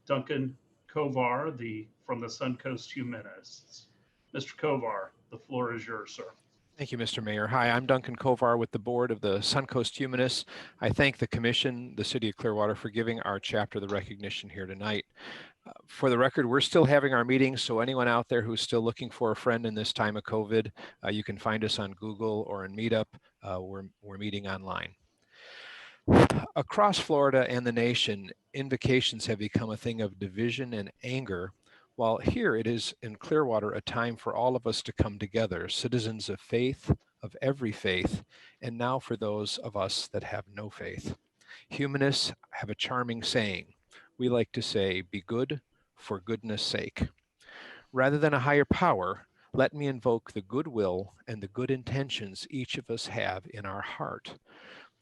Duncan Kovar from the Suncoast Humanists. Mr. Kovar, the floor is yours, sir. Thank you, Mr. Mayor. Hi, I'm Duncan Kovar with the board of the Suncoast Humanists. I thank the commission, the city of Clearwater, for giving our chapter the recognition here tonight. For the record, we're still having our meetings, so anyone out there who's still looking for a friend in this time of COVID, you can find us on Google or in Meetup. We're meeting online. Across Florida and the nation, invocations have become a thing of division and anger, while here it is in Clearwater a time for all of us to come together, citizens of faith, of every faith, and now for those of us that have no faith. Humanists have a charming saying. We like to say, be good for goodness sake. Rather than a higher power, let me invoke the goodwill and the good intentions each of us have in our heart.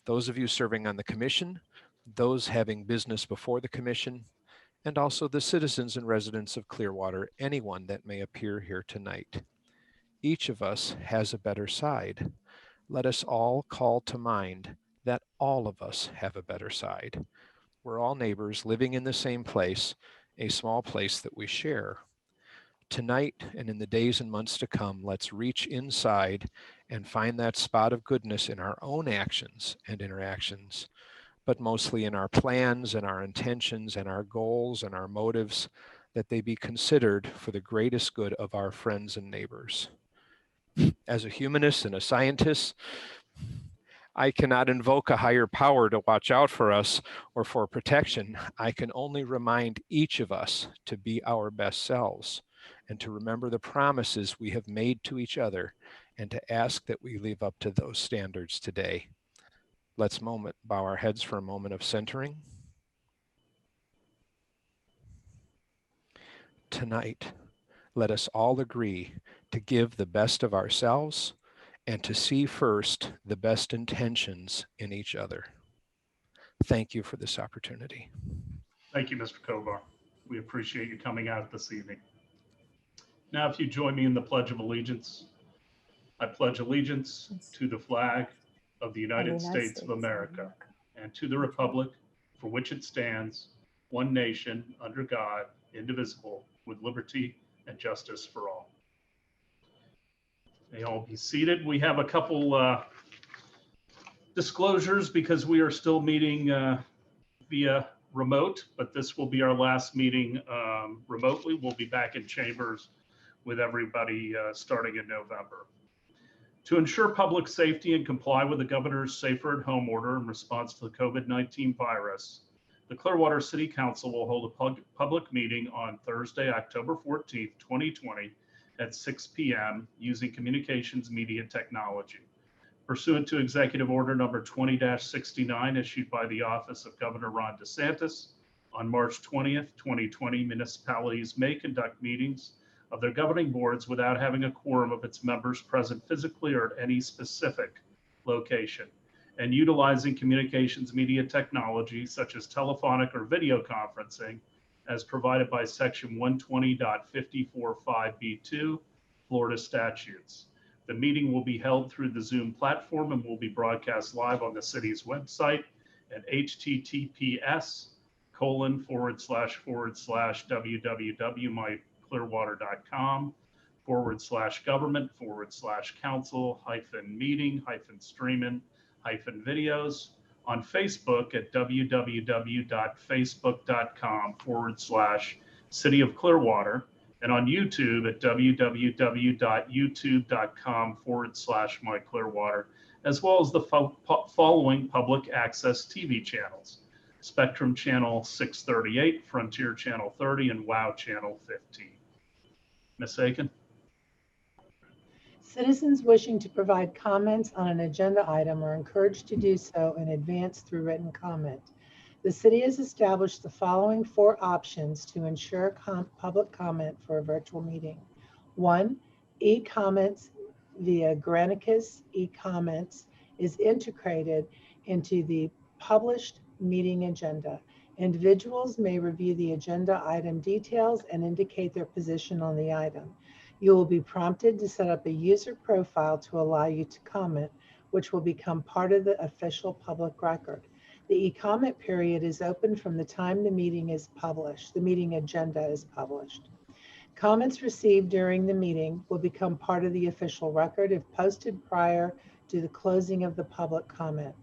Those of you serving on the commission, those having business before the commission, and also the citizens and residents of Clearwater, anyone that may appear here tonight. Each of us has a better side. Let us all call to mind that all of us have a better side. We're all neighbors living in the same place, a small place that we share. Tonight and in the days and months to come, let's reach inside and find that spot of goodness in our own actions and interactions, but mostly in our plans and our intentions and our goals and our motives, that they be considered for the greatest good of our friends and neighbors. As a humanist and a scientist, I cannot invoke a higher power to watch out for us or for protection. I can only remind each of us to be our best selves and to remember the promises we have made to each other and to ask that we live up to those standards today. Let's bow our heads for a moment of centering. Tonight, let us all agree to give the best of ourselves and to see first the best intentions in each other. Thank you for this opportunity. Thank you, Mr. Kovar. We appreciate you coming out this evening. Now, if you join me in the Pledge of Allegiance, I pledge allegiance to the flag of the United States of America and to the republic for which it stands, one nation, under God, indivisible, with liberty and justice for all. May all be seated. We have a couple disclosures because we are still meeting via remote, but this will be our last meeting remotely. We'll be back in chambers with everybody starting in November. To ensure public safety and comply with the governor's Safer at Home order in response to the COVID-19 virus, the Clearwater City Council will hold a public meeting on Thursday, October 14th, 2020 at 6 p.m. using communications media technology. Pursuant to Executive Order number 20-69 issued by the Office of Governor Ron DeSantis, on March 20th, 2020, municipalities may conduct meetings of their governing boards without having a quorum of its members present physically or at any specific location, and utilizing communications media technology such as telephonic or video conferencing as provided by Section 120.545B2 Florida statutes. The meeting will be held through the Zoom platform and will be broadcast live on the city's website at https://www.clearwater.com/government/council-meeting-streaming-videos, on Facebook at www.facebook.com/City of Clearwater, and on YouTube at www.youtube.com/myclearwater, as well as the following public access TV channels: Spectrum Channel 638, Frontier Channel 30, and WOW Channel 15. Ms. Aiken? Citizens wishing to provide comments on an agenda item are encouraged to do so in advance through written comment. The city has established the following 4 options to ensure public comment for a virtual meeting. 1, e-comments via Granicus e-comments is integrated into the published meeting agenda. Individuals may review the agenda item details and indicate their position on the item. You will be prompted to set up a user profile to allow you to comment, which will become part of the official public record. The e-comment period is open from the time the meeting is published, the meeting agenda is published. Comments received during the meeting will become part of the official record if posted prior to the closing of the public comment.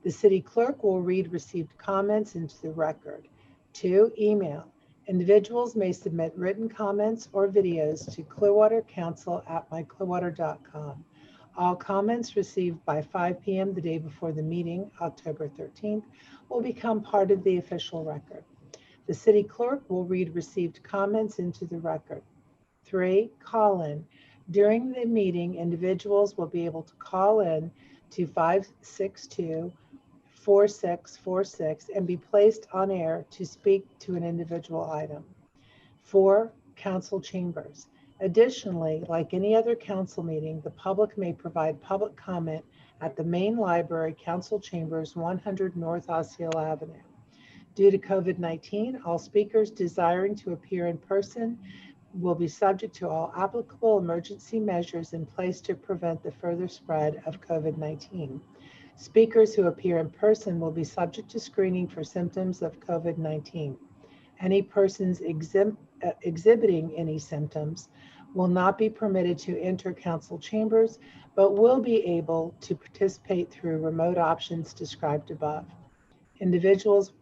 The city clerk will read received comments into the record. 2, email. Individuals may submit written comments or videos to clearwatercouncil@myclearwater.com. All comments received by 5 p.m. the day before the meeting, October 13th, will become part of the official record. The city clerk will read received comments into the record. 3, call in. During the meeting, individuals will be able to call in to 562-4646 and be placed on air to speak to an individual item. 4, council chambers. Additionally, like any other council meeting, the public may provide public comment at the main library, council chambers, 100 North Osceola Avenue. Due to COVID-19, all speakers desiring to appear in person will be subject to all applicable emergency measures in place to prevent the further spread of COVID-19. Speakers who appear in person will be subject to screening for symptoms of COVID-19. Any persons exhibiting any symptoms will not be permitted to enter council chambers, but will be able to participate through remote options described above. Individuals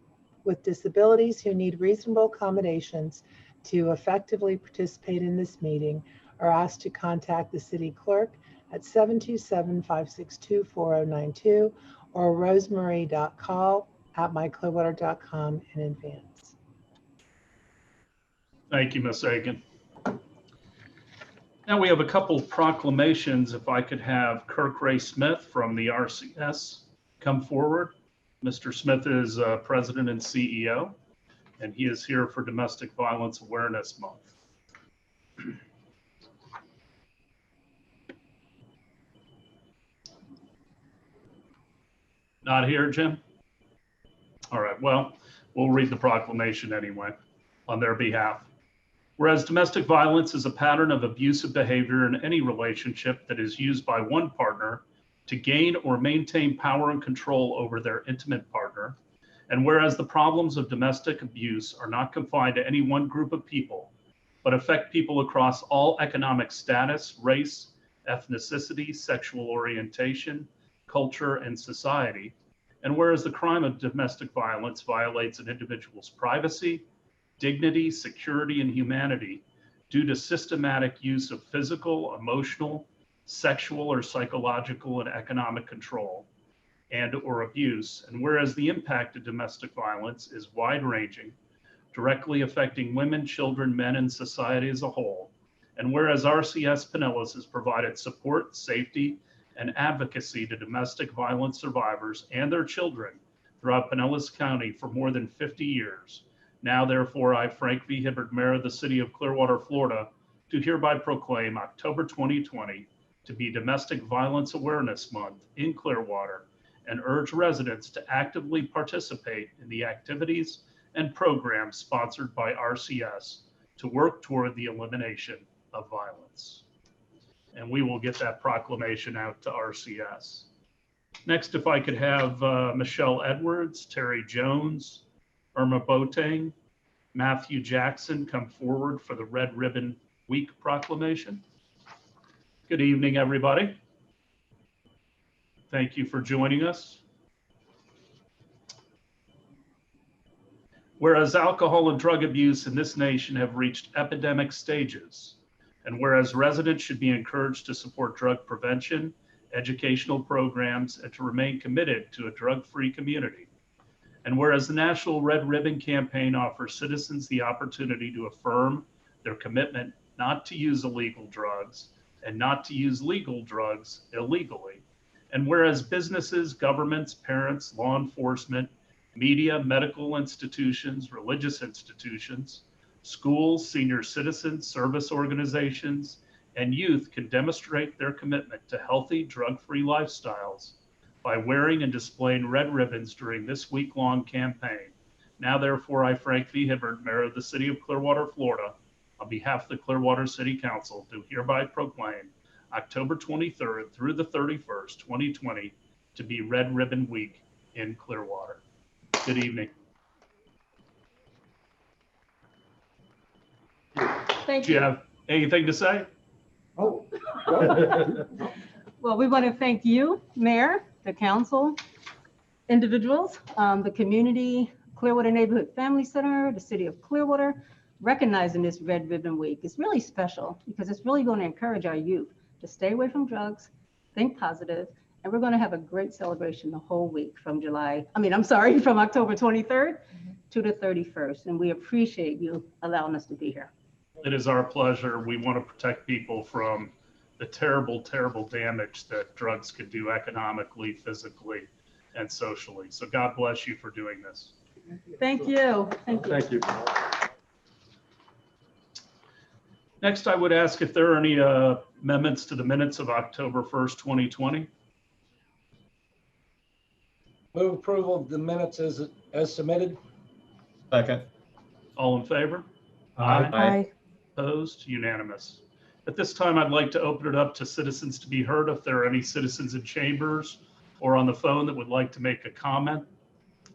with disabilities who need reasonable accommodations to effectively participate in this meeting are asked to contact the city clerk at 727-562-4092 or rosemary.call@myclearwater.com in advance. Thank you, Ms. Aiken. Now we have a couple of proclamations. If I could have Kirk Ray Smith from the RCS come forward. Mr. Smith is President and CEO, and he is here for Domestic Violence Awareness Month. Not here, Jim? All right, well, we'll read the proclamation anyway on their behalf. Whereas domestic violence is a pattern of abusive behavior in any relationship that is used by one partner to gain or maintain power and control over their intimate partner, and whereas the problems of domestic abuse are not confined to any one group of people, but affect people across all economic status, race, ethnicity, sexual orientation, culture, and society, and whereas the crime of domestic violence violates an individual's privacy, dignity, security, and humanity due to systematic use of physical, emotional, sexual, or psychological and economic control and or abuse, and whereas the impact of domestic violence is wide-ranging, directly affecting women, children, men, and society as a whole, and whereas RCS Pinellas has provided support, safety, and advocacy to domestic violence survivors and their children throughout Pinellas County for more than 50 years. Now, therefore, I, Frank V. Hibbert, Mayor of the City of Clearwater, Florida, do hereby proclaim October 2020 to be Domestic Violence Awareness Month in Clearwater and urge residents to actively participate in the activities and programs sponsored by RCS to work toward the elimination of violence. And we will get that proclamation out to RCS. Next, if I could have Michelle Edwards, Terry Jones, Irma Boateng, Matthew Jackson come forward for the Red Ribbon Week proclamation. Good evening, everybody. Thank you for joining us. Whereas alcohol and drug abuse in this nation have reached epidemic stages, and whereas residents should be encouraged to support drug prevention, educational programs, and to remain committed to a drug-free community. And whereas the National Red Ribbon Campaign offers citizens the opportunity to affirm their commitment not to use illegal drugs and not to use legal drugs illegally. And whereas businesses, governments, parents, law enforcement, media, medical institutions, religious institutions, schools, senior citizens, service organizations, and youth can demonstrate their commitment to healthy, drug-free lifestyles by wearing and displaying red ribbons during this week-long campaign. Now, therefore, I, Frank V. Hibbert, Mayor of the City of Clearwater, Florida, on behalf of the Clearwater City Council, do hereby proclaim October 23rd through the 31st, 2020, to be Red Ribbon Week in Clearwater. Good evening. Thank Do you you. have anything to say? Oh. Well, we want to thank you, Mayor, the council, individuals, the community, Clearwater Neighborhood Family Center, the city of Clearwater, recognizing this Red Ribbon Week. It's really special because it's really going to encourage our youth to stay away from drugs, think positive, and we're going to have a great celebration the whole week from from October 23rd to the 31st. And we appreciate you allowing us to be here. It is our pleasure. We want to protect people from the terrible, terrible damage that drugs could do economically, physically, and socially. So God bless you for doing this. Thank you. Thank you. Thank you. Next, I would ask if there are any amendments to the minutes of October 1st, 2020. Move approval of the minutes as submitted. Second. All in favor? Aye. Opposed? Unanimous. At this time, I'd like to open it up to citizens to be heard. If there are any citizens in chambers or on the phone that would like to make a comment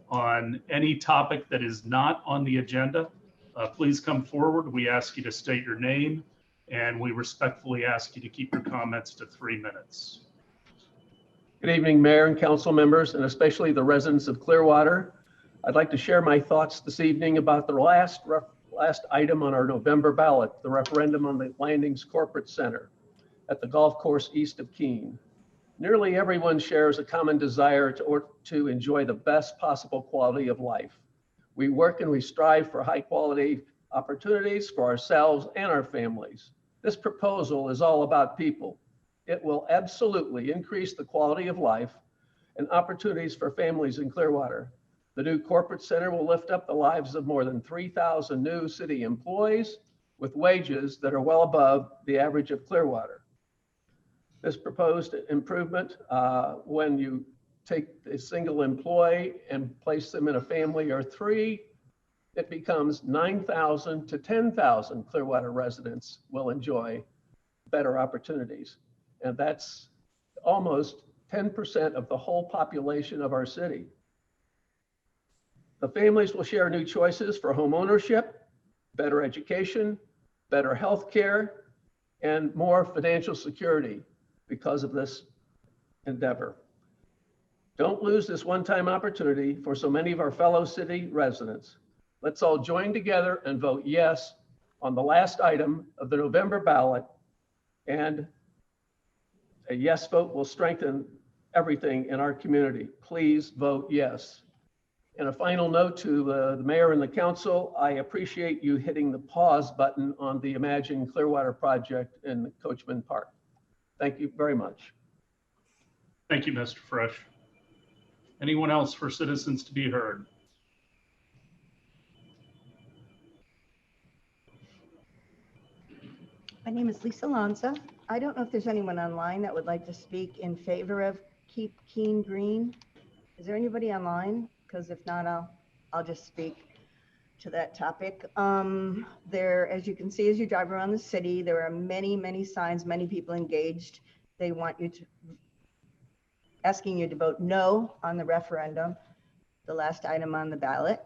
on any topic that is not on the agenda, please come forward. We ask you to state your name, and we respectfully ask you to keep your comments to 3 minutes. Good evening, Mayor and council members, and especially the residents of Clearwater. I'd like to share my thoughts this evening about the last item on our November ballot, the referendum on the Landings Corporate Center at the golf course east of Keene. Nearly everyone shares a common desire to enjoy the best possible quality of life. We work and we strive for high quality opportunities for ourselves and our families. This proposal is all about people. It will absolutely increase the quality of life and opportunities for families in Clearwater. The new corporate center will lift up the lives of more than 3,000 new city employees with wages that are well above the average of Clearwater. This proposed improvement, when you take a single employee and place them in a family or three, it becomes 9,000 to 10,000 Clearwater residents will enjoy better opportunities. And that's almost 10% of the whole population of our city. The families will share new choices for home ownership, better education, better health care, and more financial security because of this endeavor. Don't lose this one-time opportunity for so many of our fellow city residents. Let's all join together and vote yes on the last item of the November ballot, and a yes vote will strengthen everything in our community. Please vote yes. And a final note to the mayor and the council, I appreciate you hitting the pause button on the Imagine Clearwater project in Coachman Park. Thank you very much. Thank you, Mr. Fresh. Anyone else for citizens to be heard? My name is Lisa Lanza. I don't know if there's anyone online that would like to speak in favor of Keep Keene Green. Is there anybody online? Because if not, I'll just speak to that topic. There, as you can see, as you drive around the city, there are many, many signs, many people engaged. They want you to, asking you to vote no on the referendum, the last item on the ballot.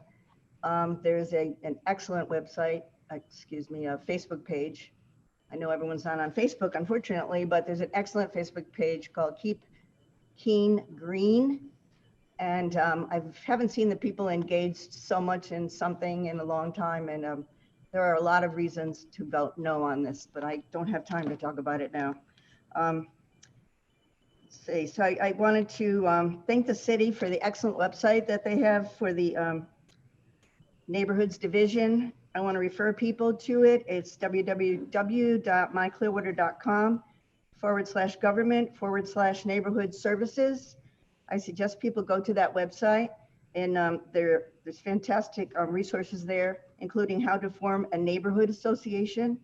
There's an excellent website, a Facebook page. I know everyone's not on Facebook, unfortunately, but there's an excellent Facebook page called Keep Keene Green. And I haven't seen the people engaged so much in something in a long time. And there are a lot of reasons to vote no on this, but I don't have time to talk about it now. So I wanted to thank the city for the excellent website that they have for the neighborhoods division. I want to refer people to it. It's www.myclearwater.com/government/neighborhood services. I suggest people go to that website, and there's fantastic resources there, including how to form a neighborhood association.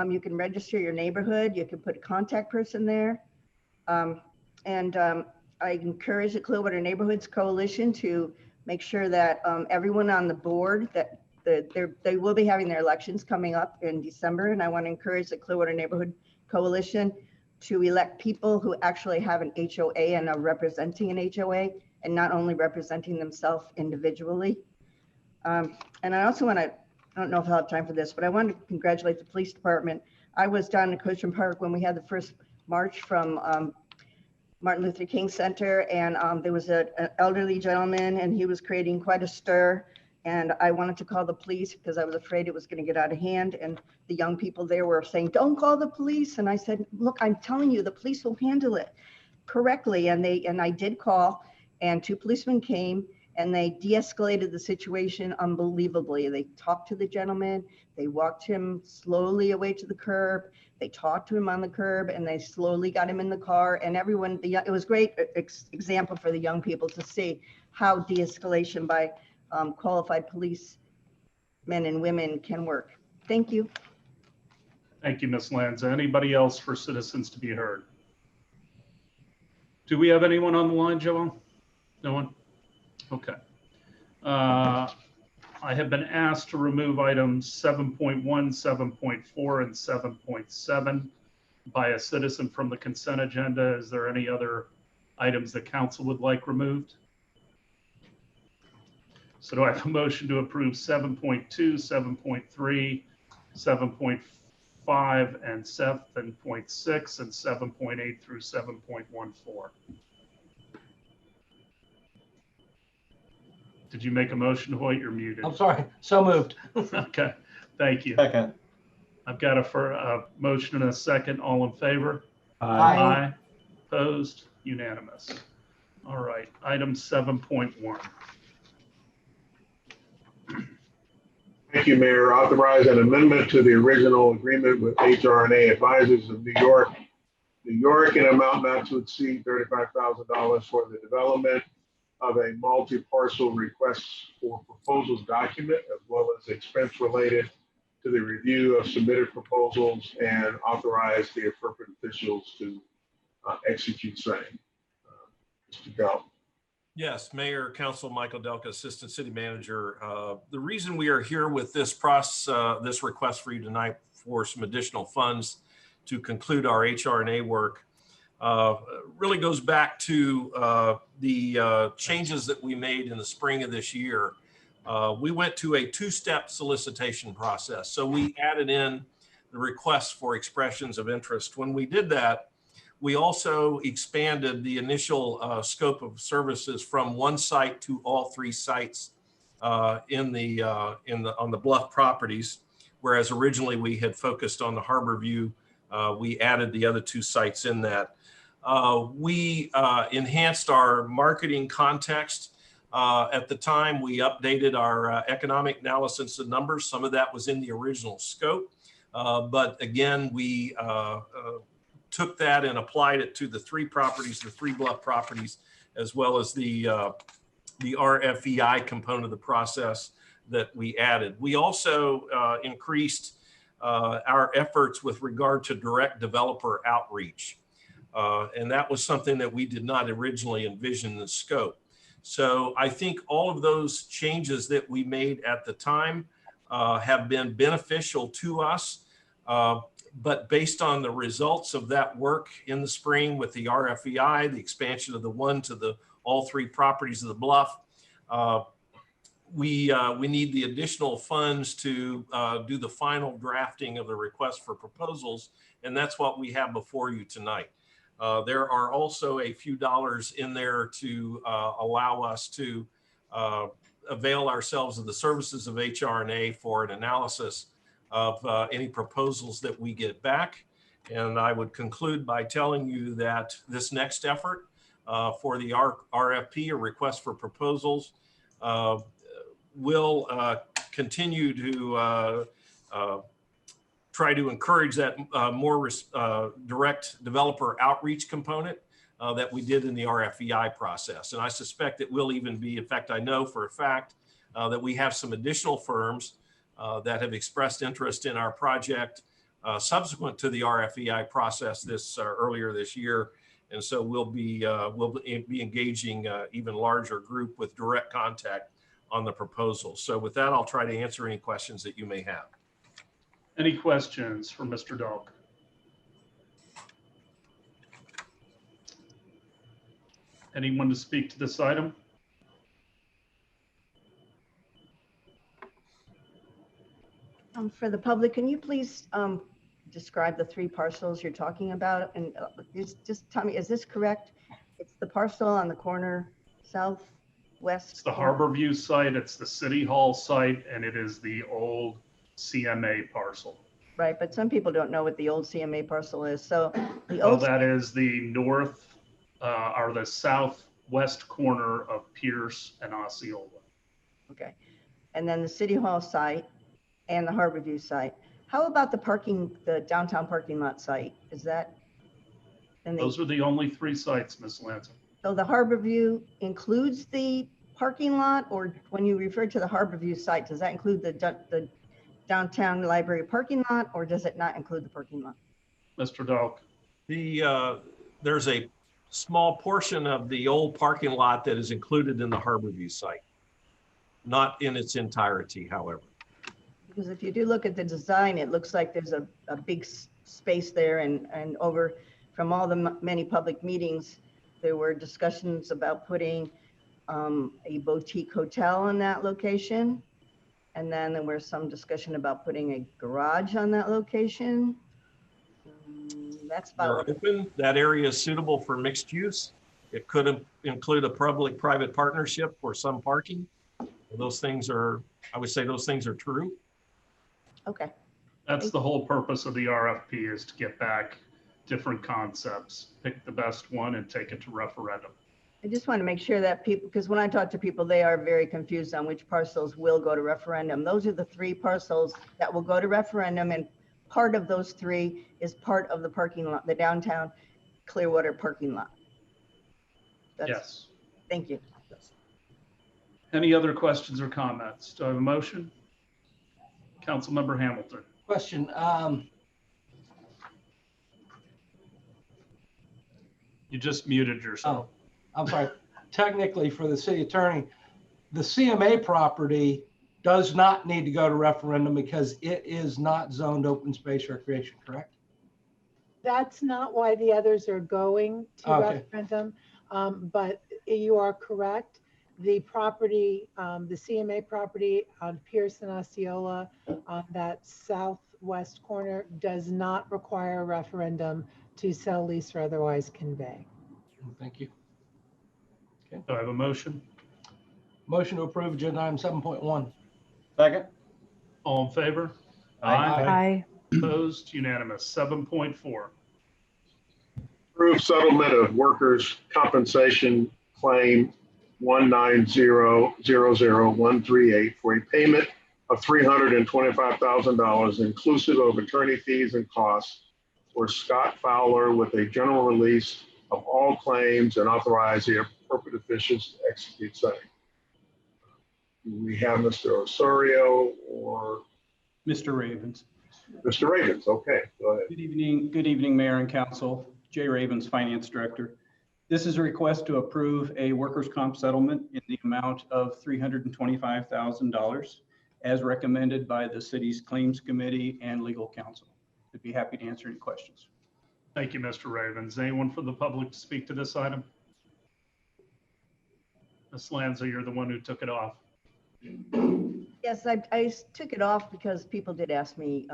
You can register your neighborhood. You can put a contact person there. I encourage the Clearwater Neighborhoods Coalition to make sure that everyone on the board, that they will be having their elections coming up in December. And I want to encourage the Clearwater Neighborhood Coalition to elect people who actually have an HOA and are representing an HOA. and not only representing themselves individually. And I also want to, I don't know if I'll have time for this, but I want to congratulate the police department. I was down in Coachman Park when we had the first march from Martin Luther King Center, and there was an elderly gentleman, and he was creating quite a stir. And I wanted to call the police because I was afraid it was going to get out of hand. And the young people there were saying, "Don't call the police." And I said, "Look, I'm telling you, the police will handle it correctly." And I did call, and 2 policemen came, and they de-escalated the situation unbelievably. They talked to the gentleman, they walked him slowly away to the curb, they talked to him on the curb, and they slowly got him in the car. And everyone, it was a great example for the young people to see how de-escalation by qualified police men and women can work. Thank you. Thank you, Ms. Lanza. Anybody else for citizens to be heard? Do we have anyone on the line, Joel? No one? Okay. I have been asked to remove items 7.1, 7.4, and 7.7 by a citizen from the consent agenda. Is there any other items that council would like removed? So do I have a motion to approve 7.2, 7.3, 7.5, and 7.6, and 7.8 through 7.14? Did you make a motion, Hoyt? You're muted. I'm sorry, so moved. Okay, thank you. Second. I've got a motion and a second. All in favor? Aye. Opposed? Unanimous. All right, item 7.1. Thank you, Mayor. Authorize an amendment to the original agreement with HR&A Advisors of New York, in amount not to exceed $35,000 for the development of a multi-parcel request for proposals document, as well as expense related to the review of submitted proposals, and authorize the appropriate officials to execute same. Mr. Bell. Yes, Mayor, Council, Michael Delka, Assistant City Manager. The reason we are here with this this request for you tonight for some additional funds to conclude our HR&A work really goes back to the changes that we made in the spring of this year. We went to a 2-step solicitation process. So we added in the requests for expressions of interest. When we did that, we also expanded the initial scope of services from 1 site to all 3 sites on the Bluff properties, whereas originally we had focused on the Harbor View. We added the other 2 sites in that. We enhanced our marketing context. At the time, we updated our economic analysis of numbers. Some of that was in the original scope, but again, we took that and applied it to the 3 properties, the 3 Bluff properties, as well as the RFEI component of the process that we added. We also increased our efforts with regard to direct developer outreach. And that was something that we did not originally envision in the scope. So I think all of those changes that we made at the time have been beneficial to us. But based on the results of that work in the spring with the RFEI, the expansion of the 1 to all 3 properties of the Bluff, we need the additional funds to do the final drafting of the request for proposals, and that's what we have before you tonight. There are also a few dollars in there to allow us to avail ourselves of the services of HR&A for an analysis of any proposals that we get back. And I would conclude by telling you that this next effort for the RFP, or request for proposals, will continue to try to encourage that more direct developer outreach component that we did in the RFEI process. And I suspect it will even be, in fact, I know for a fact that we have some additional firms that have expressed interest in our project subsequent to the RFEI process earlier this year. And so we'll be engaging even larger group with direct contact on the proposal. So with that, I'll try to answer any questions that you may have. Any questions for Mr. Dahlk? Anyone to speak to this item? For the public, can you please describe the 3 parcels you're talking about? And just tell me, is this correct? It's the parcel on the corner southwest. It's the corner? Harborview site, it's the City Hall site, and it is the old CMA parcel. Right, but some people don't know what the old CMA parcel is. So the Well, old, that is the north or the southwest corner of Pierce and Osceola. okay. And then the City Hall site and the Harborview site. How about the downtown parking lot site? Is that? And Those are the only 3 sites, Ms. Lanza. so the Harborview includes the parking lot, or when you refer to the Harborview site, does that include the downtown library parking lot, or does it not include the parking lot? Mr. Dalk. There's a small portion of the old parking lot that is included in the Harborview site, not in its entirety, however. Because if you do look at the design, it looks like there's a big space there, and over from all the many public meetings, there were discussions about putting a boutique hotel in that location. And then there was some discussion about putting a garage on that location. That's about They're open. That area is suitable for mixed use. It could include a public-private partnership for some parking. Those things are, I would say those things are true. okay. That's the whole purpose of the RFP, is to get back different concepts, pick the best one and take it to referendum. I just want to make sure that people, because when I talk to people, they are very confused on which parcels will go to referendum. Those are the 3 parcels that will go to referendum, and part of those 3 is part of the parking lot, the downtown Clearwater parking lot. Yes. Thank you. Any other questions or comments? Do I have a motion? Councilmember Hamilton. Question, You just muted yourself. I'm sorry, technically for the city attorney, the CMA property does not need to go to referendum because it is not zoned open space recreation, correct? That's not why the others are going to Okay. referendum, but you are correct. The property, the CMA property on Pierce and Osceola, on that southwest corner, does not require a referendum to sell, lease, or otherwise convey. Thank you. Do I have a motion? Motion to approve agenda item 7.1. Second. All in favor? Aye. Opposed? Unanimous. 7.4. Approve settlement of workers' compensation claim 190,00138 for a payment of $325,000 inclusive of attorney fees and costs for Scott Fowler with a general release of all claims and authorize the appropriate officials to execute same. Do we have Mr. Osorio or Mr. Ravens. Mr. Ravens? Okay, go ahead. Good evening, Mayor and Council. Jay Ravens, Finance Director. This is a request to approve a workers' comp settlement in the amount of $325,000 as recommended by the city's Claims Committee and Legal Counsel. I'd be happy to answer any questions. Thank you, Mr. Ravens. Anyone from the public to speak to this item? Ms. Lanza, you're the one who took it off. Yes, I took it off because people did ask me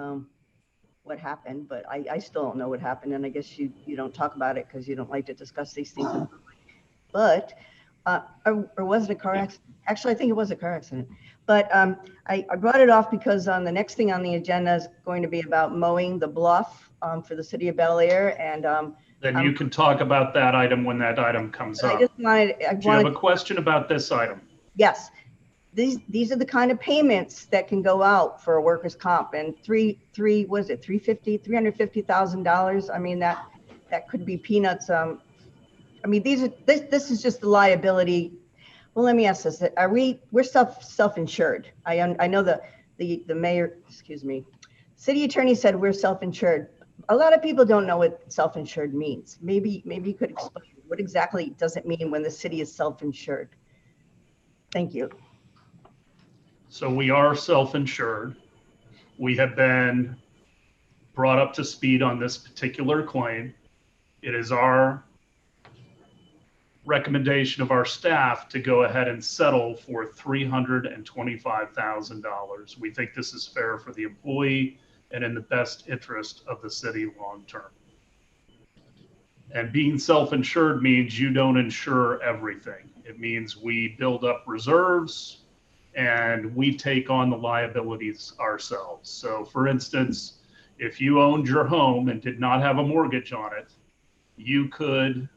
what happened, but I still don't know what happened. And I guess you don't talk about it because you don't like to discuss these things. But, or was it a car accident? Actually, I think it was a car accident. But I brought it off because on the next thing on the agenda is going to be about mowing the bluff for the city of Bel Air. And Then you can talk about that item when that item comes up. I just wanted, Do you have a question about this item? yes. These are the kind of payments that can go out for a workers' comp, and $350,000. I mean, that could be peanuts. I mean, this is just the liability. Well, let me ask this: we're self-insured? I know the mayor, excuse me, city attorney said we're self-insured. A lot of people don't know what self-insured means. Maybe you could explain what exactly does it mean when the city is self-insured? Thank you. So we are self-insured. We have been brought up to speed on this particular claim. It is our recommendation of our staff to go ahead and settle for $325,000. We think this is fair for the employee and in the best interest of the city long term. And being self-insured means you don't insure everything. It means we build up reserves and we take on the liabilities ourselves. So for instance, if you owned your home and did not have a mortgage on it, you could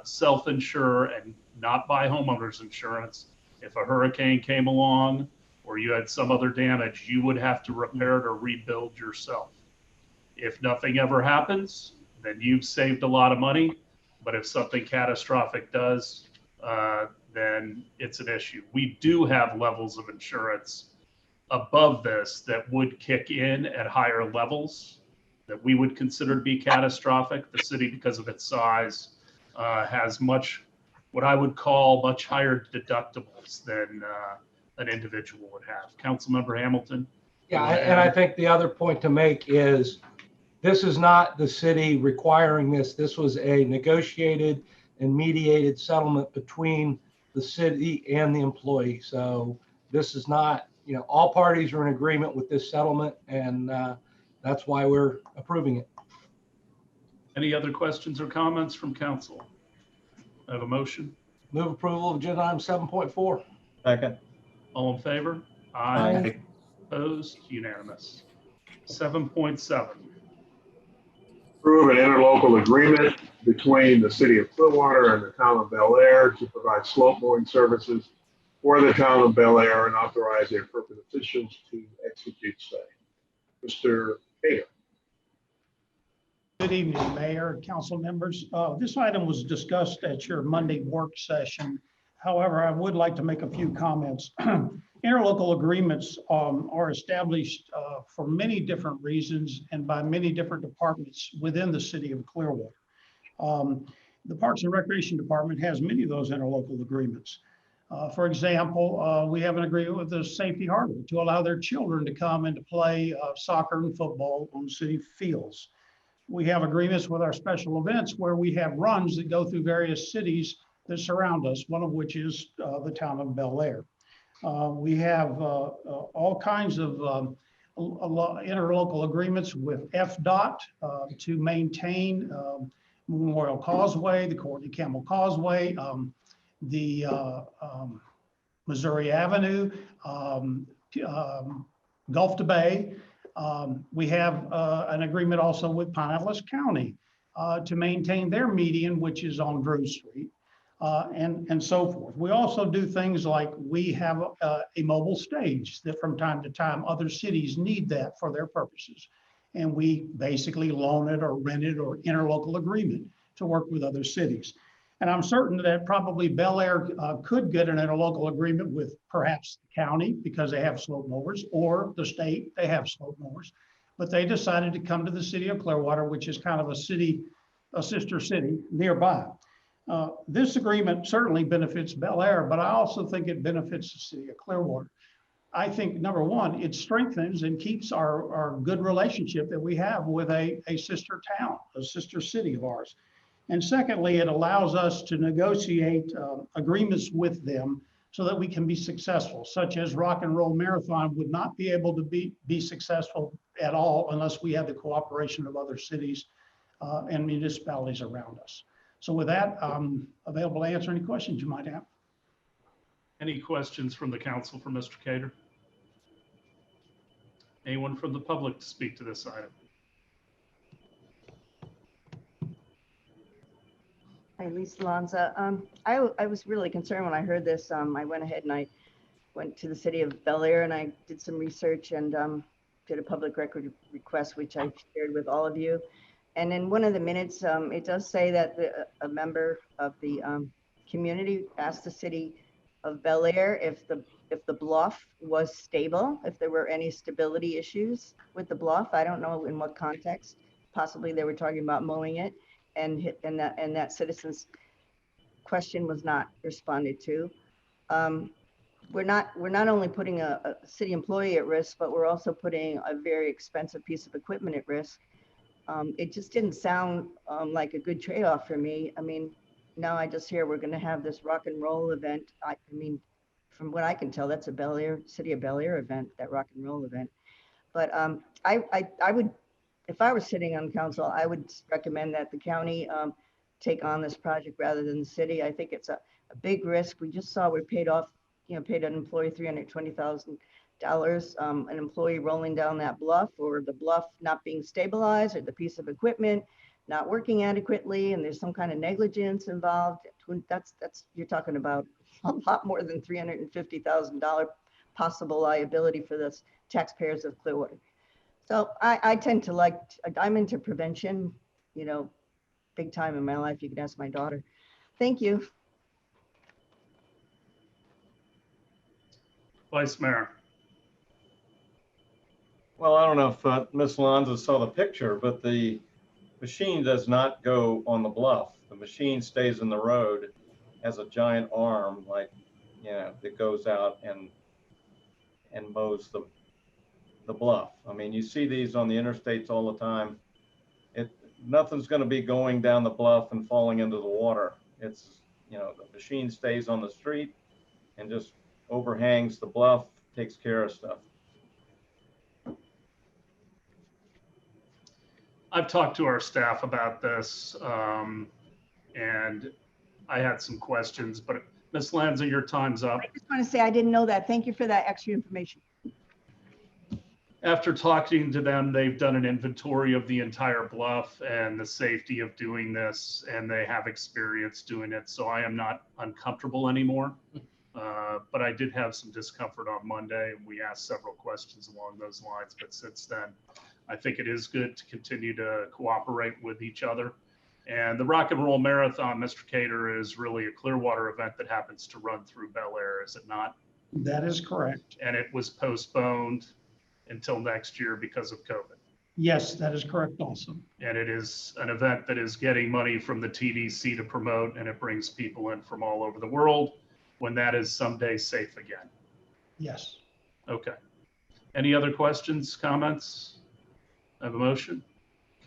self-insure and not buy homeowners insurance. If a hurricane came along or you had some other damage, you would have to repair it or rebuild yourself. If nothing ever happens, then you've saved a lot of money. But if something catastrophic does, then it's an issue. We do have levels of insurance above this that would kick in at higher levels that we would consider to be catastrophic. The city, because of its size, has what I would call much higher deductibles than an individual would have. Councilmember Hamilton? Yeah, and I think the other point to make is this is not the city requiring this. This was a negotiated and mediated settlement between the city and the employee. So this is not, all parties are in agreement with this settlement, and that's why we're approving it. Any other questions or comments from council? I have a motion. Move approval of agenda item 7.4. Second. All in favor? Aye. Opposed? Unanimous. 7.7. Approve an interlocal agreement between the city of Clearwater and the town of Bel Air to provide slope mowing services for the town of Bel Air and authorize the appropriate officials to execute same. Mr. Cater. Good evening, Mayor and council members. This item was discussed at your Monday work session. However, I would like to make a few comments. Interlocal agreements are established for many different reasons and by many different departments within the city of Clearwater. The Parks and Recreation Department has many of those interlocal agreements. For example, we have an agreement with the Safety Harbor to allow their children to come and to play soccer and football on city fields. We have agreements with our special events where we have runs that go through various cities that surround us, one of which is the town of Bel Air. We have all kinds of interlocal agreements with FDOT to maintain Memorial Causeway, the Courtney Campbell Causeway, the Missouri Avenue, Gulf to Bay. We have an agreement also with Pinellas County to maintain their median, which is on Drew Street, and so forth. We also do things like we have a mobile stage that from time to time other cities need that for their purposes. And we basically loan it or rent it or interlocal agreement to work with other cities. And I'm certain that probably Bel Air could get an interlocal agreement with perhaps the county because they have slope mowers, or the state, they have slope mowers. But they decided to come to the city of Clearwater, which is kind of a sister city nearby. This agreement certainly benefits Bel Air, but I also think it benefits the city of Clearwater. I think, number one, it strengthens and keeps our good relationship that we have with a sister town, a sister city of ours. And secondly, it allows us to negotiate agreements with them so that we can be successful, such as Rock and Roll Marathon would not be able to be successful at all unless we had the cooperation of other cities and municipalities around us. So with that, I'm available to answer any questions you might have. Any questions from the council for Mr. Cater? Anyone from the public to speak to this item? Hi, Lisa Lanza. I was really concerned when I heard this. I went ahead and I went to the city of Bel Air and I did some research and did a public record request, which I shared with all of you. And in one of the minutes, it does say that a member of the community asked the city of Bel Air if the bluff was stable, if there were any stability issues with the bluff. I don't know in what context. Possibly they were talking about mowing it. And that citizen's question was not responded to. We're not only putting a city employee at risk, but we're also putting a very expensive piece of equipment at risk. It just didn't sound like a good trade-off for me. I mean, now I just hear we're going to have this rock and roll event. I mean, from what I can tell, that's a Bel Air, City of Bel Air event, that rock and roll event. But I would, if I was sitting on council, I would recommend that the county take on this project rather than the city. I think it's a big risk. We just saw we paid off, paid an employee $320,000, an employee rolling down that bluff, or the bluff not being stabilized, or the piece of equipment not working adequately, and there's some kind of negligence involved. That's you're talking about a lot more than $350,000 possible liability for the taxpayers of Clearwater. So I tend to like, I'm into prevention, big time in my life. You can ask my daughter. Thank you. Vice Mayor. Well, I don't know if Ms. Alonso saw the picture, but the machine does not go on the bluff. The machine stays in the road, has a giant arm, like, that goes out and mows the bluff. I mean, you see these on the interstates all the time. Nothing's going to be going down the bluff and falling into the water. It's, the machine stays on the street and just overhangs the bluff, takes care of stuff. I've talked to our staff about this, and I had some questions, but Ms. Lanza, your time's up. I just want to say I didn't know that. Thank you for that extra information. After talking to them, they've done an inventory of the entire bluff and the safety of doing this, and they have experience doing it. So I am not uncomfortable anymore. But I did have some discomfort on Monday, and we asked several questions along those lines. But since then, I think it is good to continue to cooperate with each other. And the Rock and Roll Marathon, Mr. Cater, is really a Clearwater event that happens to run through Bel Air, is it not? That is correct. And it was postponed until next year because of COVID. Yes, that is correct also. And it is an event that is getting money from the TDC to promote, and it brings people in from all over the world when that is someday safe again. Yes. Okay. Any other questions, comments? I have a motion.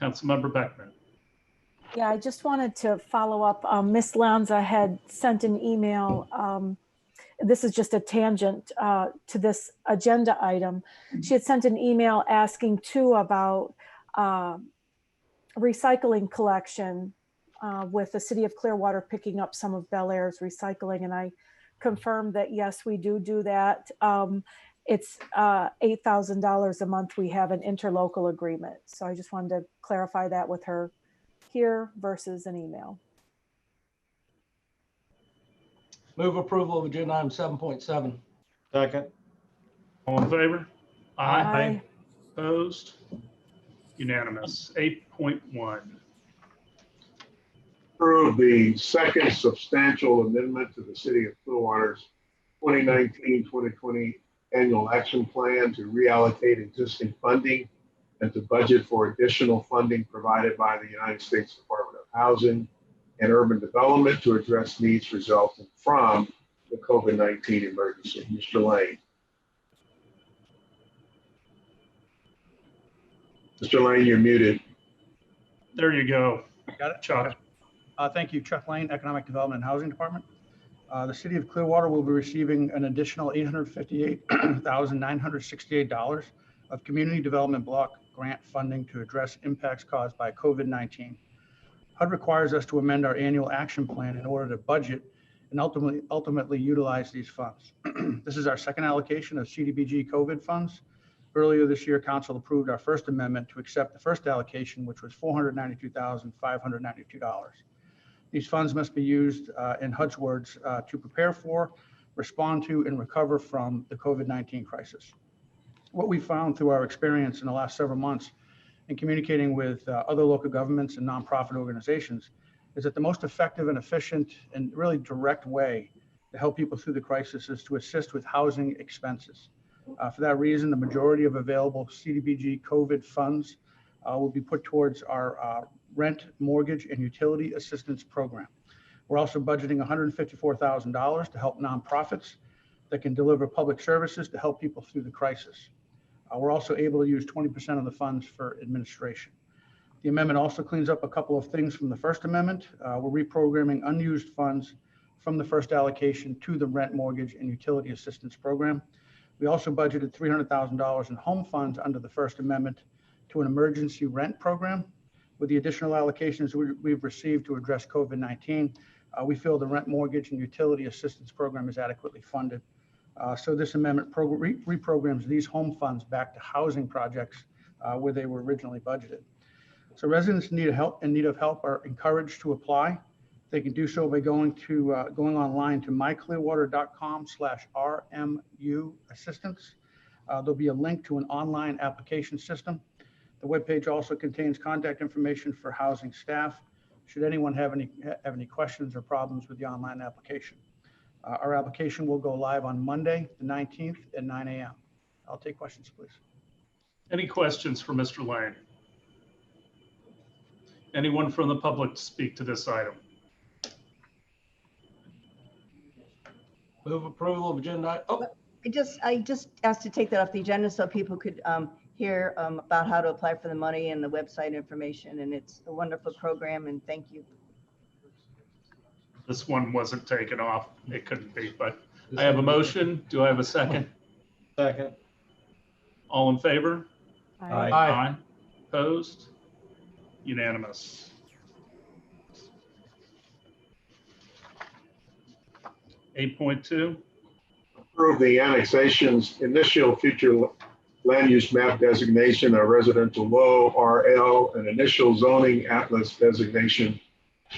Councilmember Beckman. Yeah, I just wanted to follow up. Ms. Lanza had sent an email. This is just a tangent to this agenda item. She had sent an email asking too about recycling collection with the city of Clearwater picking up some of Bel Air's recycling. And I confirmed that, yes, we do that. It's $8,000 a month. We have an interlocal agreement. So I just wanted to clarify that with her here versus an email. Move approval of agenda item 7.7. Second. All in favor? Aye. Opposed? Unanimous. 8.1. Approve the second substantial amendment to the City of Clearwater's 2019-2020 Annual Action Plan to reallocate existing funding and to budget for additional funding provided by the United States Department of Housing and Urban Development to address needs resulting from the COVID-19 emergency. Mr. Lane. Mr. Lane, you're muted. There you go. Got it? Chuck. Okay. Thank you, Chuck Lane, Economic Development and Housing Department. The City of Clearwater will be receiving an additional $858,968 of community development block grant funding to address impacts caused by COVID-19. HUD requires us to amend our annual action plan in order to budget and ultimately utilize these funds. This is our second allocation of CDBG COVID funds. Earlier this year, Council approved our first amendment to accept the first allocation, which was $492,592. These funds must be used, in HUD's words, to prepare for, respond to, and recover from the COVID-19 crisis. What we found through our experience in the last several months in communicating with other local governments and nonprofit organizations is that the most effective and efficient and really direct way to help people through the crisis is to assist with housing expenses. For that reason, the majority of available CDBG COVID funds will be put towards our rent, mortgage, and utility assistance program. We're also budgeting $154,000 to help nonprofits that can deliver public services to help people through the crisis. We're also able to use 20% of the funds for administration. The amendment also cleans up a couple of things from the first amendment. We're reprogramming unused funds from the first allocation to the rent, mortgage, and utility assistance program. We also budgeted $300,000 in home funds under the First Amendment to an emergency rent program. With the additional allocations we've received to address COVID-19, we feel the rent, mortgage, and utility assistance program is adequately funded. So this amendment reprograms these home funds back to housing projects where they were originally budgeted. So residents in need of help are encouraged to apply. They can do so by going online to myclearwater.com/RMU assistance. There'll be a link to an online application system. The webpage also contains contact information for housing staff should anyone have any questions or problems with the online application. Our application will go live on Monday, the 19th at 9 a.m. I'll take questions, please. Any questions for Mr. Lane? Anyone from the public to speak to this item? Move approval of agenda. Oh, I just asked to take that off the agenda so people could hear about how to apply for the money and the website information. And it's a wonderful program, and thank you. This one wasn't taken off. It couldn't be, but I have a motion. Do I have a second? Second. All in favor? Aye. Aye. Opposed? Unanimous. 8.2. Approve the annexation's initial future land use map designation of residential low RL and initial zoning atlas designation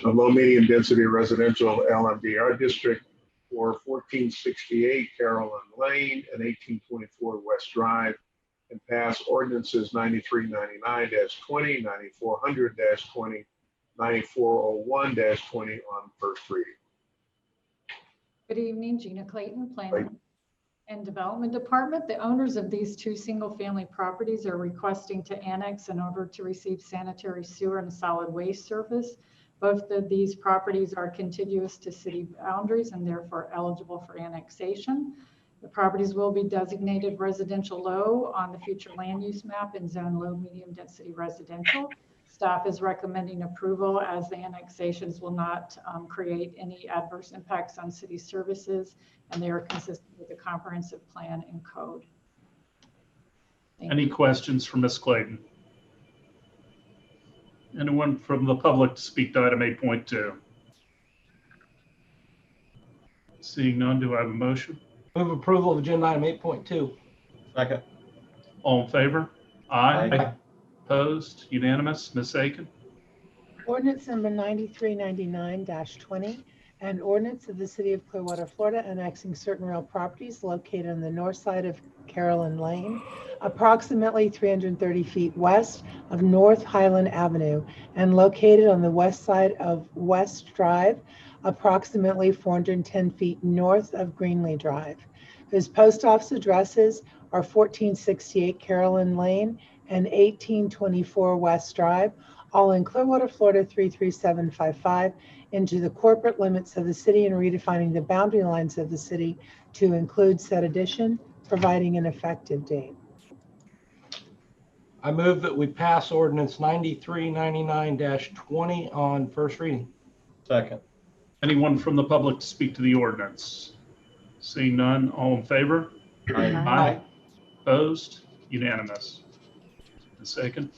of low medium density residential LMDR district for 1468 Carolyn Lane and 1824 West Drive, and pass ordinances 9399-20, 9400-20, 9401-20 on first reading. Good evening, Gina Clayton, Planning and Development Department. The owners of these two single-family properties are requesting to annex in order to receive sanitary sewer and solid waste service. Both of these properties are contiguous to city boundaries and therefore eligible for annexation. The properties will be designated residential low on the future land use map in zone low medium density residential. Staff is recommending approval as the annexations will not create any adverse impacts on city services, and they are consistent with the comprehensive plan and code. Any questions for Ms. Clayton? Anyone from the public to speak to item 8.2? Seeing none, do I have a motion? move approval of agenda item 8.2. Second. All in favor? Aye. Aye. Opposed? Unanimous. Ms. Aiken? Ordinance number 9399-20, an ordinance of the City of Clearwater, Florida, annexing certain real properties located on the north side of Carolyn Lane, approximately 330 feet west of North Highland Avenue, and located on the west side of West Drive, approximately 410 feet north of Greenlee Drive, whose post office addresses are 1468 Carolyn Lane and 1824 West Drive, all in Clearwater, Florida 33755, into the corporate limits of the city and redefining the boundary lines of the city to include said addition, providing an effective date. I move that we pass ordinance 9399-20 on first reading. Second. Anyone from the public to speak to the ordinance? Seeing none, all in favor? Aye. Aye. Opposed? Unanimous. Ms. Aiken?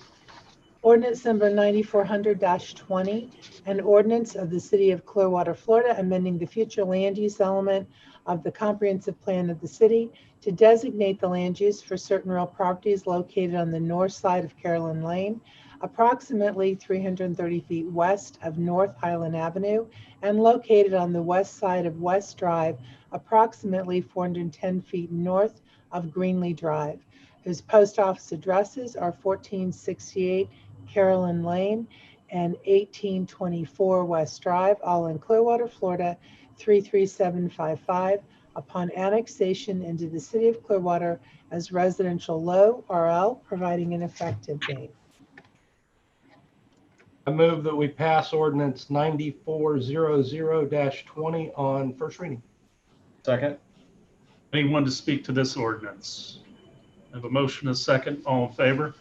Ordinance number 9400-20, an ordinance of the City of Clearwater, Florida, amending the future land use element of the comprehensive plan of the city to designate the land use for certain real properties located on the north side of Carolyn Lane, approximately 330 feet west of North Highland Avenue, and located on the west side of West Drive, approximately 410 feet north of Greenlee Drive, whose post office addresses are 1468 Carolyn Lane and 1824 West Drive, all in Clearwater, Florida 33755, upon annexation into the City of Clearwater as residential low RL, providing an effective date. I move that we pass ordinance 9400-20 on first reading. Second. Anyone to speak to this ordinance? I have a motion, a second. All in favor?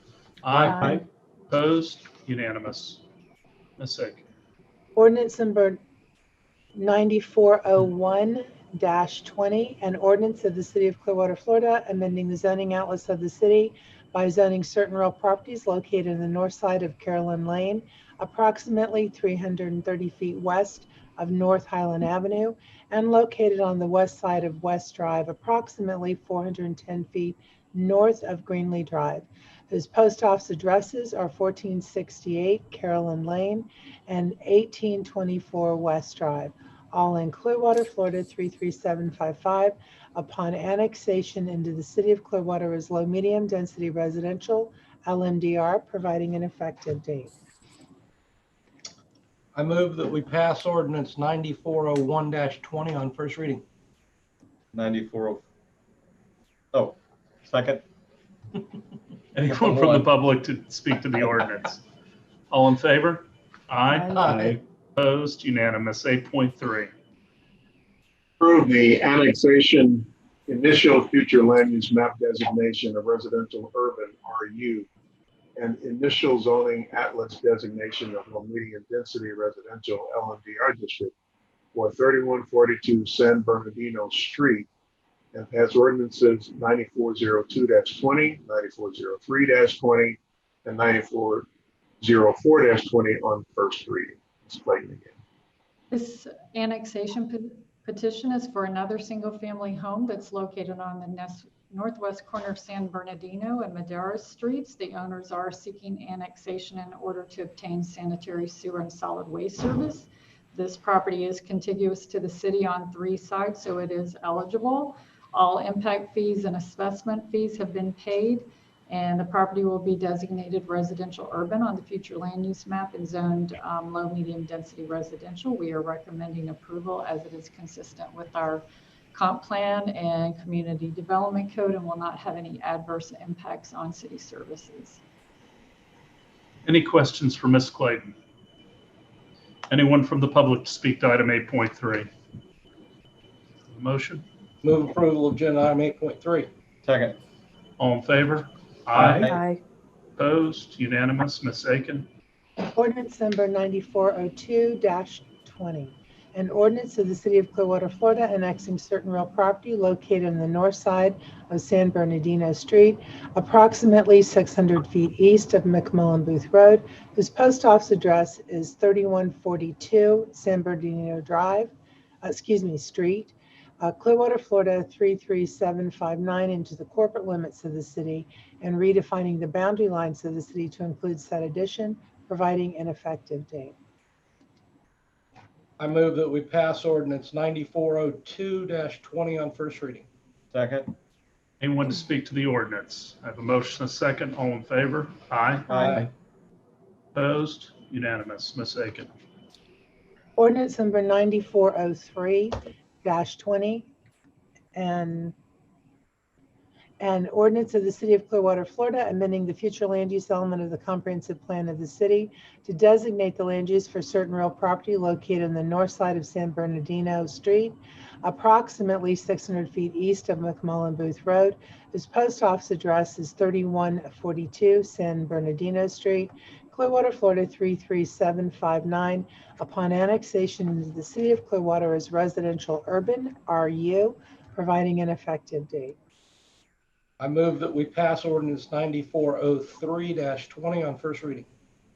Aye. Opposed? Unanimous. Ms. Sake. Ordinance number 9401-20, an ordinance of the City of Clearwater, Florida, amending the zoning outlets of the city by zoning certain real properties located in the north side of Carolyn Lane, approximately 330 feet west of North Highland Avenue, and located on the west side of West Drive, approximately 410 feet north of Greenlee Drive, whose post office addresses are 1468 Carolyn Lane and 1824 West Drive, all in Clearwater, Florida 33755, upon annexation into the City of Clearwater as low medium density residential, LMDR, providing an effective date. I move that we pass ordinance 9401-20 on first reading. 94. Oh, second. Anyone from the public to speak to the ordinance? All in favor? Aye. Aye. Opposed? Unanimous. 8.3. Approve the annexation initial future land use map designation of residential urban RU and initial zoning atlas designation of low medium density residential LMDR district for 3142 San Bernardino Street, and pass ordinances 9402-20, 9403-20, and 9404-20 on first reading. Ms. Clayton again. This annexation petition is for another single-family home that's located on the northwest corner of San Bernardino and Madera Streets. The owners are seeking annexation in order to obtain sanitary sewer and solid waste service. This property is contiguous to the city on 3 sides, so it is eligible. All impact fees and assessment fees have been paid, and the property will be designated residential urban on the future land use map and zoned low medium density residential. We are recommending approval as it is consistent with our comp plan and community development code and will not have any adverse impacts on city services. Any questions for Ms. Clayton? Anyone from the public to speak to item 8.3? Motion? Move approval of agenda item 8.3. Second. All in favor? Aye. Opposed? Unanimous. Ms. Aiken. Ordinance number 9402-20, an ordinance of the City of Clearwater, Florida, annexing certain real property located on the north side of San Bernardino Street, approximately 600 feet east of McMullen Booth Road, whose post office address is 3142 San Bernardino Street, Clearwater, Florida 33759, into the corporate limits of the city, and redefining the boundary lines of the city to include said addition, providing an effective date. I move that we pass ordinance 9402-20 on first reading. Second. Anyone to speak to the ordinance? I have a motion, a second. All in favor? Aye. Aye. Opposed? Unanimous. Ms. Aiken. Ordinance number 9403-20, and ordinance of the City of Clearwater, Florida, amending the future land use element of the comprehensive plan of the city to designate the land use for certain real property located on the north side of San Bernardino Street, approximately 600 feet east of McMullen Booth Road, whose post office address is 3142 San Bernardino Street, Clearwater, Florida 33759, upon annexation into the City of Clearwater as residential urban RU, providing an effective date. I move that we pass ordinance 9403-20 on first reading.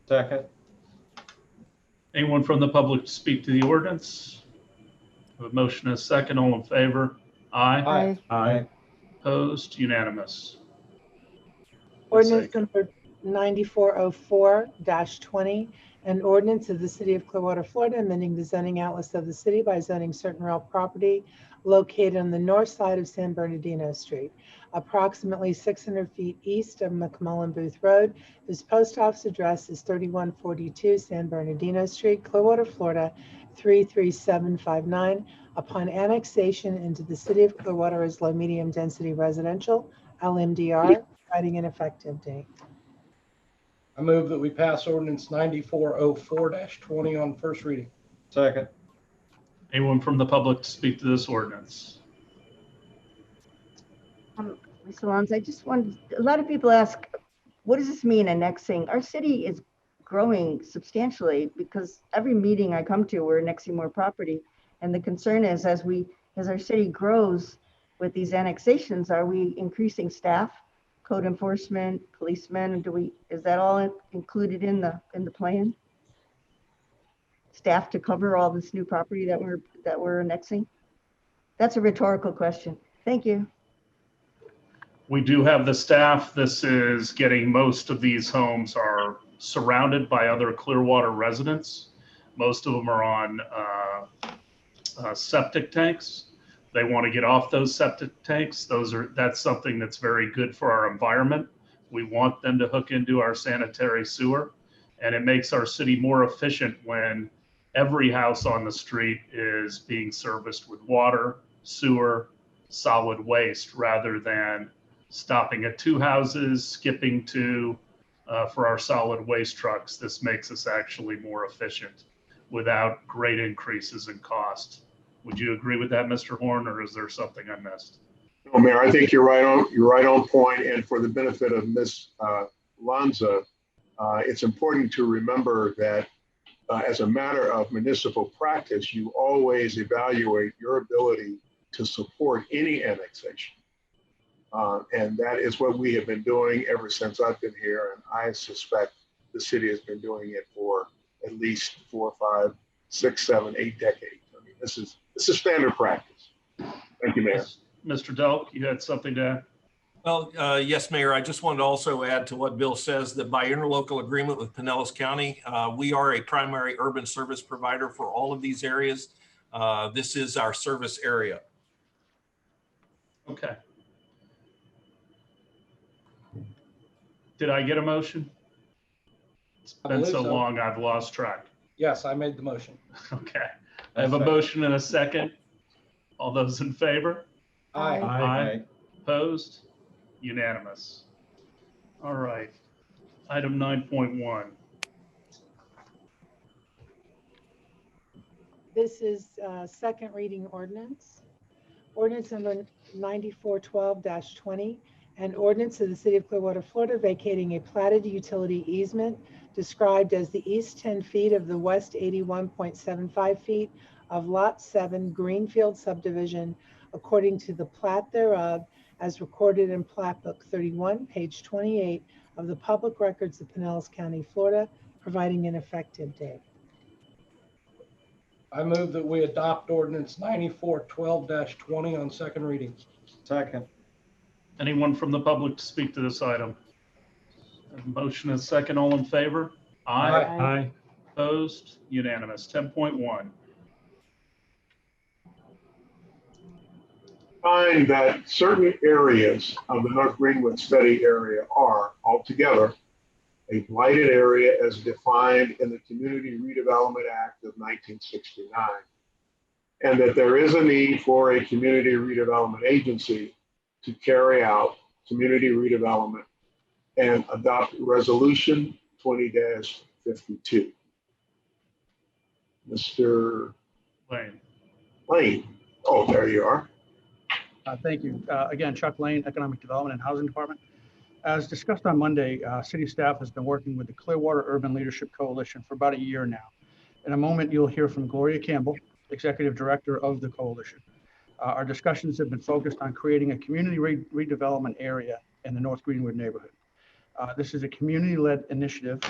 Second. Anyone from the public to speak to the ordinance? I have a motion, a second. All in favor? Aye. Aye. Opposed? Unanimous. Ordinance number 9404-20, an ordinance of the City of Clearwater, Florida, amending the zoning outlets of the city by zoning certain real property located on the north side of San Bernardino Street, approximately 600 feet east of McMullen Booth Road, whose post office address is 3142 San Bernardino Street, Clearwater, Florida 33759, upon annexation into the City of Clearwater as low medium density residential, LMDR, providing an effective date. I move that we pass ordinance 9404-20 on first reading. Second. Anyone from the public to speak to this ordinance? Ms. Alonso, I just wanted, a lot of people ask, what does this mean annexing? Our city is growing substantially because every meeting I come to, we're annexing more property. And the concern is as our city grows with these annexations, are we increasing staff, code enforcement, policemen? Is that all included in the plan? Staff to cover all this new property that we're annexing? That's a rhetorical question. Thank you. We do have the staff. This is getting, most of these homes are surrounded by other Clearwater residents. Most of them are on septic tanks. They want to get off those septic tanks. That's something that's very good for our environment. We want them to hook into our sanitary sewer, and it makes our city more efficient when every house on the street is being serviced with water, sewer, solid waste, rather than stopping at 2 houses, skipping 2 for our solid waste trucks. This makes us actually more efficient without great increases in cost. Would you agree with that, Mr. Horn, or is there something I missed? No, Mayor, I think you're right on point. And for the benefit of Ms. Lanza, it's important to remember that as a matter of municipal practice, you always evaluate your ability to support any annexation. And that is what we have been doing ever since I've been here. And I suspect the city has been doing it for at least 4, 5, 6, 7, 8 decades. I mean, this is standard practice. Thank you, Mayor. Mr. Delk, you had something to add? Well, yes, Mayor. I just wanted to also add to what Bill says that by interlocal agreement with Pinellas County, we are a primary urban service provider for all of these areas. This is our service area. Okay. Did I get a motion? It's been so long, I've lost track. Yes, I made the motion. Okay. I have a motion and a second. All those in favor? Aye. Aye. Opposed? Unanimous. All right. Item 9.1. This is second reading ordinance. Ordinance number 9412-20, an ordinance of the City of Clearwater, Florida, vacating a platted utility easement described as the east 10 feet of the west 81.75 feet of Lot 7 Greenfield subdivision according to the plat thereof as recorded in Plat Book 31, page 28 of the Public Records of Pinellas County, Florida, providing an effective date. I move that we adopt ordinance 9412-20 on second reading. Second. Anyone from the public to speak to this item? A motion is second. All in favor? Aye. Aye. Opposed? Unanimous. 10.1. Find that certain areas of the North Greenwood study area are altogether a blighted area as defined in the Community Redevelopment Act of 1969, and that there is a need for a community redevelopment agency to carry out community redevelopment and adopt resolution 20-52. Mr. Lane. Oh, there you are. Thank you. Again, Chuck Lane, Economic Development and Housing Department. As discussed on Monday, city staff has been working with the Clearwater Urban Leadership Coalition for about a year now. In a moment, you'll hear from Gloria Campbell, Executive Director of the coalition. Our discussions have been focused on creating a community redevelopment area in the North Greenwood neighborhood. This is a community-led initiative,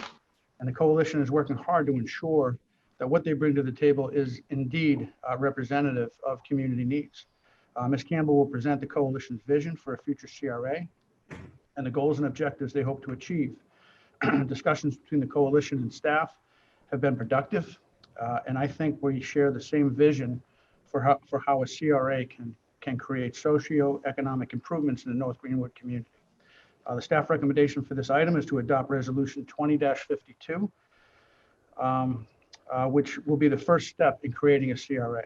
and the coalition is working hard to ensure that what they bring to the table is indeed representative of community needs. Ms. Campbell will present the coalition's vision for a future CRA and the goals and objectives they hope to achieve. Discussions between the coalition and staff have been productive, and I think we share the same vision for how a CRA can create socio-economic improvements in the North Greenwood community. The staff recommendation for this item is to adopt resolution 20-52, which will be the first step in creating a CRA.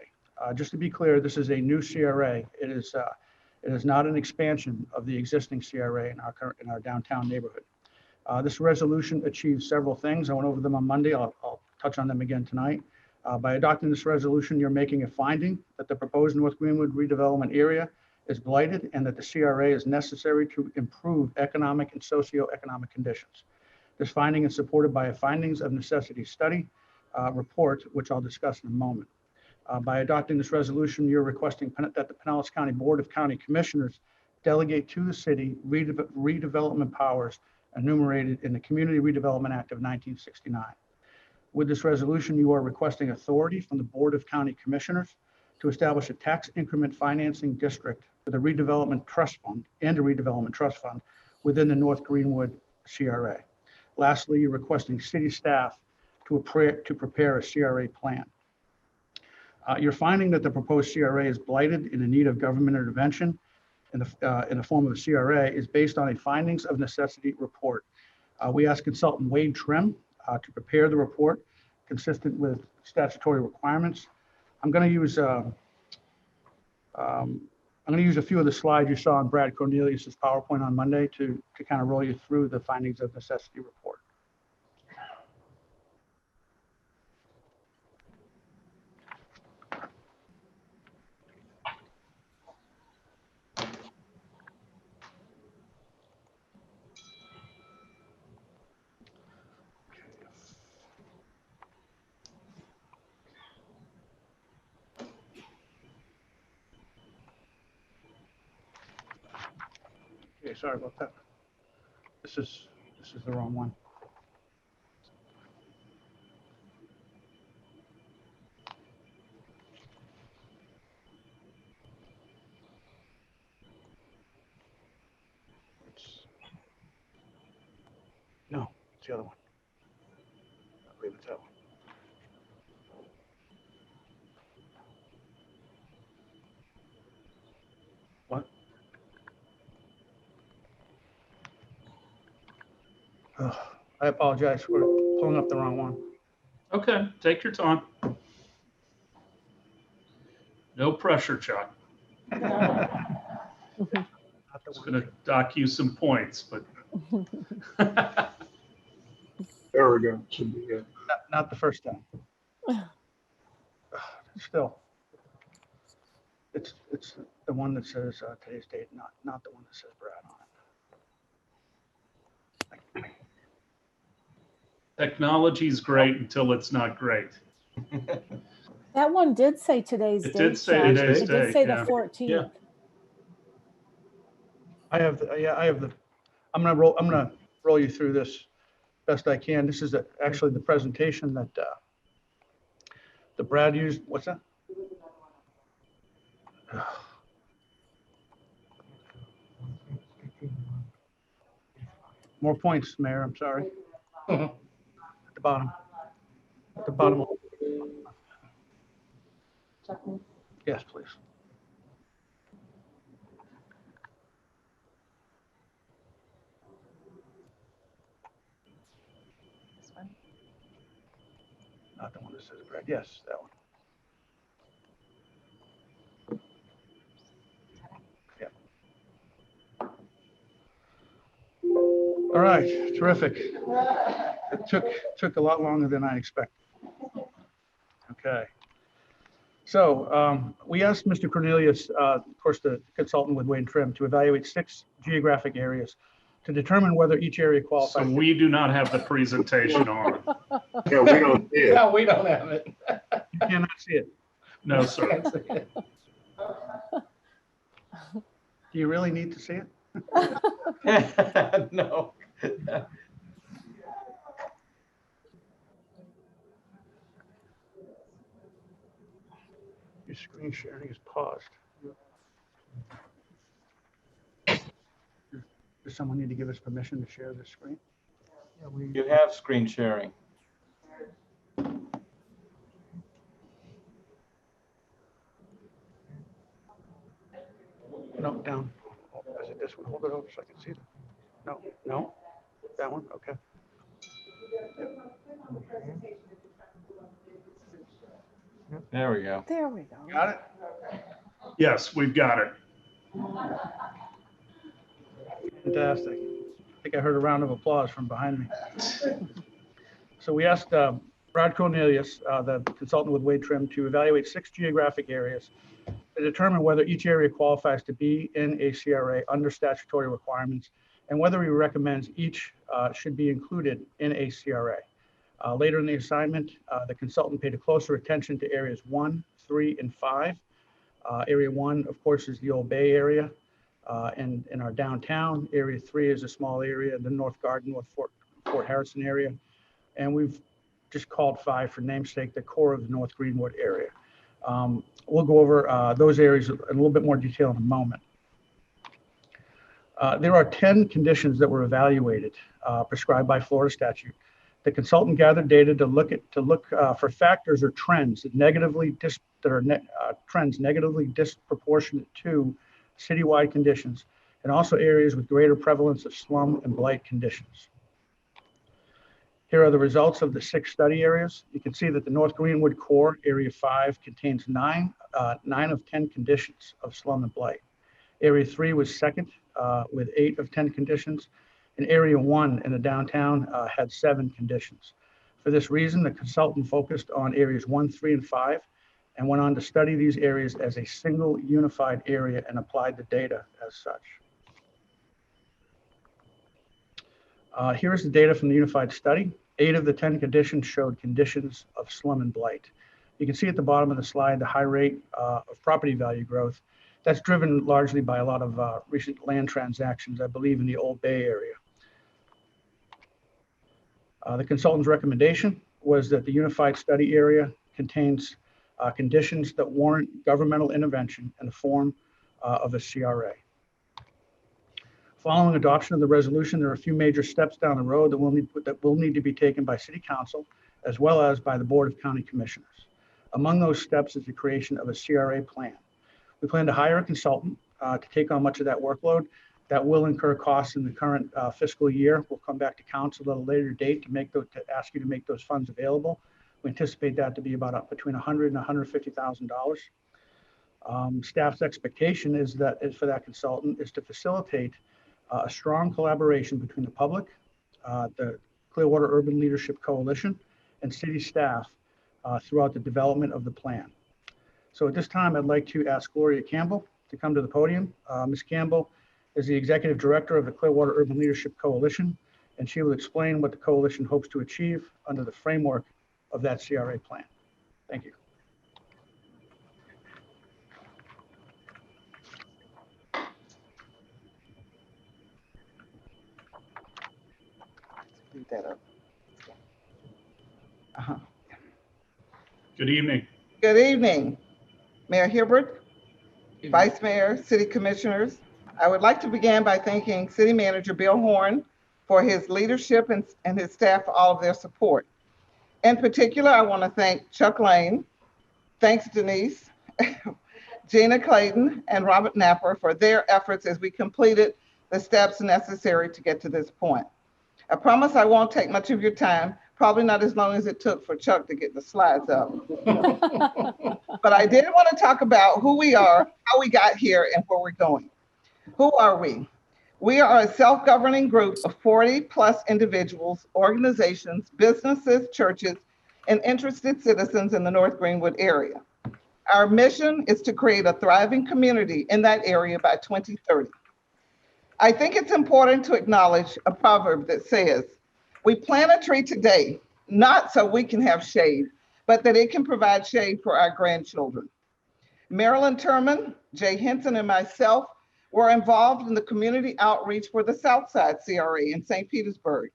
Just to be clear, this is a new CRA. It is not an expansion of the existing CRA in our downtown neighborhood. This resolution achieves several things. I went over them on Monday. I'll touch on them again tonight. By adopting this resolution, you're making a finding that the proposed North Greenwood redevelopment area is blighted and that the CRA is necessary to improve economic and socioeconomic conditions. This finding is supported by a findings of necessity study report, which I'll discuss in a moment. By adopting this resolution, you're requesting that the Pinellas County Board of County Commissioners delegate to the city redevelopment powers enumerated in the Community Redevelopment Act of 1969. With this resolution, you are requesting authority from the Board of County Commissioners to establish a tax increment financing district with a redevelopment trust fund and a redevelopment trust fund within the North Greenwood CRA. Lastly, you're requesting city staff to prepare a CRA plan. You're finding that the proposed CRA is blighted and in need of government intervention in the form of a CRA is based on a findings of necessity report. We asked consultant Wade Trim to prepare the report consistent with statutory requirements. I'm going to use a few of the slides you saw on Brad Cornelius's PowerPoint on Monday to kind of roll you through the findings of necessity report. Okay, sorry about that. This is the wrong one. No, it's the other one. I believe it's that one. What? Ugh, I apologize for pulling up the wrong one. Okay, take your time. No pressure, Chuck. It's going to dock you some points, but. There we go. Should be good. Not the first time. Still, it's the one that says today's date, not the one that says Brad on it. Technology's great until it's not great. That one did say today's date. It did say Chuck. today's It date. did say yeah. the 14th. Yeah. I have the. I'm gonna roll you through this best I can. This is actually the presentation that the Brad used. What's that? More points, Mayor. I'm sorry. At the bottom. At the bottom. Yes, please. Not the one that says Brad. Yes, that one. Yeah. All right, terrific. It took a lot longer than I expected. Okay. So we asked Mr. Cornelius, of course, the consultant with Wade Trim, to evaluate 6 geographic areas to determine whether each area qualifies. So we do not have the presentation on. Yeah, we don't see it. No, we don't have it. You cannot see it. No, sir. Do you really need to see it? No. Your screen sharing is paused. Does someone need to give us permission to share the screen? You have screen sharing. No, down. Is it this one? Hold it over so I can see it. No, no, that one. Okay. There we go. There we go. Got it? Yes, we've got it. Fantastic. I think I heard a round of applause from behind me. So we asked Brad Cornelius, the consultant with Wade Trim, to evaluate 6 geographic areas to determine whether each area qualifies to be in a CRA under statutory requirements and whether he recommends each should be included in a CRA. Later in the assignment, the consultant paid a closer attention to areas 1, 3, and 5. Area 1, of course, is the Old Bay area and in our downtown. Area 3 is a small area, the North Garden, North Fort Harrison area. And we've just called 5 for namesake, the core of the North Greenwood area. We'll go over those areas in a little bit more detail in a moment. There are 10 conditions that were evaluated, prescribed by Florida statute. The consultant gathered data to look for factors or trends that negatively disproportionate to citywide conditions, and also areas with greater prevalence of slum and blight conditions. Here are the results of the 6 study areas. You can see that the North Greenwood core, area 5, contains 9 of 10 conditions of slum and blight. Area 3 was second with 8 of 10 conditions. And area 1 in the downtown had 7 conditions. For this reason, the consultant focused on areas 1, 3, and 5, and went on to study these areas as a single unified area and applied the data as such. Here's the data from the unified study. 8 of the 10 conditions showed conditions of slum and blight. You can see at the bottom of the slide the high rate of property value growth. That's driven largely by a lot of recent land transactions, I believe, in the Old Bay area. The consultant's recommendation was that the unified study area contains conditions that warrant governmental intervention in the form of a CRA. Following adoption of the resolution, there are a few major steps down the road that will need to be taken by City Council as well as by the Board of County Commissioners. Among those steps is the creation of a CRA plan. We plan to hire a consultant to take on much of that workload. That will incur costs in the current fiscal year. We'll come back to council at a later date to ask you to make those funds available. We anticipate that to be about between $100,000 and $150,000. Staff's expectation is for that consultant is to facilitate a strong collaboration between the public, the Clearwater Urban Leadership Coalition, and city staff throughout the development of the plan. So at this time, I'd like to ask Gloria Campbell to come to the podium. Ms. Campbell is the Executive Director of the Clearwater Urban Leadership Coalition, and she will explain what the coalition hopes to achieve under the framework of that CRA plan. Thank you. Good evening. Good evening, Mayor Hibbert, Vice Mayor, City Commissioners. I would like to begin by thanking City Manager Bill Horn for his leadership and his staff for all of their support. In particular, I want to thank Chuck Lane, thanks Denise, Gina Clayton, and Robert Napper for their efforts as we completed the steps necessary to get to this point. I promise I won't take much of your time, probably not as long as it took for Chuck to get the slides up. But I did want to talk about who we are, how we got here, and where we're going. Who are we? We are a self-governing group of 40 plus individuals, organizations, businesses, churches, and interested citizens in the North Greenwood area. Our mission is to create a thriving community in that area by 2030. I think it's important to acknowledge a proverb that says, we plant a tree today, not so we can have shade, but that it can provide shade for our grandchildren. Marilyn Turman, Jay Henson, and myself were involved in the community outreach for the Southside CRA in St. Petersburg.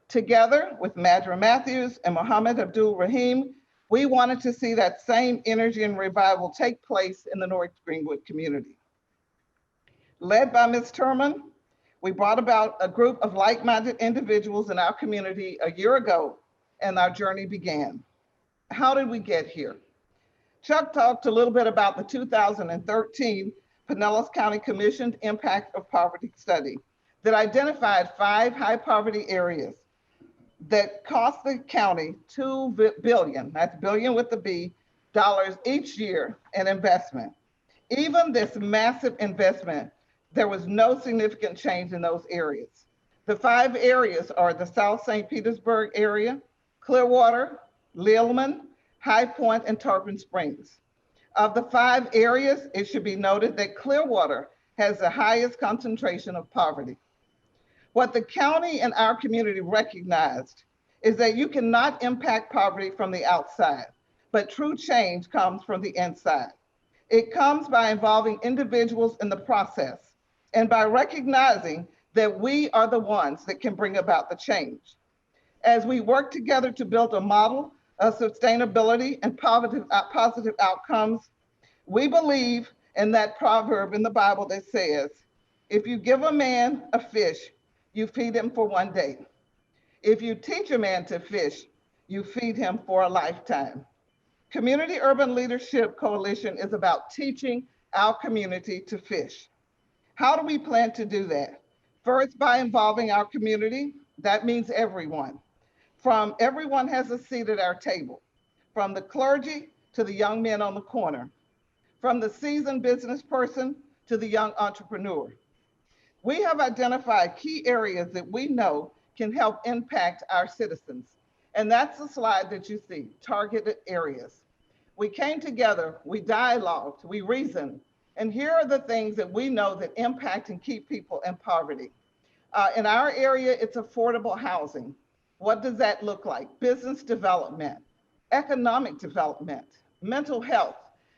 Together with Madra Matthews and Mohammed Abdul Rahim, we wanted to see that same energy and revival take place in the North Greenwood community. Led by Ms. Turman, we brought about a group of like-minded individuals in our community a year ago, and our journey began. How did we get here? Chuck talked a little bit about the 2013 Pinellas County Commissioned Impact of Poverty study that identified 5 high poverty areas that cost the county $2 billion, that's billion with the B, dollars each year in investment. Even this massive investment, there was no significant change in those areas. The 5 areas are the South St. Petersburg area, Clearwater, Lilman, High Point, and Tarpon Springs. Of the 5 areas, it should be noted that Clearwater has the highest concentration of poverty. What the county and our community recognized is that you cannot impact poverty from the outside, but true change comes from the inside. It comes by involving individuals in the process and by recognizing that we are the ones that can bring about the change. As we work together to build a model of sustainability and positive outcomes, we believe in that proverb in the Bible that says, if you give a man a fish, you feed him for one day. If you teach a man to fish, you feed him for a lifetime. Community Urban Leadership Coalition is about teaching our community to fish. How do we plan to do that? First, by involving our community. That means everyone. From everyone has a seat at our table, from the clergy to the young men on the corner, from the seasoned business person to the young entrepreneur. We have identified key areas that we know can help impact our citizens. And that's the slide that you see, targeted areas. We came together, we dialogued, we reasoned, and here are the things that we know that impact and keep people in poverty. In our area, it's affordable housing. What does that look like? Business development, economic development, mental health.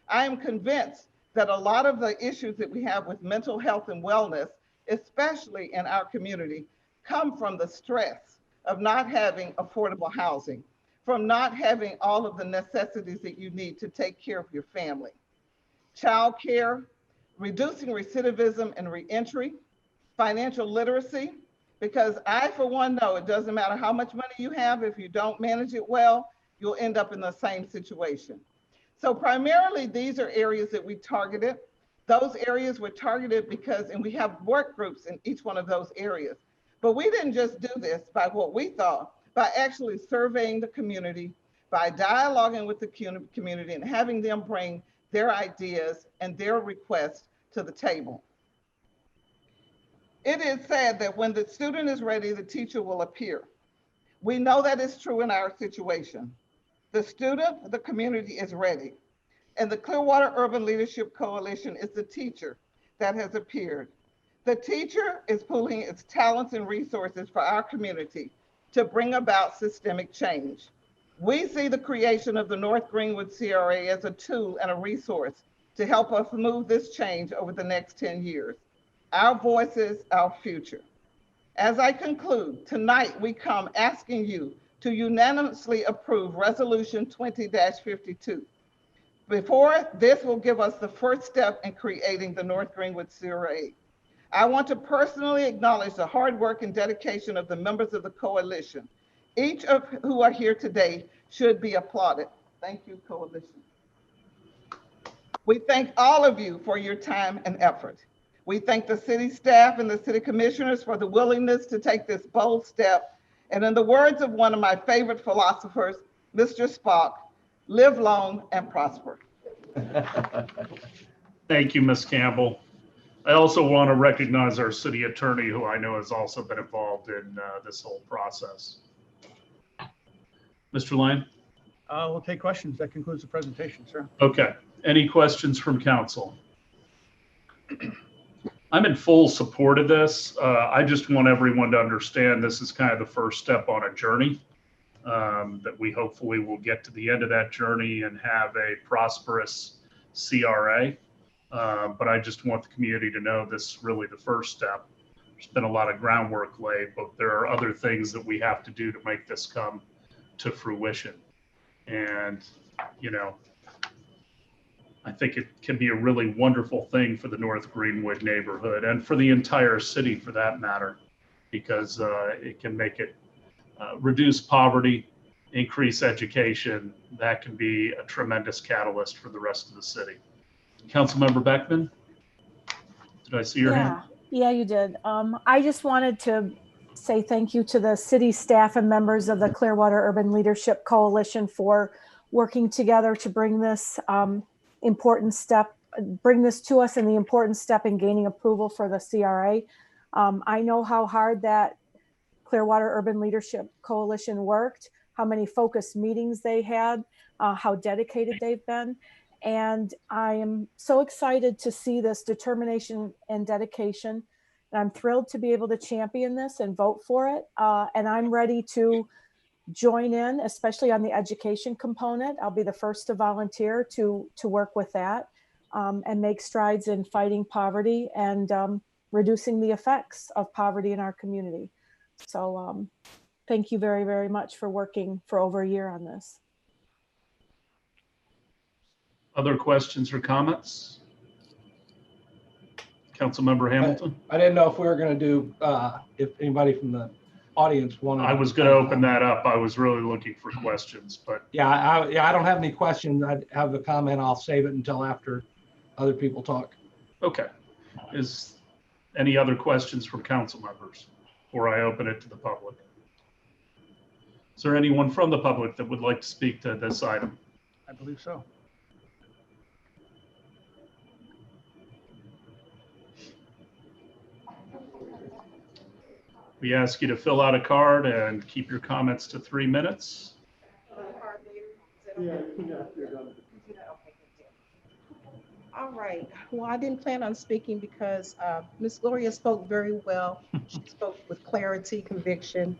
I am convinced that a lot of the issues that we have with mental health and wellness, especially in our community, come from the stress of not having affordable housing, from not having all of the necessities that you need to take care of your family. Child care, reducing recidivism and reentry, financial literacy, because I, for one, know it doesn't matter how much money you have, if you don't manage it well, you'll end up in the same situation. So primarily, these are areas that we targeted. Those areas were targeted because, and we have work groups in each one of those areas. But we didn't just do this by what we thought, by actually surveying the community, by dialoguing with the community and having them bring their ideas and their requests to the table. It is said that when the student is ready, the teacher will appear. We know that is true in our situation. The student, the community is ready. And the Clearwater Urban Leadership Coalition is the teacher that has appeared. The teacher is pooling its talents and resources for our community to bring about systemic change. We see the creation of the North Greenwood CRA as a tool and a resource to help us move this change over the next 10 years. Our voices, our future. As I conclude, tonight we come asking you to unanimously approve Resolution 20-52. Before this will give us the first step in creating the North Greenwood CRA. I want to personally acknowledge the hard work and dedication of the members of the coalition. Each of who are here today should be applauded. Thank you, coalition. We thank all of you for your time and effort. We thank the city staff and the city commissioners for the willingness to take this bold step. And in the words of one of my favorite philosophers, Mr. Spock, live long and prosper. Thank you, Ms. Campbell. I also want to recognize our city attorney, who I know has also been involved in this whole process. Mr. Lane? We'll take questions. That concludes the presentation, sir. Okay. Any questions from council? I'm in full support of this. I just want everyone to understand this is kind of the first step on a journey, that we hopefully will get to the end of that journey and have a prosperous CRA. But I just want the community to know this is really the first step. There's been a lot of groundwork laid, but there are other things that we have to do to make this come to fruition. And, you know, I think it can be a really wonderful thing for the North Greenwood neighborhood and for the entire city for that matter, because it can make it reduce poverty, increase education. That can be a tremendous catalyst for the rest of the city. Councilmember Beckman, did I see your hand? Yeah, you did. I just wanted to say thank you to the city staff and members of the Clearwater Urban Leadership Coalition for working together to bring this important step, bring this to us, and the important step in gaining approval for the CRA. I know how hard that Clearwater Urban Leadership Coalition worked, how many focused meetings they had, how dedicated they've been. And I am so excited to see this determination and dedication And I'm thrilled to be able to champion this and vote for it. And I'm ready to join in, especially on the education component. I'll be the first to volunteer to work with that and make strides in fighting poverty and reducing the effects of poverty in our community. So thank you very, very much for working for over a year on this. Other questions or comments? Councilmember Hamilton? I didn't know if we were going to do, if anybody from the audience wanted. I was going to open that up. I was really looking for questions, but. Yeah, I don't have any questions. I have a comment. I'll save it until after other people talk. Okay. Is any other questions from council members before I open it to the public? Is there anyone from the public that would like to speak to this item? I believe so. We ask you to fill out a card and keep your comments to 3 minutes. All right. Well, I didn't plan on speaking because Ms. Gloria spoke very well. She spoke with clarity, conviction.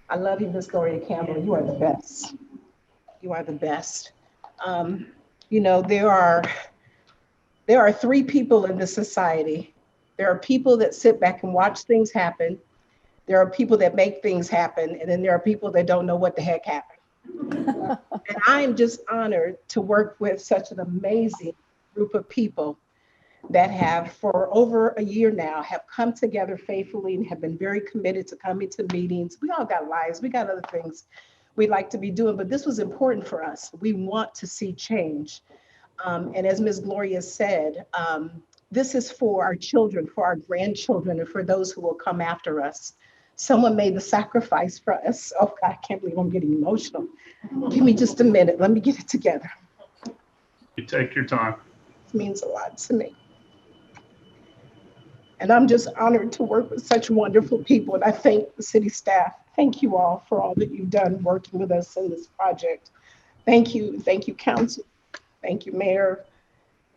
I love you, Ms. Gloria Campbell. You are the best. You are the best. You know, there are 3 people in this society. There are people that sit back and watch things happen. There are people that make things happen. And then there are people that don't know what the heck happened. And I am just honored to work with such an amazing group of people that have, for over a year now, have come together faithfully and have been very committed to coming to meetings. We all got lives. We got other things we'd like to be doing, but this was important for us. We want to see change. And as Ms. Gloria said, this is for our children, for our grandchildren, and for those who will come after us. Someone made the sacrifice for us. Oh God, I can't believe I'm getting emotional. Give me just a minute. Let me get it together. You take your time. It means a lot to me. And I'm just honored to work with such wonderful people. And I thank the city staff. Thank you all for all that you've done working with us in this project. Thank you. Thank you, council. Thank you, mayor.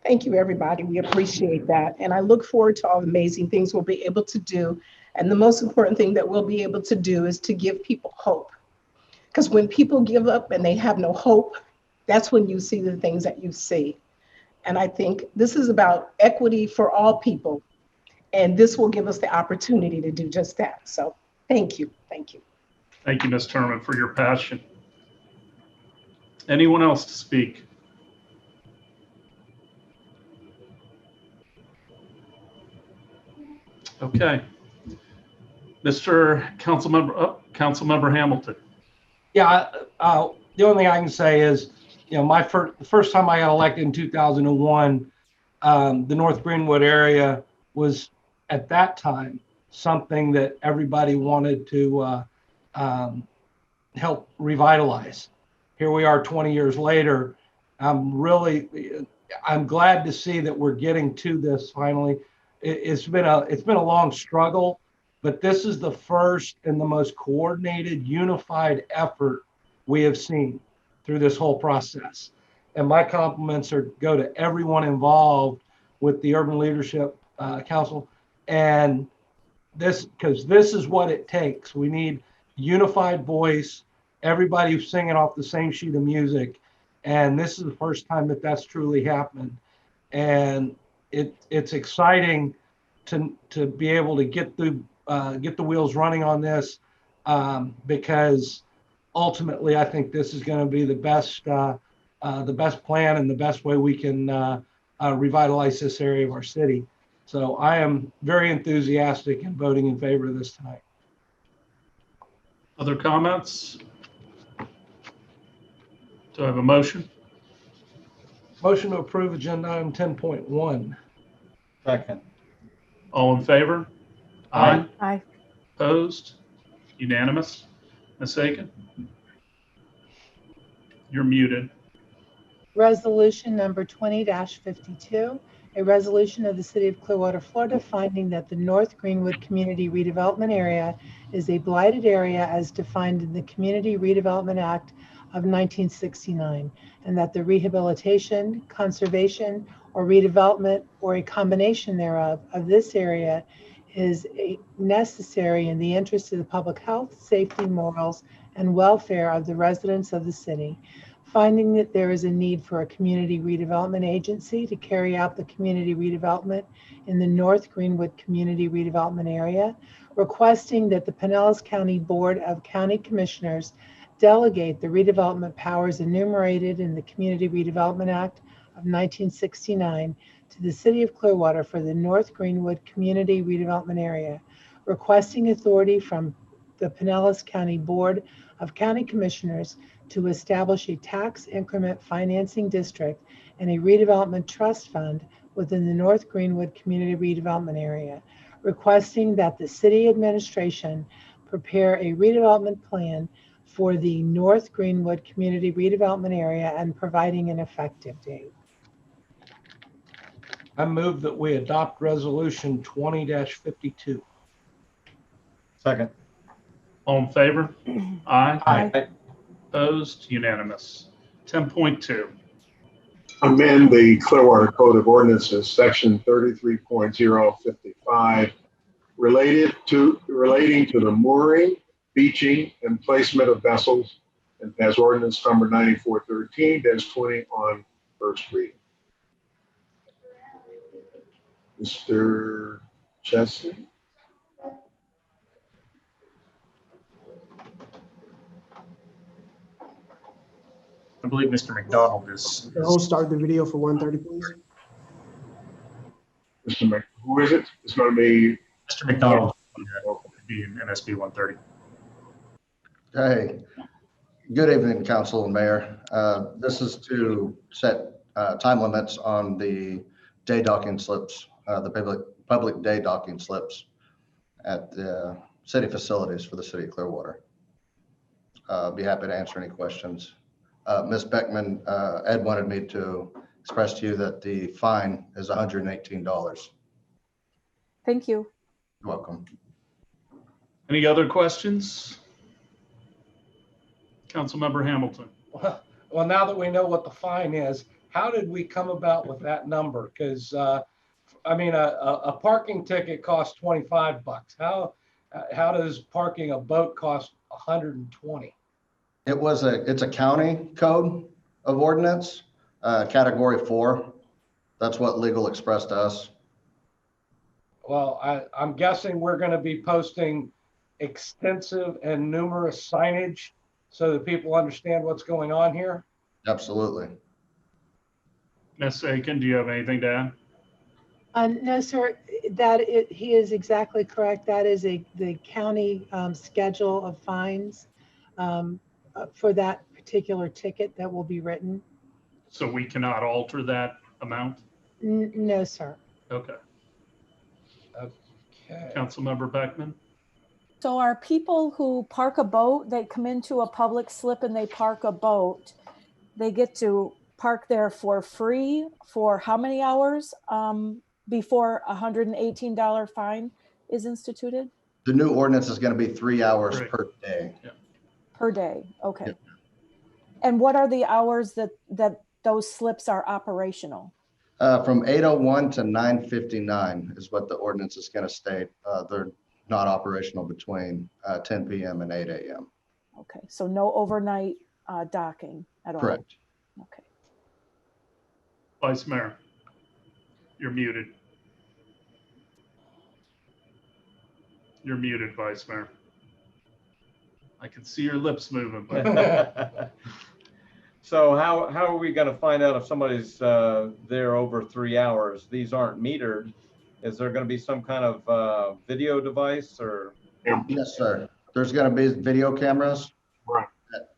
Thank you, everybody. We appreciate that. And I look forward to all the amazing things we'll be able to do. And the most important thing that we'll be able to do is to give people hope. Because when people give up and they have no hope, that's when you see the things that you see. And I think this is about equity for all people. And this will give us the opportunity to do just that. So thank you. Thank you. Thank you, Ms. Turman, for your passion. Anyone else to speak? Okay. Mr. Councilmember Hamilton. Yeah, the only thing I can say is, you know, the first time I got elected in 2001, the North Greenwood area was at that time something that everybody wanted to help revitalize. Here we are 20 years later. I'm glad to see that we're getting to this finally. It's been a long struggle, but this is the first and the most coordinated, unified effort we have seen through this whole process. And my compliments go to everyone involved with the Urban Leadership Council. And because this is what it takes. We need unified voice, everybody singing off the same sheet of music. And this is the first time that that's truly happened. And it's exciting to be able to get the wheels running on this, because ultimately I think this is going to be the best plan and the best way we can revitalize this area of our city. So I am very enthusiastic in voting in favor of this tonight. Other comments? Do I have a motion? Motion to approve agenda item 10.1. Second. All in favor? Aye. Aye. Opposed? Unanimous? Ms. Aiken? You're muted. Resolution number 20-52, a resolution of the City of Clearwater, Florida, finding that the North Greenwood Community Redevelopment Area is a blighted area as defined in the Community Redevelopment Act of 1969, and that the rehabilitation, conservation, or redevelopment, or a combination thereof, of this area is necessary in the interest of the public health, safety, morals, and welfare of the residents of the city. Finding that there is a need for a community redevelopment agency to carry out the community redevelopment in the North Greenwood Community Redevelopment Area, requesting that the Pinellas County Board of County Commissioners delegate the redevelopment powers enumerated in the Community Redevelopment Act of 1969 to the City of Clearwater for the North Greenwood Community Redevelopment Area, requesting authority from the Pinellas County Board of County Commissioners to establish a tax increment financing district and a redevelopment trust fund within the North Greenwood Community Redevelopment Area, requesting that the city administration prepare a redevelopment plan for the North Greenwood Community Redevelopment Area and providing an effective date. I move that we adopt resolution 20-52. Second. All in favor? Aye. Aye. Opposed? Unanimous. 10.2. Amend the Clearwater Code of Ordinances, section 33.055, relating to the mooring, beaching, and placement of vessels, and pass ordinance number 9413-20 on first reading. Mr. Chesney? I believe Mr. McDonald is. I'll start the video for 1:30, please. Mr. Mc, who is it? It's going to be Mr. McDonald. Be in NSB 130. Hey, good evening, Council and Mayor. This is to set time limits on the day docking slips, the public day docking slips at the city facilities for the city of Clearwater. Be happy to answer any questions. Ms. Beckman, Ed wanted me to express to you that the fine is $118. Thank you. You're welcome. Any other questions? Councilmember Hamilton. Well, now that we know what the fine is, how did we come about with that number? Because I mean, a parking ticket costs $25. How does parking a boat cost $120? It's a county code of ordinance, category 4. That's what Legal expressed to us. Well, I'm guessing we're going to be posting extensive and numerous signage so that people understand what's going on here. Absolutely. Ms. Aiken, do you have anything to add? No, sir, he is exactly correct. That is the county schedule of fines for that particular ticket that will be written. So we cannot alter that amount? No, sir. Okay. Okay. Councilmember Beckman? So are people who park a boat, they come into a public slip and they park a boat, they get to park there for free for how many hours before a $118 fine is instituted? The new ordinance is going to be 3 hours per day. Yeah. Per day, okay. Yep. And what are the hours that those slips are operational? From 8:01 to 9:59 is what the ordinance is going to state. They're not operational between 10 p.m. and 8 a.m. Okay, so no overnight docking at all? Correct. Okay. Vice Mayor, you're muted. You're muted, Vice Mayor. I can see your lips moving, but So how are we going to find out if somebody's there over 3 hours? These aren't metered. Is there going to be some kind of video device or? Yes, sir. There's going to be video cameras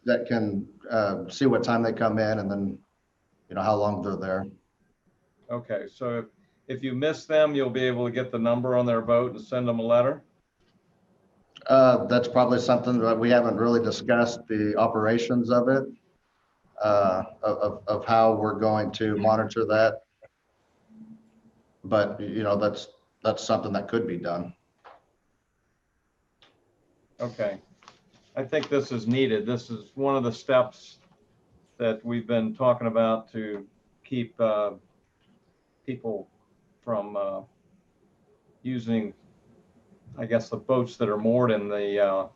that can see what time they come in and then, how long they're there. Okay, so if you miss them, you'll be able to get the number on their boat and send them a letter? That's probably something that we haven't really discussed, the operations of it, of how we're going to monitor that. But, that's something that could be done. Okay. I think this is needed. This is one of the steps that we've been talking about to keep people from using I guess the boats that are moored in the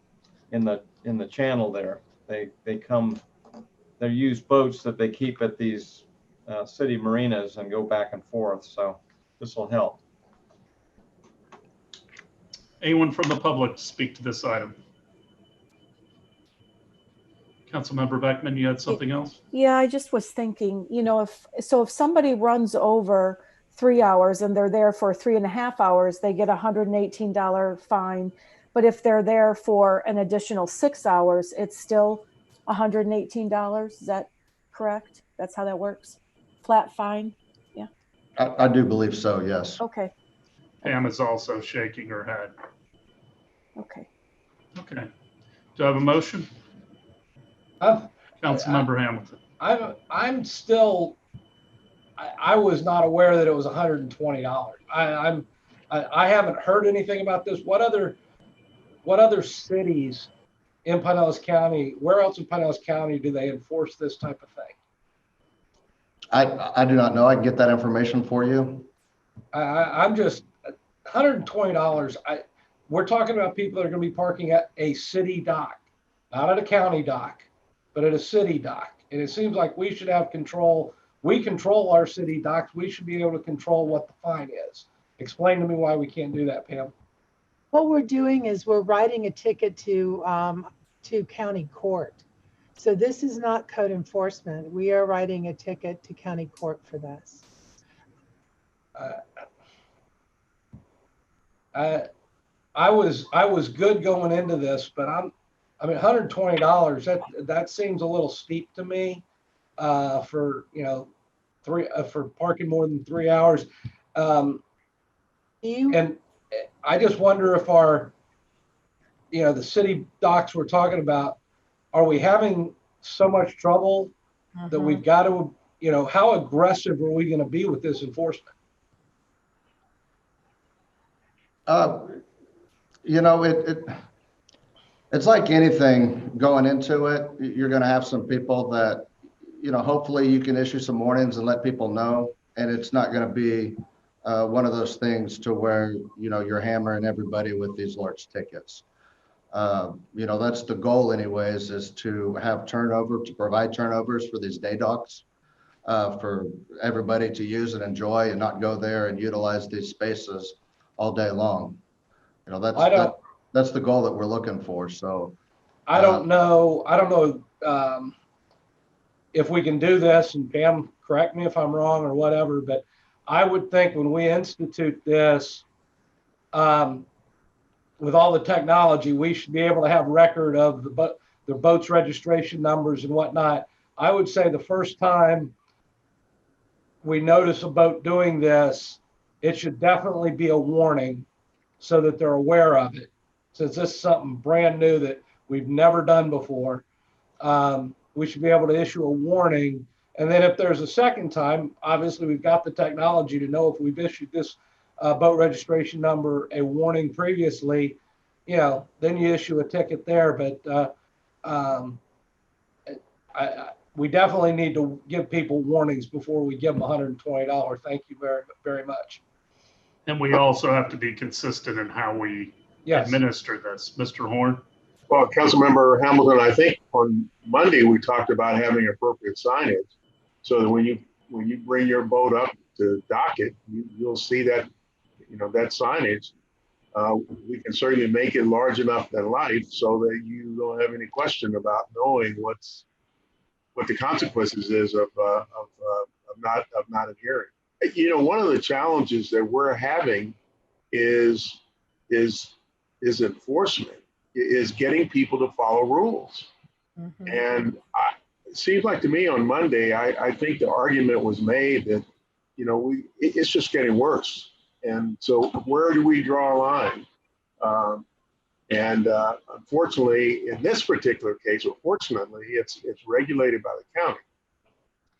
channel there. They come, they're used boats that they keep at these city marinas and go back and forth. So this will help. Anyone from the public speak to this item? Councilmember Beckman, you had something else? Yeah, I just was thinking, if somebody runs over 3 hours and they're there for 3.5 hours, they get a $118 fine. But if they're there for an additional 6 hours, it's still $118. Is that correct? That's how that works? Flat fine? Yeah. I do believe so, yes. Okay. Pam is also shaking her head. Okay. Okay. Do I have a motion? Councilmember Hamilton. I'm still, I was not aware that it was $120. I haven't heard anything about this. What other cities in Pinellas County, where else in Pinellas County do they enforce this type of thing? I do not know. I can get that information for you. I'm just $120. We're talking about people that are going to be parking at a city dock, not at a county dock, but at a city dock. And it seems like we should have control. We control our city docks. We should be able to control what the fine is. Explain to me why we can't do that, Pam. What we're doing is we're writing a ticket to county court. So this is not code enforcement. We are writing a ticket to county court for this. I was good going into this, but $120, that seems a little steep to me for for parking more than 3 hours. And I just wonder if the city docks we're talking about, are we having so much trouble that we've got to, how aggressive are we going to be with this enforcement? It's like anything going into it. You're going to have some people that, hopefully you can issue some warnings and let people know. And it's not going to be one of those things to where, you're hammering everybody with these large tickets. That's the goal anyways, is to have turnover, to provide turnovers for these day docks for everybody to use and enjoy and not go there and utilize these spaces all day long. That's the goal that we're looking for. So I don't know if we can do this, and Pam, correct me if I'm wrong or whatever, but I would think when we institute this, with all the technology, we should be able to have record of the boat's registration numbers and whatnot. I would say the first time we notice a boat doing this, it should definitely be a warning so that they're aware of it. Since this is something brand new that we've never done before, we should be able to issue a warning. And then if there's a second time, obviously we've got the technology to know if we've issued this boat registration number a warning previously, then you issue a ticket there. But we definitely need to give people warnings before we give them $120. Thank you very, very much. And we also have to be consistent in how we administer this. Mr. Horn? Well, Councilmember Hamilton, I think on Monday we talked about having appropriate signage so that when you bring your boat up to dock it, you'll see that that signage. We can certainly make it large enough in life so that you don't have any question about knowing what the consequences is of not adhering. One of the challenges that we're having is enforcement, is getting people to follow rules. And it seems like to me on Monday, I think the argument was made that, it's just getting worse. And so where do we draw a line? Unfortunately, in this particular case, or fortunately, it's regulated by the county.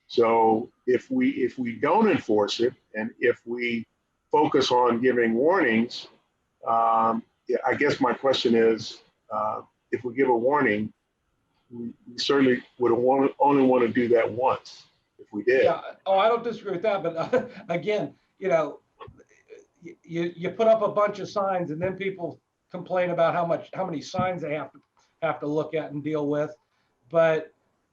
So if we don't enforce it, and if we focus on giving warnings, I guess my question is, if we give a warning, we certainly would only want to do that once if we did. Yeah. Oh, I don't disagree with that. But again, you put up a bunch of signs and then people complain about how many signs they have to look at and deal with. But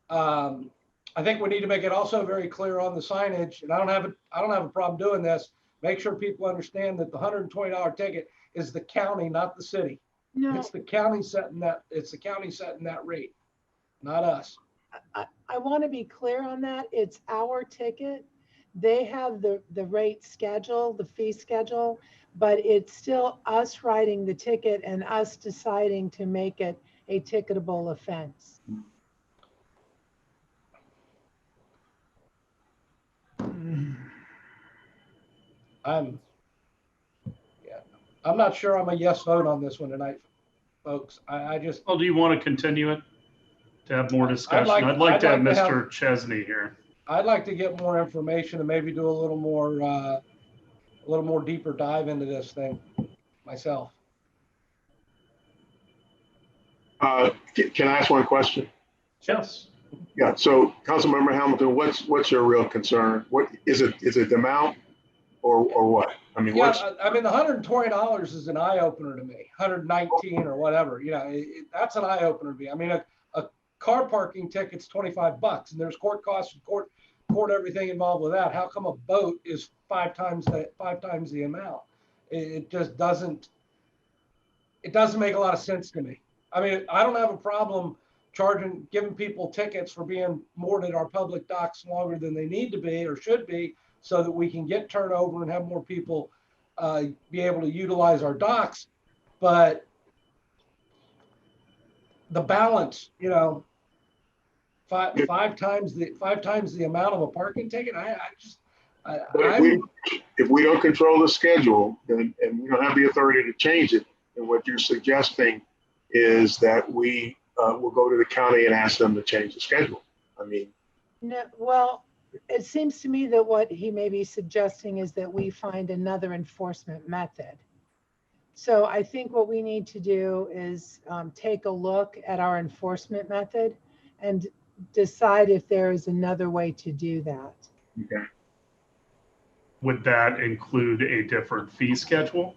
I think we need to make it also very clear on the signage, and I don't have a problem doing this. Make sure people understand that the $120 ticket is the county, not the city. No, It's the county setting that. It's the county setting that rate, not us. I want to be clear on that. It's our ticket. They have the rate schedule, the fee schedule, but it's still us writing the ticket and us deciding to make it a ticketable offense. I'm not sure I'm a yes vote on this one tonight, folks. I just. Well, do you want to continue it to have more discussion? I'd like to have Mr. Chesney here. I'd like to get more information and maybe do a little more deeper dive into this thing myself. Can I ask one question? Yes. Yeah. So, Councilmember Hamilton, what's your real concern? What is it? Is it the amount, or what? I mean, yeah, I mean, the $120 is an eye opener to me. 119 or whatever. You know, that's an eye opener to me. I mean, a car parking ticket's $25, and there's court costs and court everything involved with that. How come a boat is five times the amount? It just doesn't. It doesn't make a lot of sense to me. I mean, I don't have a problem giving people tickets for being moored at our public docks longer than they need to be or should be, so that we can get turnover and have more people be able to utilize our docks. But the balance, you know, five times the amount of a parking ticket. If we don't control the schedule, and we don't have the authority to change it, then what you're suggesting is that we will go to the county and ask them to change the schedule. I mean, no, well, it seems to me that what he may be suggesting is that we find another enforcement method. So I think what we need to do is take a look at our enforcement method and decide if there is another way to do that. Okay. Would that include a different fee schedule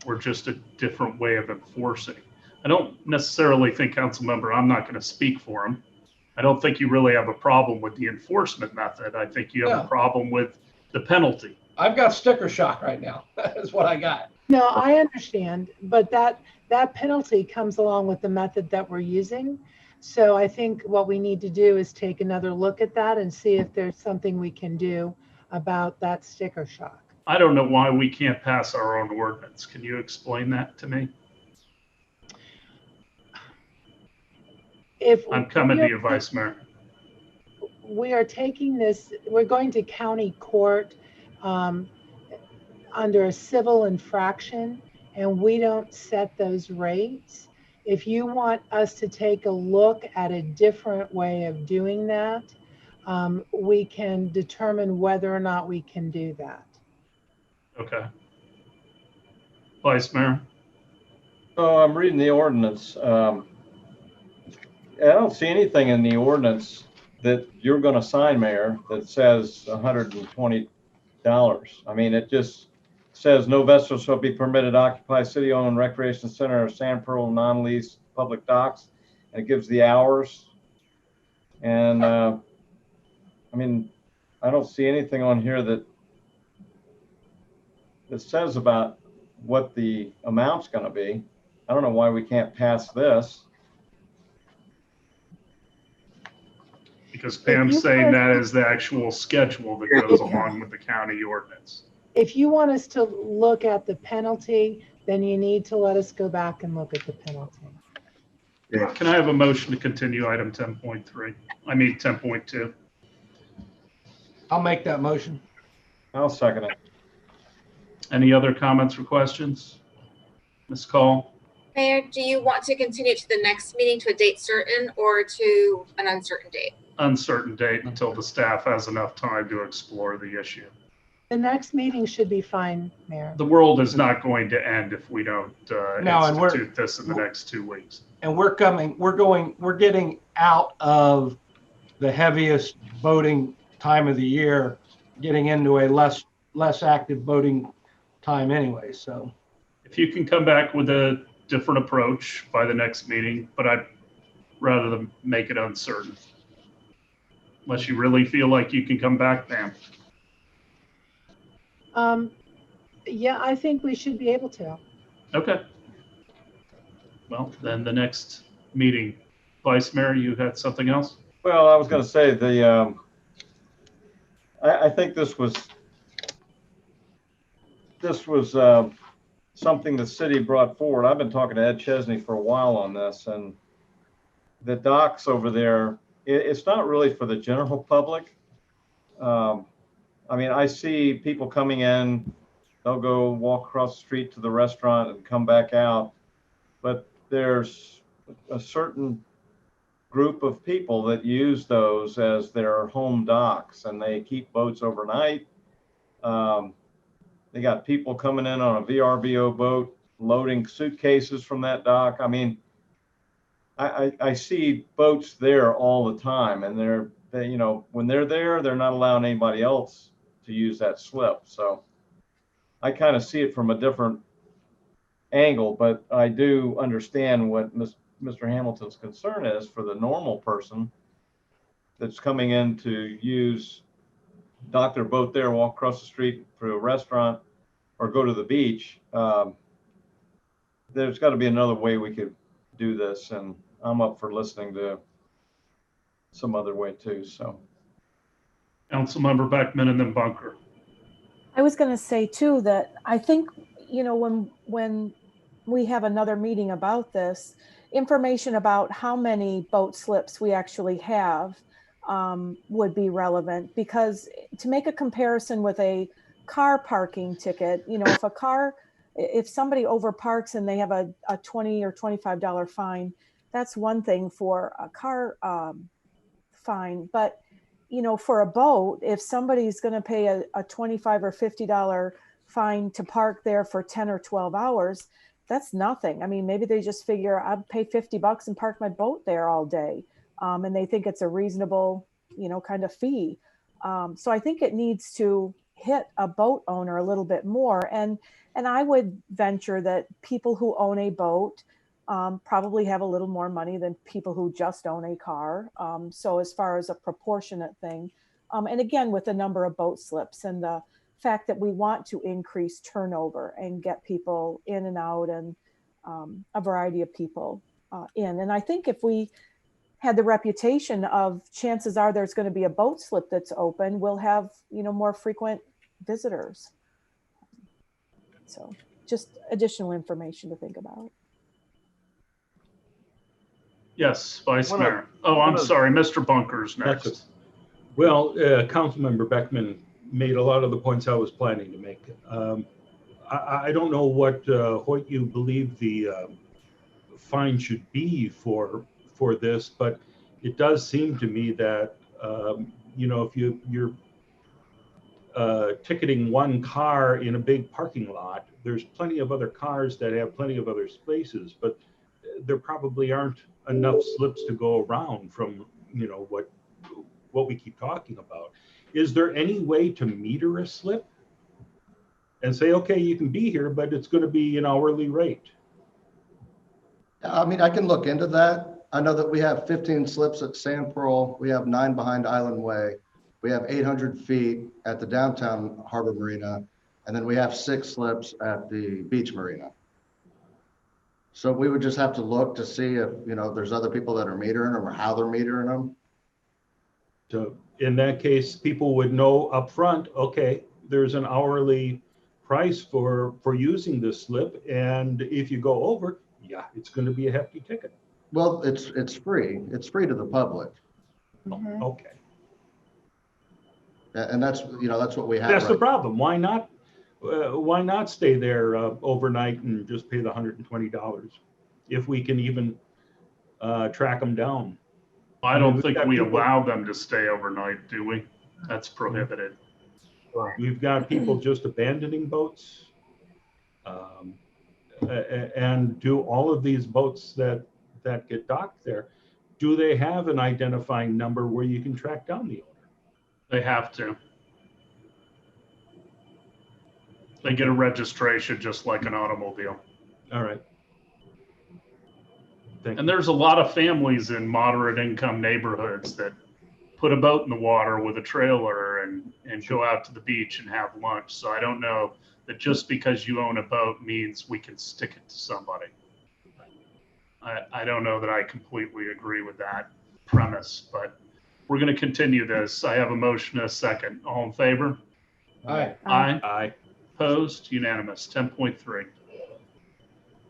or just a different way of enforcing? I don't necessarily think, Councilmember, I'm not going to speak for him. I don't think you really have a problem with the enforcement method. I think you have a problem with the penalty. I've got sticker shock right now. That's what I got. No, I understand, but that penalty comes along with the method that we're using. So I think what we need to do is take another look at that and see if there's something we can do about that sticker shock. I don't know why we can't pass our own ordinance. Can you explain that to me? I'm coming to you, Vice Mayor. We are taking this, we're going to county court under a civil infraction, and we don't set those rates. If you want us to take a look at a different way of doing that, we can determine whether or not we can do that. Okay. Vice Mayor? So I'm reading the ordinance. I don't see anything in the ordinance that you're going to sign, Mayor, that says $120. I mean, it just says no vessel shall be permitted to occupy city-owned recreation center or sand pearl non-leased public docks, and it gives the hours. And I mean, I don't see anything on here that says about what the amount's going to be. I don't know why we can't pass this. Because Pam's saying that is the actual schedule that goes along with the county ordinance. If you want us to look at the penalty, then you need to let us go back and look at the penalty. Yeah. Can I have a motion to continue item 10.3? I mean 10.2. I'll make that motion. I'll second it. Any other comments or questions? Ms. Call? Mayor, do you want to continue to the next meeting to a date certain or to an uncertain date? Uncertain date until the staff has enough time to explore the issue. The next meeting should be fine, Mayor. The world is not going to end if we don't institute this in the next 2 weeks. And we're getting out of the heaviest boating time of the year, getting into a less active boating time anyway. So If you can come back with a different approach by the next meeting, but I'd rather than make it uncertain. Unless you really feel like you can come back, Pam. Yeah, I think we should be able to. Okay. Well, then the next meeting. Vice Mayor, you had something else? Well, I was going to say I think this was something the city brought forward. I've been talking to Ed Chesney for a while on this, and the docks over there, it's not really for the general public. I mean, I see people coming in, they'll go walk across the street to the restaurant and come back out, but there's a certain group of people that use those as their home docks, and they keep boats overnight. They got people coming in on a VRBO boat, loading suitcases from that dock. I mean, I see boats there all the time, and they, you know, when they're there, they're not allowing anybody else to use that slip. So I kind of see it from a different angle, but I do understand what Mr. Hamilton's concern is for the normal person that's coming in to dock their boat there, walk across the street for a restaurant, or go to the beach. There's got to be another way we could do this, and I'm up for listening to some other way too. So, Councilmember Beckman and then Bunker. I was going to say too that I think, you know, when we have another meeting about this, information about how many boat slips we actually have would be relevant, because to make a comparison with a car parking ticket, you know, if somebody overparks and they have a $20 or $25 fine, that's one thing for a car fine. But, you know, for a boat, if somebody's going to pay a $25 or $50 fine to park there for 10 or 12 hours, that's nothing. I mean, maybe they just figure I'd pay $50 and park my boat there all day. And they think it's a reasonable, you know, kind of fee. So I think it needs to hit a boat owner a little bit more. And I would venture that people who own a boat probably have a little more money than people who just own a car. So as far as a proportionate thing, and again, with the number of boat slips and the fact that we want to increase turnover and get people in and out, and a variety of people in. And I think if we had the reputation of chances are there's going to be a boat slip that's open, we'll have, you know, more frequent visitors. So just additional information to think about. Yes, Vice Mayor. Oh, I'm sorry, Mr. Bunker's next. Well, Councilmember Beckman made a lot of the points I was planning to make. I don't know what you believe the fine should be for this, but it does seem to me that you know, if you're ticketing one car in a big parking lot, there's plenty of other cars that have plenty of other spaces, but there probably aren't enough slips to go around from, you know, what we keep talking about. Is there any way to meter a slip and say, okay, you can be here, but it's going to be an hourly rate? I mean, I can look into that. I know that we have 15 slips at Sand Pearl. We have 9 behind Island Way. We have 800 feet at the downtown Harbor Marina. And then we have 6 slips at the beach marina. So we would just have to look to see if, you know, there's other people that are metering them or how they're metering them. So in that case, people would know up front, okay, there's an hourly price for using this slip. And if you go over, yeah, it's going to be a hefty ticket. Well, it's free. It's free to the public. Mm-hmm. Okay. And that's, you know, that's what we have. That's the problem. Why not stay there overnight and just pay the $120 if we can even track them down? I don't think we allow them to stay overnight, do we? That's prohibited. We've got people just abandoning boats, and do all of these boats that get docked there, do they have an identifying number where you can track down the owner? They have to. They get a registration just like an automobile. All right. And there's a lot of families in moderate income neighborhoods that put a boat in the water with a trailer and go out to the beach and have lunch. So I don't know that just because you own a boat means we can stick it to somebody. I don't know that I completely agree with that premise, but we're going to continue this. I have a motion and a second. All in favor? Aye. Aye. Aye. Opposed? Unanimous. 10.3.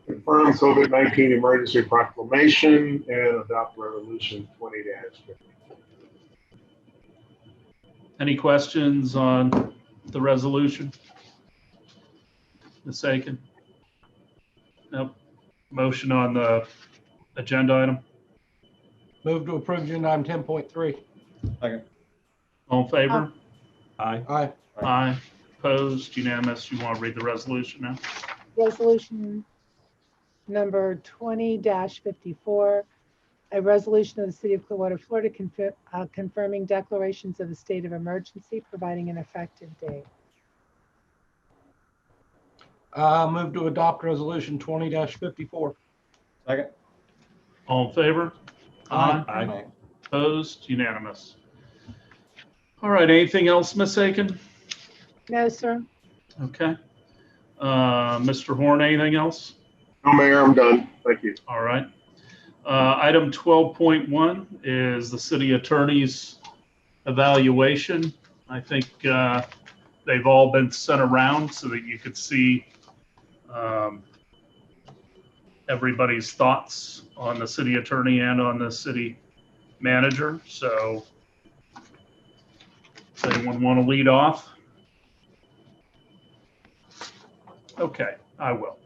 Confirm COVID-19 emergency proclamation and adopt resolution 20-50. Any questions on the resolution? Ms. Aiken? Nope. Motion on the agenda item? Move to approve agenda item 10.3. Second. All in favor? Aye. Aye. Aye. Opposed? Unanimous. You want to read the resolution now? Resolution number 20-54, a resolution of the City of Clearwater, Florida, confirming declarations of the state of emergency, providing an effective date. Move to adopt resolution 20-54. Second. All in favor? Aye. Aye. Opposed? Unanimous. All right. Anything else, Ms. Aiken? No, sir. Okay. Mr. Horn, anything else? No, Mayor, I'm done. Thank you. All right. Item 12.1 is the city attorney's evaluation. I think they've all been sent around so that you could see everybody's thoughts on the city attorney and on the city manager. So does anyone want to lead off? Okay, I will.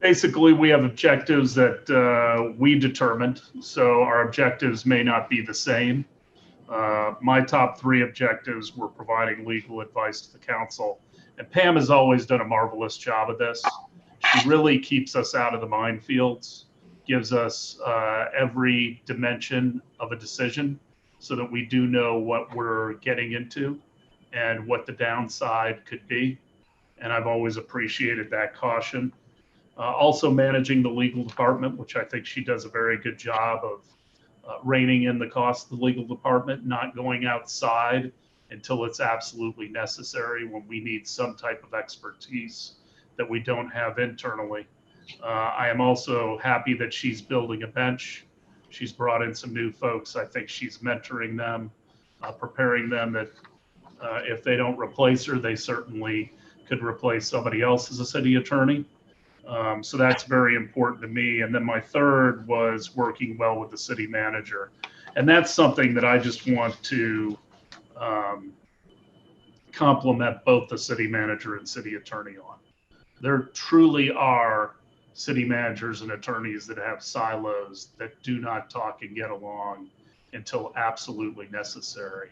Basically, we have objectives that we determined, so our objectives may not be the same. My top three objectives were providing legal advice to the council, and Pam has always done a marvelous job of this. She really keeps us out of the minefields, gives us every dimension of a decision so that we do know what we're getting into and what the downside could be. And I've always appreciated that caution. Also managing the legal department, which I think she does a very good job of reining in the cost of the legal department, not going outside until it's absolutely necessary when we need some type of expertise that we don't have internally. I am also happy that she's building a bench. She's brought in some new folks. I think she's mentoring them, preparing them that if they don't replace her, they certainly could replace somebody else as a city attorney. So that's very important to me. And then my third was working well with the city manager. And that's something that I just want to compliment both the city manager and city attorney on. There truly are city managers and attorneys that have silos that do not talk and get along until absolutely necessary.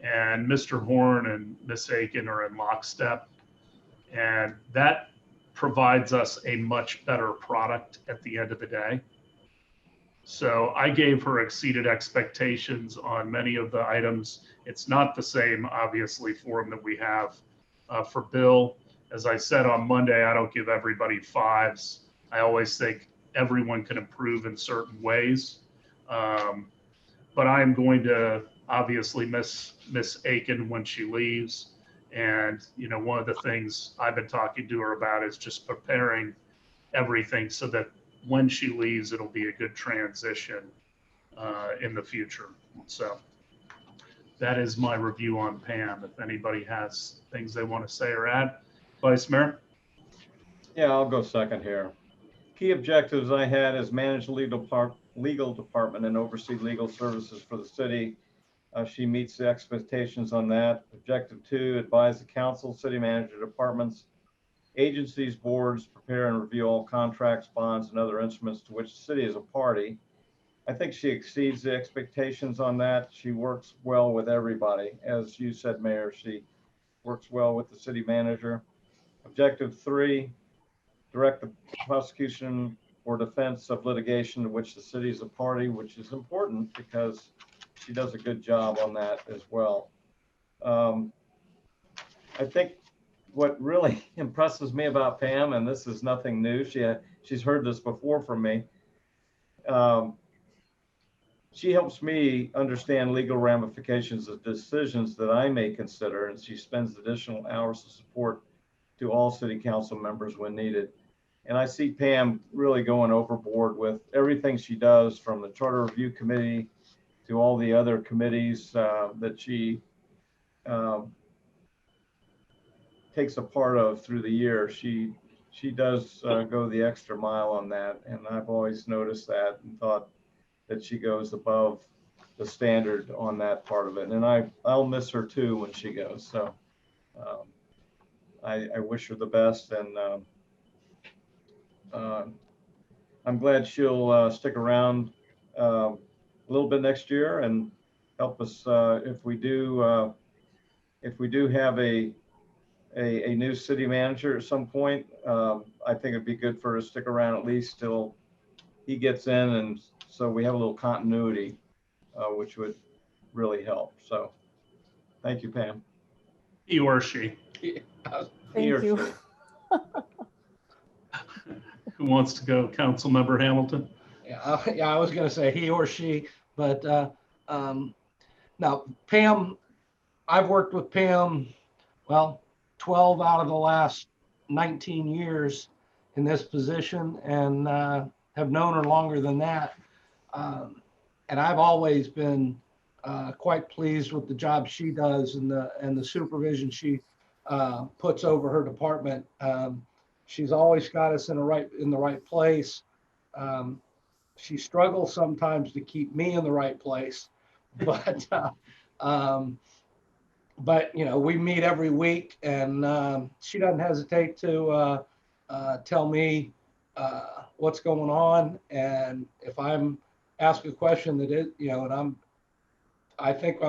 And Mr. Horn and Ms. Aiken are in lockstep. And that provides us a much better product at the end of the day. So I gave her exceeded expectations on many of the items. It's not the same, obviously, form that we have for Bill. As I said on Monday, I don't give everybody fives. I always think everyone can improve in certain ways. But I am going to obviously miss Miss Aiken when she leaves. And, you know, one of the things I've been talking to her about is just preparing everything so that when she leaves, it'll be a good transition in the future. So that is my review on Pam. If anybody has things they want to say or add. Vice Mayor? Yeah, I'll go second here. Key objectives I had is manage the legal department and oversee legal services for the city. She meets the expectations on that. Objective 2, advise the council, city manager departments, agencies, boards, prepare and review all contracts, bonds, and other instruments to which the city is a party. I think she exceeds the expectations on that. She works well with everybody. As you said, Mayor, she works well with the city manager. Objective 3, direct the prosecution or defense of litigation to which the city is a party, which is important because she does a good job on that as well. I think what really impresses me about Pam, and this is nothing new, she's heard this before from me. She helps me understand legal ramifications of decisions that I may consider, and she spends additional hours of support to all city council members when needed. And I see Pam really going overboard with everything she does, from the Charter Review Committee to all the other committees that she takes a part of through the year. She does go the extra mile on that, and I've always noticed that and thought that she goes above the standard on that part of it. And I'll miss her too when she goes. So I wish her the best, and I'm glad she'll stick around a little bit next year and help us if we do have a new city manager at some point. I think it'd be good for her to stick around at least till he gets in, and so we have a little continuity, which would really help. So thank you, Pam. He or she. Thank you. Who wants to go? Councilmember Hamilton? Yeah, I was going to say he or she, but now Pam, I've worked with Pam, well, 12 out of the last 19 years in this position, and have known her longer than that. And I've always been quite pleased with the job she does and the supervision she puts over her department. She's always got us in the right place. She struggles sometimes to keep me in the right place, but you know, we meet every week, and she doesn't hesitate to tell me what's going on, and if I'm asked a question that is, you know, and I think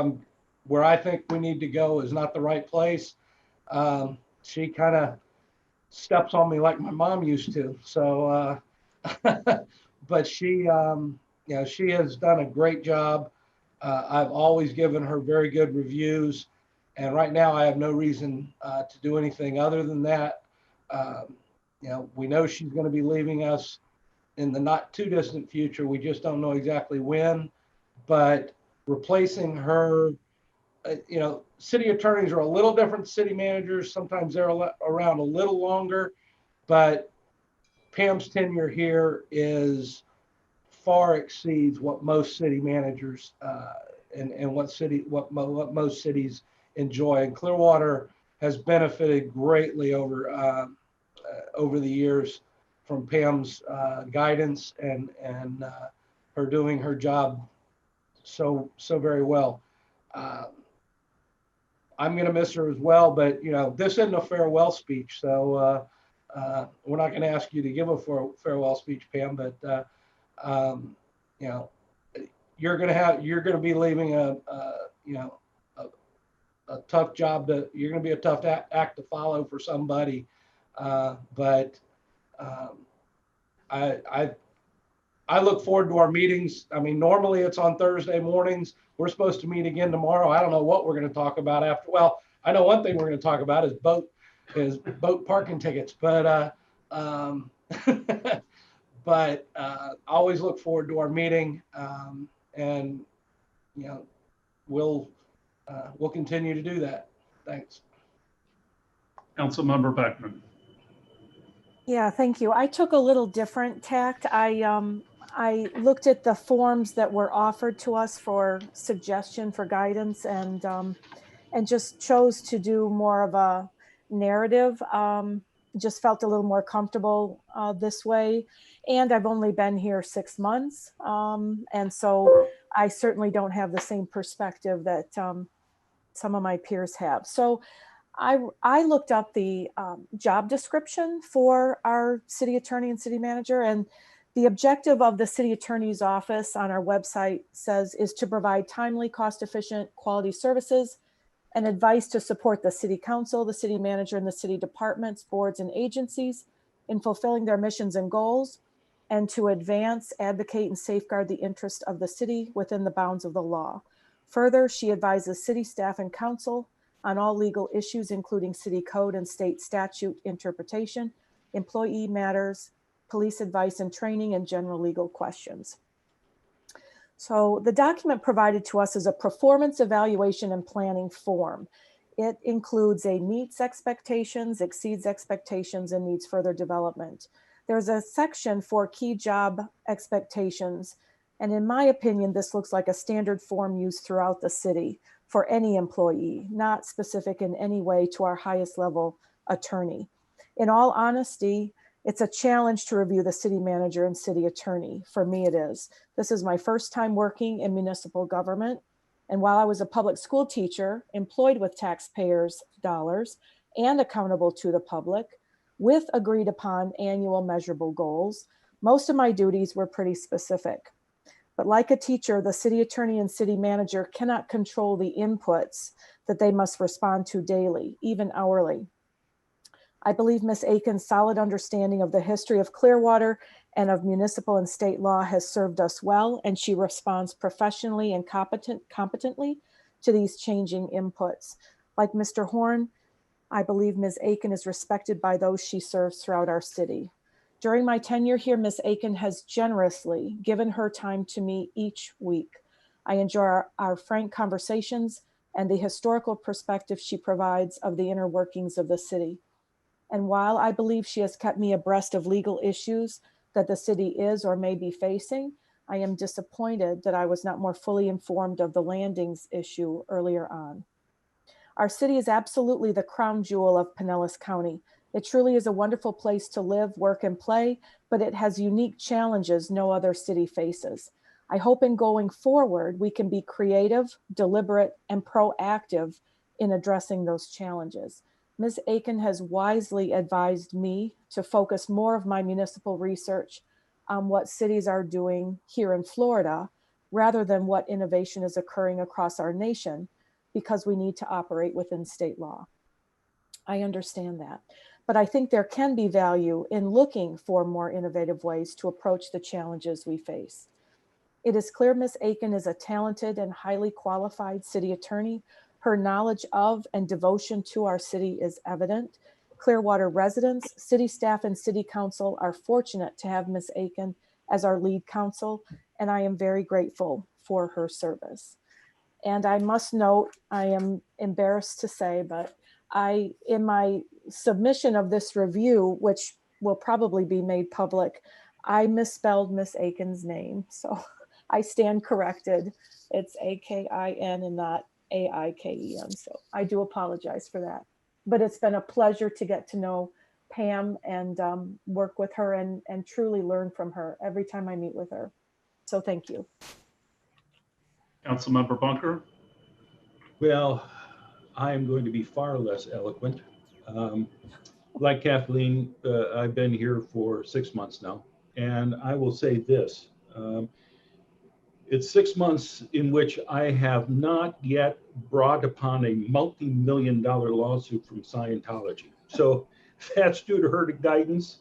where I think we need to go is not the right place, she kind of steps on me like my mom used to. So, but she, you know, she has done a great job. I've always given her very good reviews, and right now I have no reason to do anything other than that. You know, we know she's going to be leaving us in the not too distant future. We just don't know exactly when, but replacing her, you know, city attorneys are a little different than city managers. Sometimes they're around a little longer, but Pam's tenure here far exceeds what most city managers and what most cities enjoy. And Clearwater has benefited greatly over the years from Pam's guidance and her doing her job so very well. I'm going to miss her as well, but you know, this isn't a farewell speech, so we're not going to ask you to give a farewell speech, Pam. But you know, you're going to be leaving a tough job you're going to be a tough act to follow for somebody. But I look forward to our meetings. I mean, normally it's on Thursday mornings. We're supposed to meet again tomorrow. I don't know what we're going to talk about after. Well, I know one thing we're going to talk about is boat parking tickets. But but I always look forward to our meeting, and you know, we'll continue to do that. Thanks. Councilmember Beckman. Yeah, thank you. I took a little different tact. I looked at the forms that were offered to us for suggestion for guidance, and just chose to do more of a narrative. Just felt a little more comfortable this way. And I've only been here 6 months. And so I certainly don't have the same perspective that some of my peers have. So I looked up the job description for our city attorney and city manager, and the objective of the city attorney's office on our website is to provide timely, cost-efficient, quality services and advice to support the city council, the city manager, and the city departments, boards, and agencies in fulfilling their missions and goals, and to advance, advocate, and safeguard the interest of the city within the bounds of the law. Further, she advises city staff and council on all legal issues, including city code and state statute interpretation, employee matters, police advice and training, and general legal questions. So the document provided to us is a performance evaluation and planning form. It includes a meets expectations, exceeds expectations, and needs further development. There's a section for key job expectations. And in my opinion, this looks like a standard form used throughout the city for any employee, not specific in any way to our highest level attorney. In all honesty, it's a challenge to review the city manager and city attorney. For me, it is. This is my first time working in municipal government. And while I was a public school teacher, employed with taxpayers' dollars and accountable to the public, with agreed upon annual measurable goals, most of my duties were pretty specific. But like a teacher, the city attorney and city manager cannot control the inputs that they must respond to daily, even hourly. I believe Ms. Aiken's solid understanding of the history of Clearwater and of municipal and state law has served us well, and she responds professionally and competently to these changing inputs. Like Mr. Horn, I believe Ms. Aiken is respected by those she serves throughout our city. During my tenure here, Ms. Aiken has generously given her time to me each week. I enjoy our frank conversations and the historical perspective she provides of the inner workings of the city. And while I believe she has kept me abreast of legal issues that the city is or may be facing, I am disappointed that I was not more fully informed of the landings issue earlier on. Our city is absolutely the crown jewel of Pinellas County. It truly is a wonderful place to live, work, and play, but it has unique challenges no other city faces. I hope in going forward, we can be creative, deliberate, and proactive in addressing those challenges. Ms. Aiken has wisely advised me to focus more of my municipal research on what cities are doing here in Florida, rather than what innovation is occurring across our nation, because we need to operate within state law. I understand that, but I think there can be value in looking for more innovative ways to approach the challenges we face. It is clear Ms. Aiken is a talented and highly qualified city attorney. Her knowledge of and devotion to our city is evident. Clearwater residents, city staff, and city council are fortunate to have Ms. Aiken as our lead counsel, and I am very grateful for her service. And I must note, I am embarrassed to say, but in my submission of this review, which will probably be made public, I misspelled Ms. Aiken's name. So I stand corrected. It's A-K-I-N and not A-I-K-E-N. So I do apologize for that. But it's been a pleasure to get to know Pam and work with her and truly learn from her every time I meet with her. So thank you. Councilmember Bunker. Well, I'm going to be far less eloquent. Like Kathleen, I've been here for 6 months now, and I will say this. It's 6 months in which I have not yet brought upon a multi-million-dollar lawsuit from Scientology. So that's due to her guidance.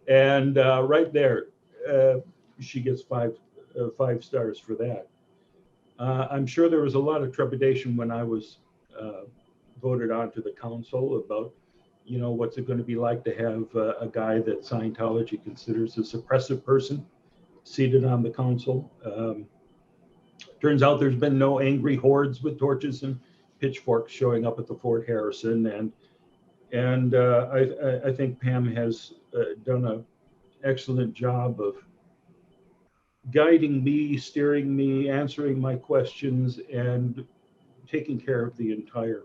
And right there, she gets five stars for that. I'm sure there was a lot of trepidation when I was voted onto the council about, you know, what's it going to be like to have a guy that Scientology considers a suppressive person seated on the council. Turns out there's been no angry hordes with torches and pitchforks showing up at the Fort Harrison, and I think Pam has done an excellent job of guiding me, steering me, answering my questions, and taking care of the entire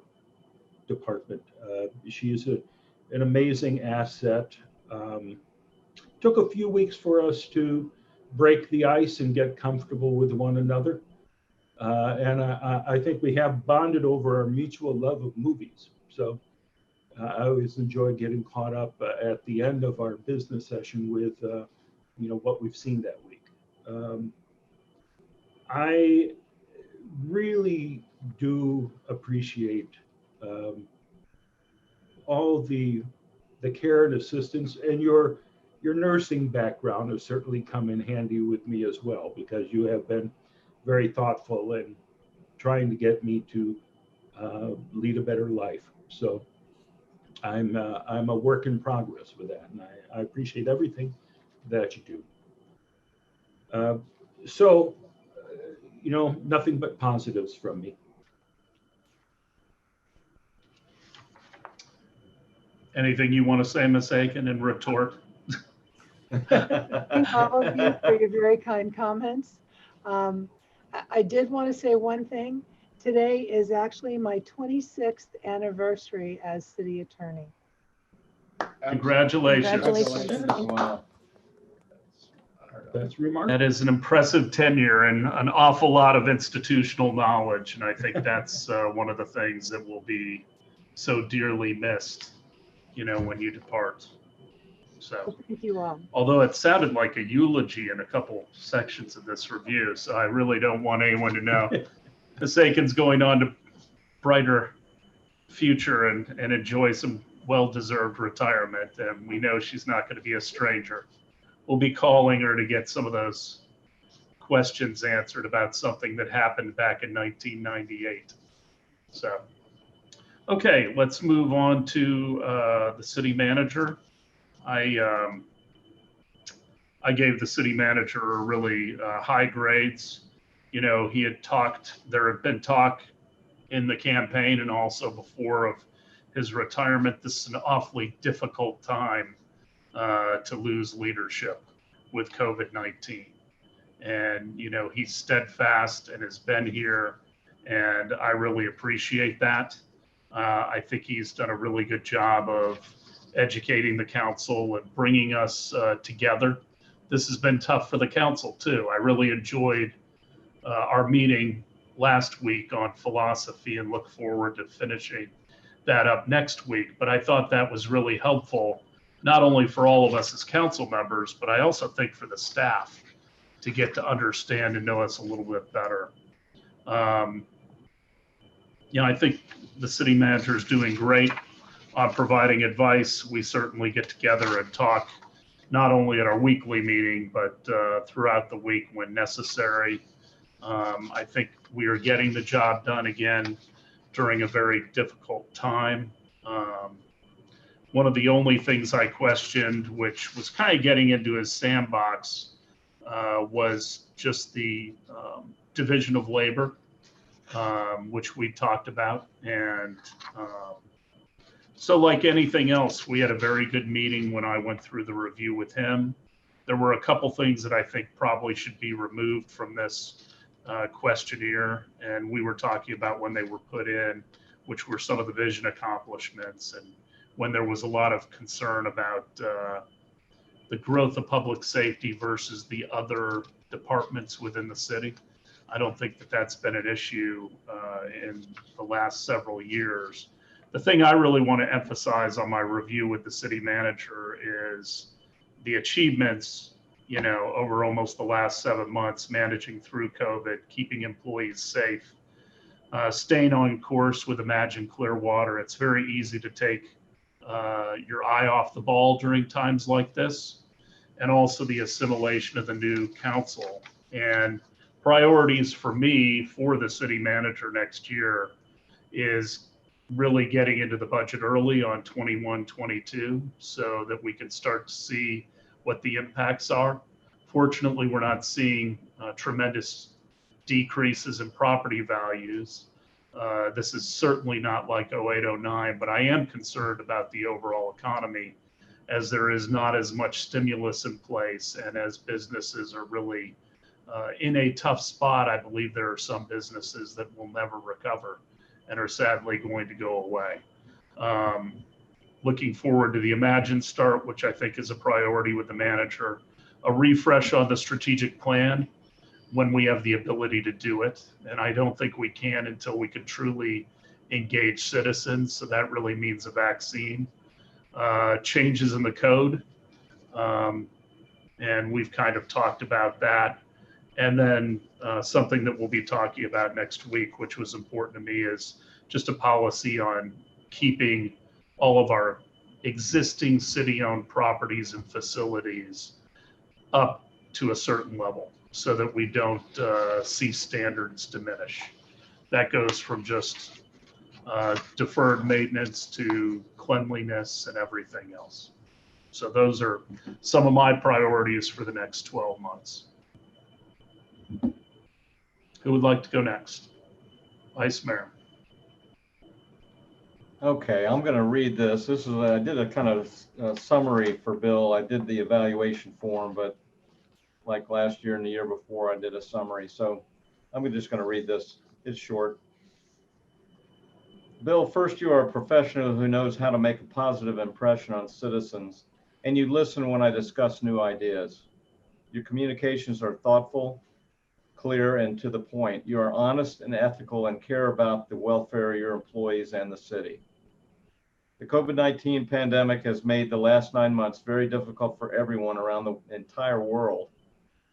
department. She is an amazing asset. Took a few weeks for us to break the ice and get comfortable with one another. And I think we have bonded over our mutual love of movies. So I always enjoy getting caught up at the end of our business session with, you know, what we've seen that week. I really do appreciate all the care and assistance, and your nursing background has certainly come in handy with me as well, because you have been very thoughtful in trying to get me to lead a better life. So I'm a work in progress with that, and I appreciate everything that you do. Nothing but positives from me. Anything you want to say, Ms. Aiken, in retort? Thank all of you for your very kind comments. I did want to say one thing. Today is actually my 26th anniversary as city attorney. Congratulations. Congratulations. That's remarkable. That is an impressive tenure and an awful lot of institutional knowledge. And I think that's one of the things that will be so dearly missed, when you depart. So, thank you all. Although it sounded like a eulogy in a couple sections of this review, so I really don't want anyone to know. Ms. Aiken's going on to brighter future and enjoy some well-deserved retirement. And we know she's not going to be a stranger. We'll be calling her to get some of those questions answered about something that happened back in 1998. So, okay, let's move on to the city manager. I gave the city manager really high grades. He had there had been talk in the campaign and also before of his retirement. This is an awfully difficult time to lose leadership with COVID-19. And, he's steadfast and has been here, and I really appreciate that. I think he's done a really good job of educating the council and bringing us together. This has been tough for the council too. I really enjoyed our meeting last week on philosophy and look forward to finishing that up next week. But I thought that was really helpful, not only for all of us as council members, but I also think for the staff to get to understand and know us a little bit better. I think the city manager is doing great on providing advice. We certainly get together and talk not only at our weekly meeting, but throughout the week when necessary. I think we are getting the job done again during a very difficult time. One of the only things I questioned, which was kind of getting into his sandbox, was just the division of labor, which we talked about. And so like anything else, we had a very good meeting when I went through the review with him. There were a couple things that I think probably should be removed from this questionnaire. And we were talking about when they were put in, which were some of the vision accomplishments, and when there was a lot of concern about the growth of public safety versus the other departments within the city. I don't think that that's been an issue in the last several years. The thing I really want to emphasize on my review with the city manager is the achievements, over almost the last 7 months, managing through COVID, keeping employees safe, staying on course with Imagine Clearwater. It's very easy to take your eye off the ball during times like this, and also the assimilation of the new council. And priorities for me for the city manager next year is really getting into the budget early on 21-22 so that we can start to see what the impacts are. Fortunately, we're not seeing tremendous decreases in property values. This is certainly not like 08-09, but I am concerned about the overall economy, as there is not as much stimulus in place, and as businesses are really in a tough spot. I believe there are some businesses that will never recover and are sadly going to go away. Looking forward to the Imagine start, which I think is a priority with the manager, a refresh on the strategic plan when we have the ability to do it. And I don't think we can until we can truly engage citizens. So that really means a vaccine, changes in the code. And we've kind of talked about that. And then something that we'll be talking about next week, which was important to me, is just a policy on keeping all of our existing city-owned properties and facilities up to a certain level so that we don't see standards diminish. That goes from just deferred maintenance to cleanliness and everything else. So those are some of my priorities for the next 12 months. Who would like to go next? Vice Mayor. Okay, I'm going to read this. This is, I did a kind of summary for Bill. I did the evaluation form, but like last year and the year before, I did a summary. So I'm just going to read this. It's short. Bill, first, you are a professional who knows how to make a positive impression on citizens, and you listen when I discuss new ideas. Your communications are thoughtful, clear, and to the point. You are honest and ethical and care about the welfare of your employees and the city. The COVID-19 pandemic has made the last 9 months very difficult for everyone around the entire world.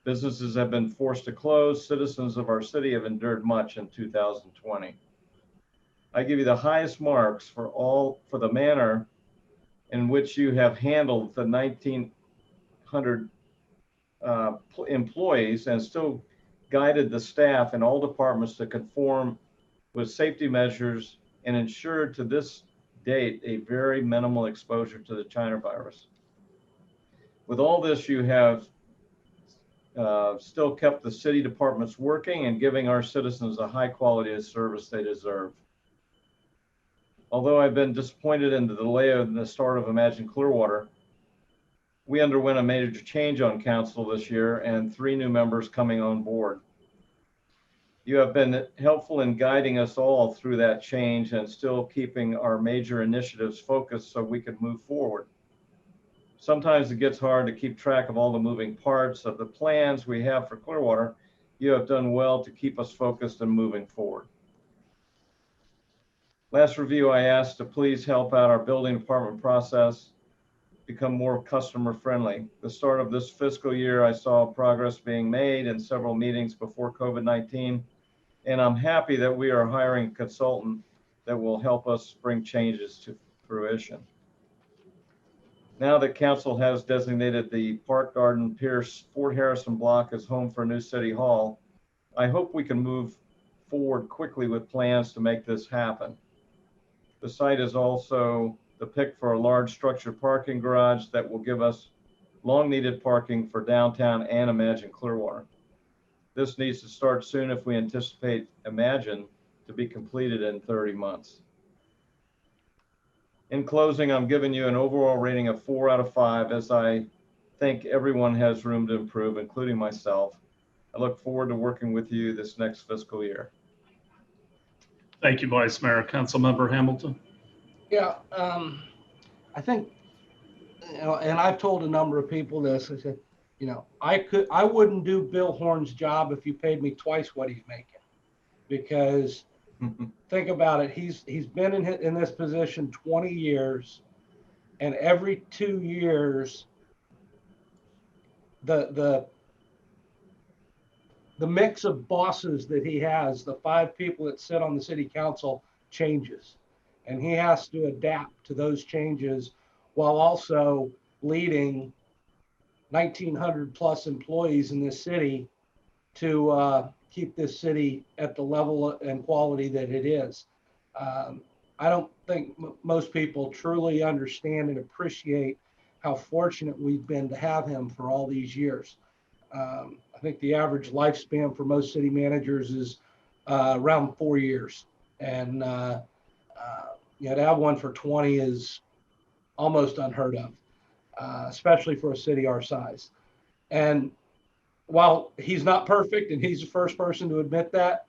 Businesses have been forced to close. Citizens of our city have endured much in 2020. I give you the highest marks for the manner in which you have handled the 1,900 employees and still guided the staff in all departments to conform with safety measures and ensured to this date a very minimal exposure to the China virus. With all this, you have still kept the city departments working and giving our citizens a high quality of service they deserve. Although I've been disappointed in the delay of the start of Imagine Clearwater, we underwent a major change on council this year and 3 new members coming on board. You have been helpful in guiding us all through that change and still keeping our major initiatives focused so we can move forward. Sometimes it gets hard to keep track of all the moving parts of the plans we have for Clearwater. You have done well to keep us focused and moving forward. Last review, I asked to please help out our building department process, become more customer friendly. The start of this fiscal year, I saw progress being made in several meetings before COVID-19, and I'm happy that we are hiring a consultant that will help us bring changes to fruition. Now that council has designated the Park Garden Pierce Fort Harrison block as home for a new city hall, I hope we can move forward quickly with plans to make this happen. The site is also the pick for a large structured parking garage that will give us long needed parking for downtown and Imagine Clearwater. This needs to start soon if we anticipate Imagine to be completed in 30 months. In closing, I'm giving you an overall rating of 4 out of 5 as I think everyone has room to improve, including myself. I look forward to working with you this next fiscal year. Thank you, Vice Mayor. Councilmember Hamilton. Yeah, I think, and I've told a number of people this. I said, I wouldn't do Bill Horn's job if you paid me twice what he's making, because think about it. He's been in this position 20 years, and every 2 years, the mix of bosses that he has, the 5 people that sit on the city council, changes. And he has to adapt to those changes while also leading 1,900 plus employees in this city to keep this city at the level and quality that it is. I don't think most people truly understand and appreciate how fortunate we've been to have him for all these years. I think the average lifespan for most city managers is around 4 years. And to have one for 20 is almost unheard of, especially for a city our size. And while he's not perfect, and he's the first person to admit that,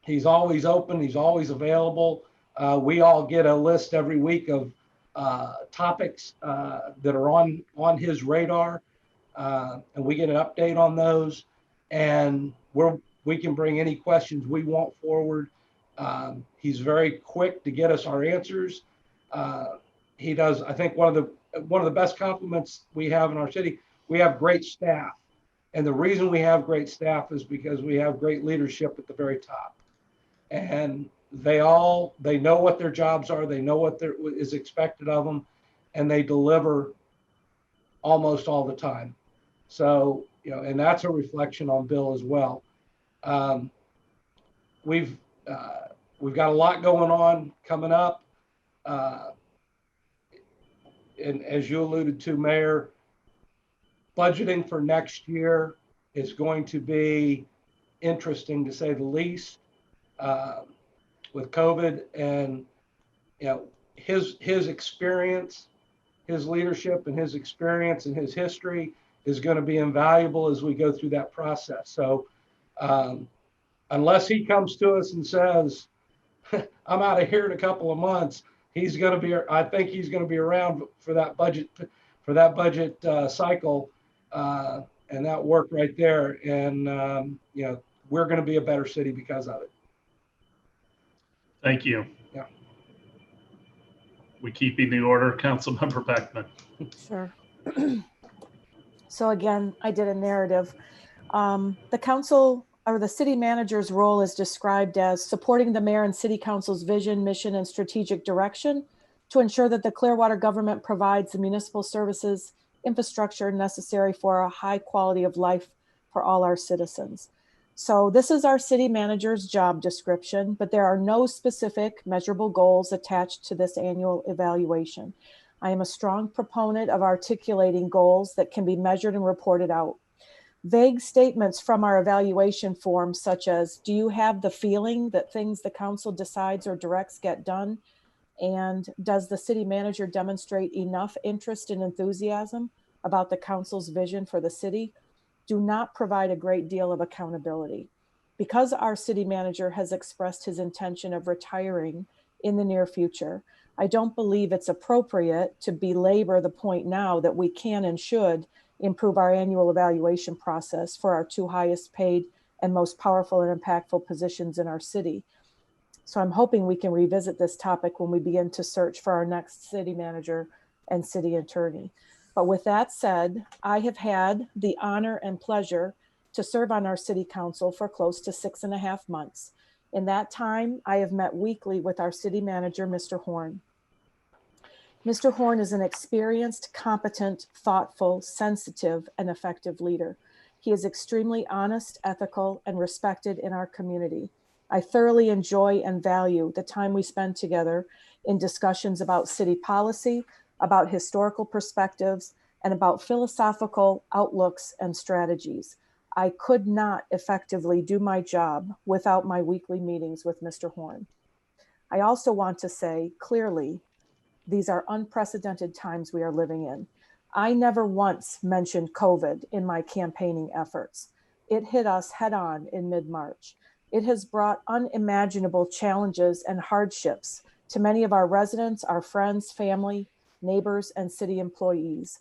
he's always open, he's always available. We all get a list every week of topics that are on his radar, and we get an update on those, and we can bring any questions we want forward. He's very quick to get us our answers. He does, I think one of the best compliments we have in our city, we have great staff. And the reason we have great staff is because we have great leadership at the very top. And they know what their jobs are, they know what is expected of them, and they deliver almost all the time. So, and that's a reflection on Bill as well. we've got a lot going on coming up. And as you alluded to, Mayor, budgeting for next year is going to be interesting to say the least, with COVID. And his experience, his leadership, and his experience and his history is going to be invaluable as we go through that process. So unless he comes to us and says, I'm out of here in a couple of months, he's going to be, I think he's going to be around for that budget cycle and that work right there. And, we're going to be a better city because of it. Thank you. Yeah. We keeping the order, Councilmember Beckman. Sure. So again, I did a narrative. The council or the city manager's role is described as supporting the mayor and city council's vision, mission, and strategic direction to ensure that the Clearwater government provides the municipal services infrastructure necessary for a high quality of life for all our citizens. So this is our city manager's job description, but there are no specific measurable goals attached to this annual evaluation. I am a strong proponent of articulating goals that can be measured and reported out. Vague statements from our evaluation form, such as, do you have the feeling that things the council decides or directs get done? And does the city manager demonstrate enough interest and enthusiasm about the council's vision for the city? Do not provide a great deal of accountability. Because our city manager has expressed his intention of retiring in the near future, I don't believe it's appropriate to belabor the point now that we can and should improve our annual evaluation process for our two highest paid and most powerful and impactful positions in our city. So I'm hoping we can revisit this topic when we begin to search for our next city manager and city attorney. But with that said, I have had the honor and pleasure to serve on our city council for close to 6.5 months. In that time, I have met weekly with our city manager, Mr. Horn. Mr. Horn is an experienced, competent, thoughtful, sensitive, and effective leader. He is extremely honest, ethical, and respected in our community. I thoroughly enjoy and value the time we spend together in discussions about city policy, about historical perspectives, and about philosophical outlooks and strategies. I could not effectively do my job without my weekly meetings with Mr. Horn. I also want to say clearly, these are unprecedented times we are living in. I never once mentioned COVID in my campaigning efforts. It hit us head on in mid-March. It has brought unimaginable challenges and hardships to many of our residents, our friends, family, neighbors, and city employees.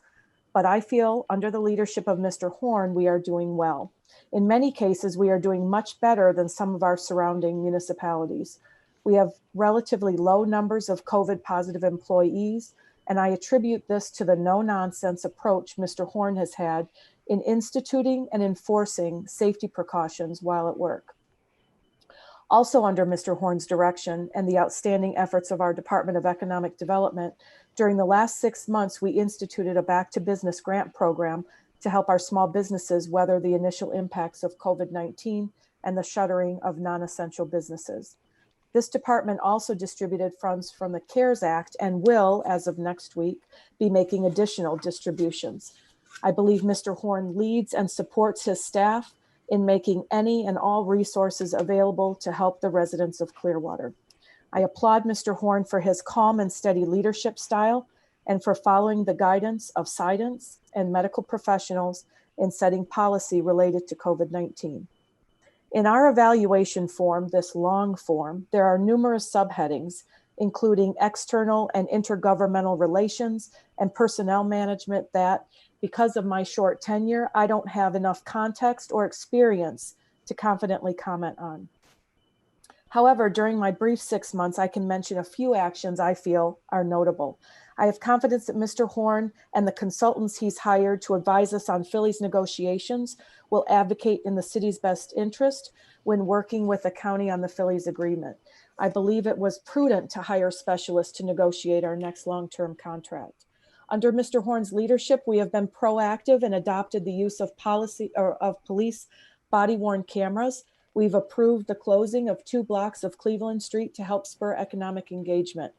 But I feel under the leadership of Mr. Horn, we are doing well. In many cases, we are doing much better than some of our surrounding municipalities. We have relatively low numbers of COVID positive employees, and I attribute this to the no-nonsense approach Mr. Horn has had in instituting and enforcing safety precautions while at work. Also under Mr. Horn's direction and the outstanding efforts of our Department of Economic Development, during the last 6 months, we instituted a Back to Business grant program to help our small businesses weather the initial impacts of COVID-19 and the shuttering of non-essential businesses. This department also distributed funds from the CARES Act and will, as of next week, be making additional distributions. I believe Mr. Horn leads and supports his staff in making any and all resources available to help the residents of Clearwater. I applaud Mr. Horn for his calm and steady leadership style and for following the guidance of science and medical professionals in setting policy related to COVID-19. In our evaluation form, this long form, there are numerous subheadings, including external and intergovernmental relations and personnel management that, because of my short tenure, I don't have enough context or experience to confidently comment on. However, during my brief 6 months, I can mention a few actions I feel are notable. I have confidence that Mr. Horn and the consultants he's hired to advise us on Philly's negotiations will advocate in the city's best interest when working with the county on the Phillies agreement. I believe it was prudent to hire specialists to negotiate our next long-term contract. Under Mr. Horn's leadership, we have been proactive and adopted the use of policy or of police body-worn cameras We've approved the closing of 2 blocks of Cleveland Street to help spur economic engagement.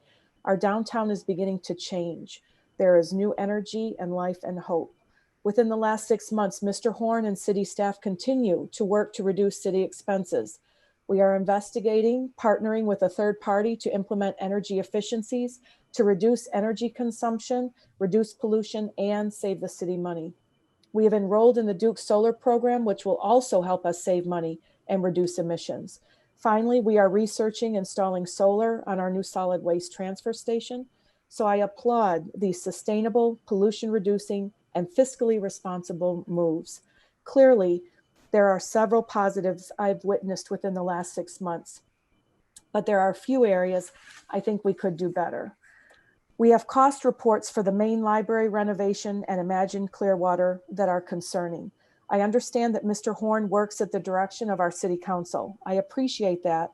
Our downtown is beginning to change. There is new energy and life and hope. Within the last 6 months, Mr. Horn and city staff continue to work to reduce city expenses. We are investigating partnering with a third party to implement energy efficiencies to reduce energy consumption, reduce pollution, and save the city money. We have enrolled in the Duke Solar Program, which will also help us save money and reduce emissions. Finally, we are researching installing solar on our new solid waste transfer station. So I applaud these sustainable, pollution-reducing, and fiscally responsible moves. Clearly, there are several positives I've witnessed within the last 6 months, but there are a few areas I think we could do better. We have cost reports for the main library renovation and Imagine Clearwater that are concerning. I understand that Mr. Horn works at the direction of our city council. I appreciate that,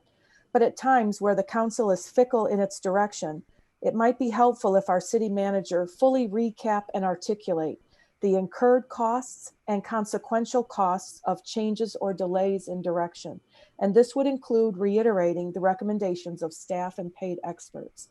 but at times where the council is fickle in its direction, it might be helpful if our city manager fully recap and articulate the incurred costs and consequential costs of changes or delays in direction. And this would include reiterating the recommendations of staff and paid experts.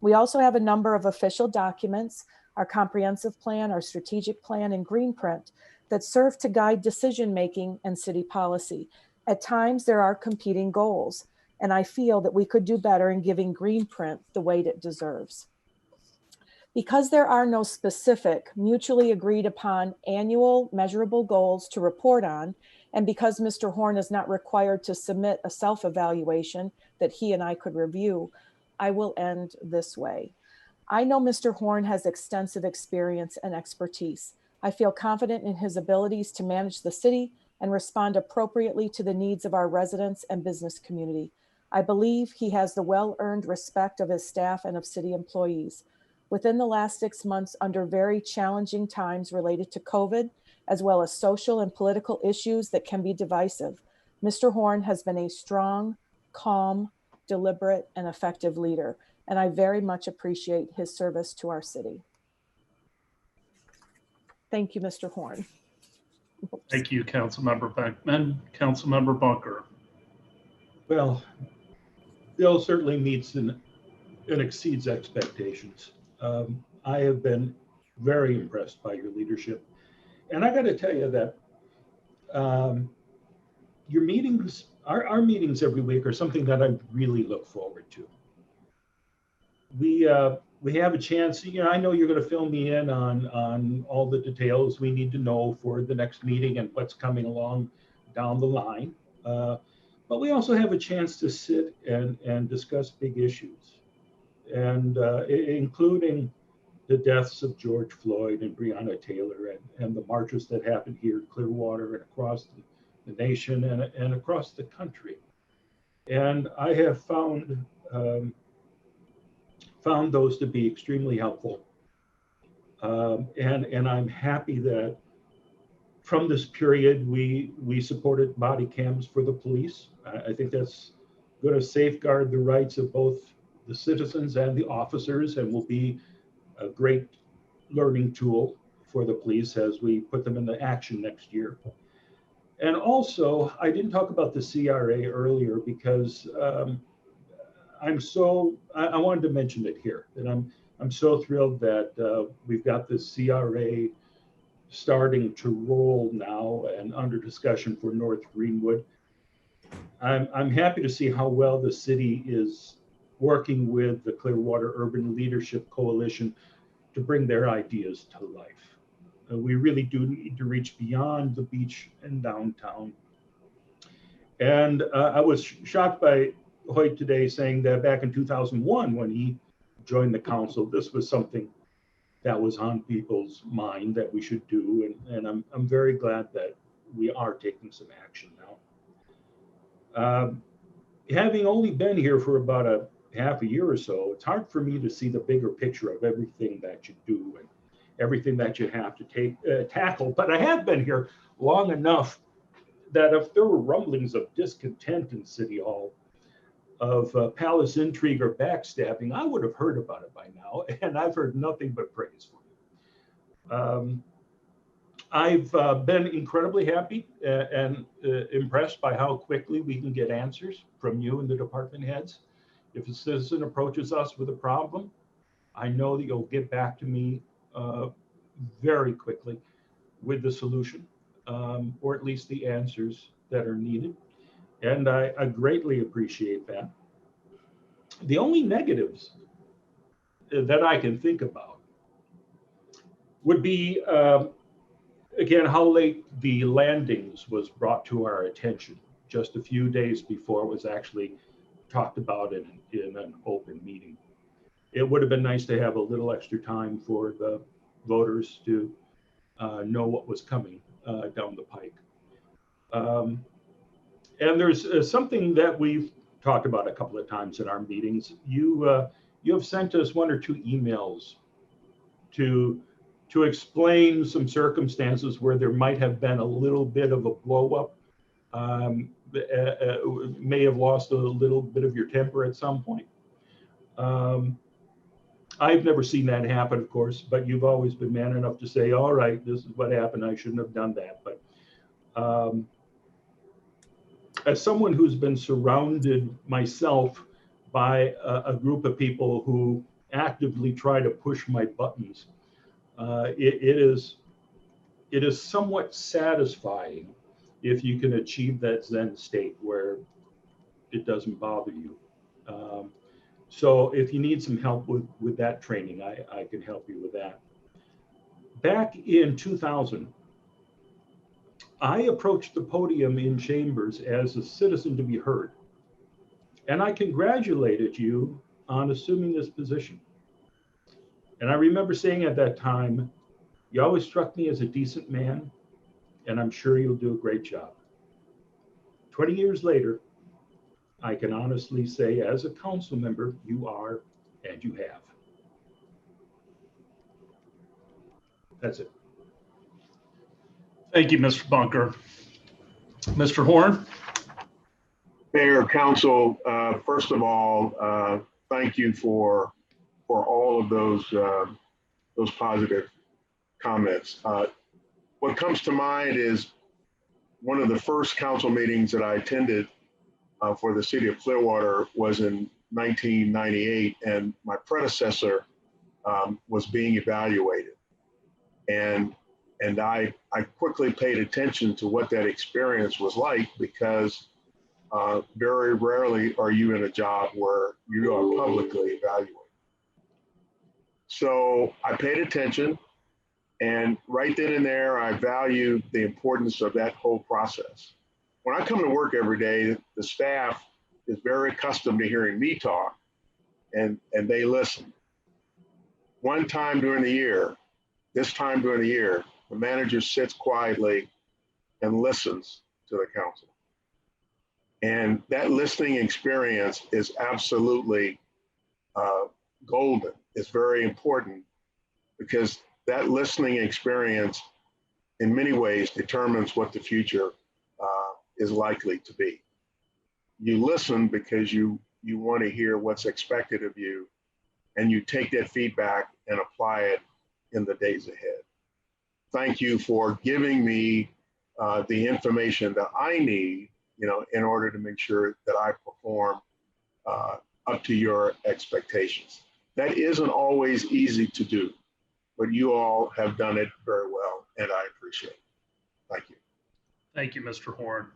We also have a number of official documents, our comprehensive plan, our strategic plan, and green print that serve to guide decision-making and city policy. At times, there are competing goals, and I feel that we could do better in giving green print the weight it deserves. Because there are no specific, mutually agreed upon annual measurable goals to report on, and because Mr. Horn is not required to submit a self-evaluation that he and I could review, I will end this way. I know Mr. Horn has extensive experience and expertise. I feel confident in his abilities to manage the city and respond appropriately to the needs of our residents and business community. I believe he has the well-earned respect of his staff and of city employees. Within the last 6 months, under very challenging times related to COVID, as well as social and political issues that can be divisive, Mr. Horn has been a strong, calm, deliberate, and effective leader, and I very much appreciate his service to our city. Thank you, Mr. Horn. Thank you, Councilmember Beckman. Councilmember Bunker. Well, Bill certainly meets and exceeds expectations. I have been very impressed by your leadership. And I got to tell you that your meetings, our meetings every week are something that I really look forward to. We have a chance, you know, I know you're going to fill me in on all the details we need to know for the next meeting and what's coming along down the line. But we also have a chance to sit and discuss big issues, and including the deaths of George Floyd and Breonna Taylor and the marches that happened here in Clearwater and across the nation and across the country. And I have found those to be extremely helpful. And I'm happy that from this period, we supported body cams for the police. I think that's going to safeguard the rights of both the citizens and the officers, and will be a great learning tool for the police as we put them into action next year. And also, I didn't talk about the CRA earlier because I wanted to mention it here, that I'm so thrilled that we've got this CRA starting to roll now and under discussion for North Greenwood. I'm happy to see how well the city is working with the Clearwater Urban Leadership Coalition to bring their ideas to life. We really do need to reach beyond the beach and downtown. And I was shocked by Hoyt today saying that back in 2001, when he joined the council, this was something that was on people's mind that we should do. And I'm very glad that we are taking some action now. Having only been here for about a half a year or so, it's hard for me to see the bigger picture of everything that you do and everything that you have to tackle. But I have been here long enough that if there were rumblings of discontent in City Hall, of palace intrigue or backstabbing, I would have heard about it by now, and I've heard nothing but praise for it. I've been incredibly happy and impressed by how quickly we can get answers from you and the department heads. If a citizen approaches us with a problem, I know that you'll get back to me very quickly with the solution, or at least the answers that are needed. And I greatly appreciate that. The only negatives that I can think about would be, again, how late the landings was brought to our attention just a few days before it was actually talked about in an open meeting. It would have been nice to have a little extra time for the voters to know what was coming down the pike. And there's something that we've talked about a couple of times in our meetings. You have sent us 1 or 2 emails to explain some circumstances where there might have been a little bit of a blow up, may have lost a little bit of your temper at some point. I've never seen that happen, of course, but you've always been man enough to say, all right, this is what happened. I shouldn't have done that. But as someone who's been surrounded myself by a group of people who actively try to push my buttons, it is somewhat satisfying if you can achieve that Zen state where it doesn't bother you. So if you need some help with that training, I can help you with that. Back in 2000, I approached the podium in Chambers as a citizen to be heard. And I congratulated you on assuming this position. And I remember saying at that time, you always struck me as a decent man, and I'm sure you'll do a great job. 20 years later, I can honestly say as a council member, you are, and you have. That's it. Thank you, Mr. Bunker. Mr. Horn. Mayor, Council, first of all, thank you for all of those positive comments. What comes to mind is one of the first council meetings that I attended for the city of Clearwater was in 1998, and my predecessor was being evaluated. And I quickly paid attention to what that experience was like, because very rarely are you in a job where you are publicly evaluated. So I paid attention, and right then and there, I valued the importance of that whole process. When I come to work every day, the staff is very accustomed to hearing me talk, and they listen. One time during the year, this time during the year, the manager sits quietly and listens to the council. And that listening experience is absolutely golden. It's very important, because that listening experience in many ways determines what the future is likely to be. You listen because you want to hear what's expected of you, and you take that feedback and apply it in the days ahead. Thank you for giving me the information that I need, in order to make sure that I perform up to your expectations. That isn't always easy to do, but you all have done it very well, and I appreciate it. Thank you. Thank you, Mr. Horn.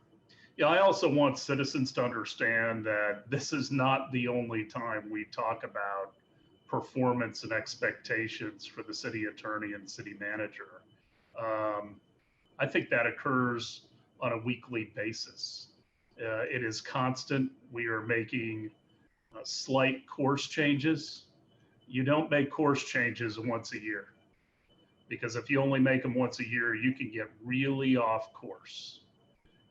Yeah, I also want citizens to understand that this is not the only time we talk about performance and expectations for the city attorney and city manager. I think that occurs on a weekly basis. It is constant. We are making slight course changes. You don't make course changes once a year, because if you only make them once a year, you can get really off course.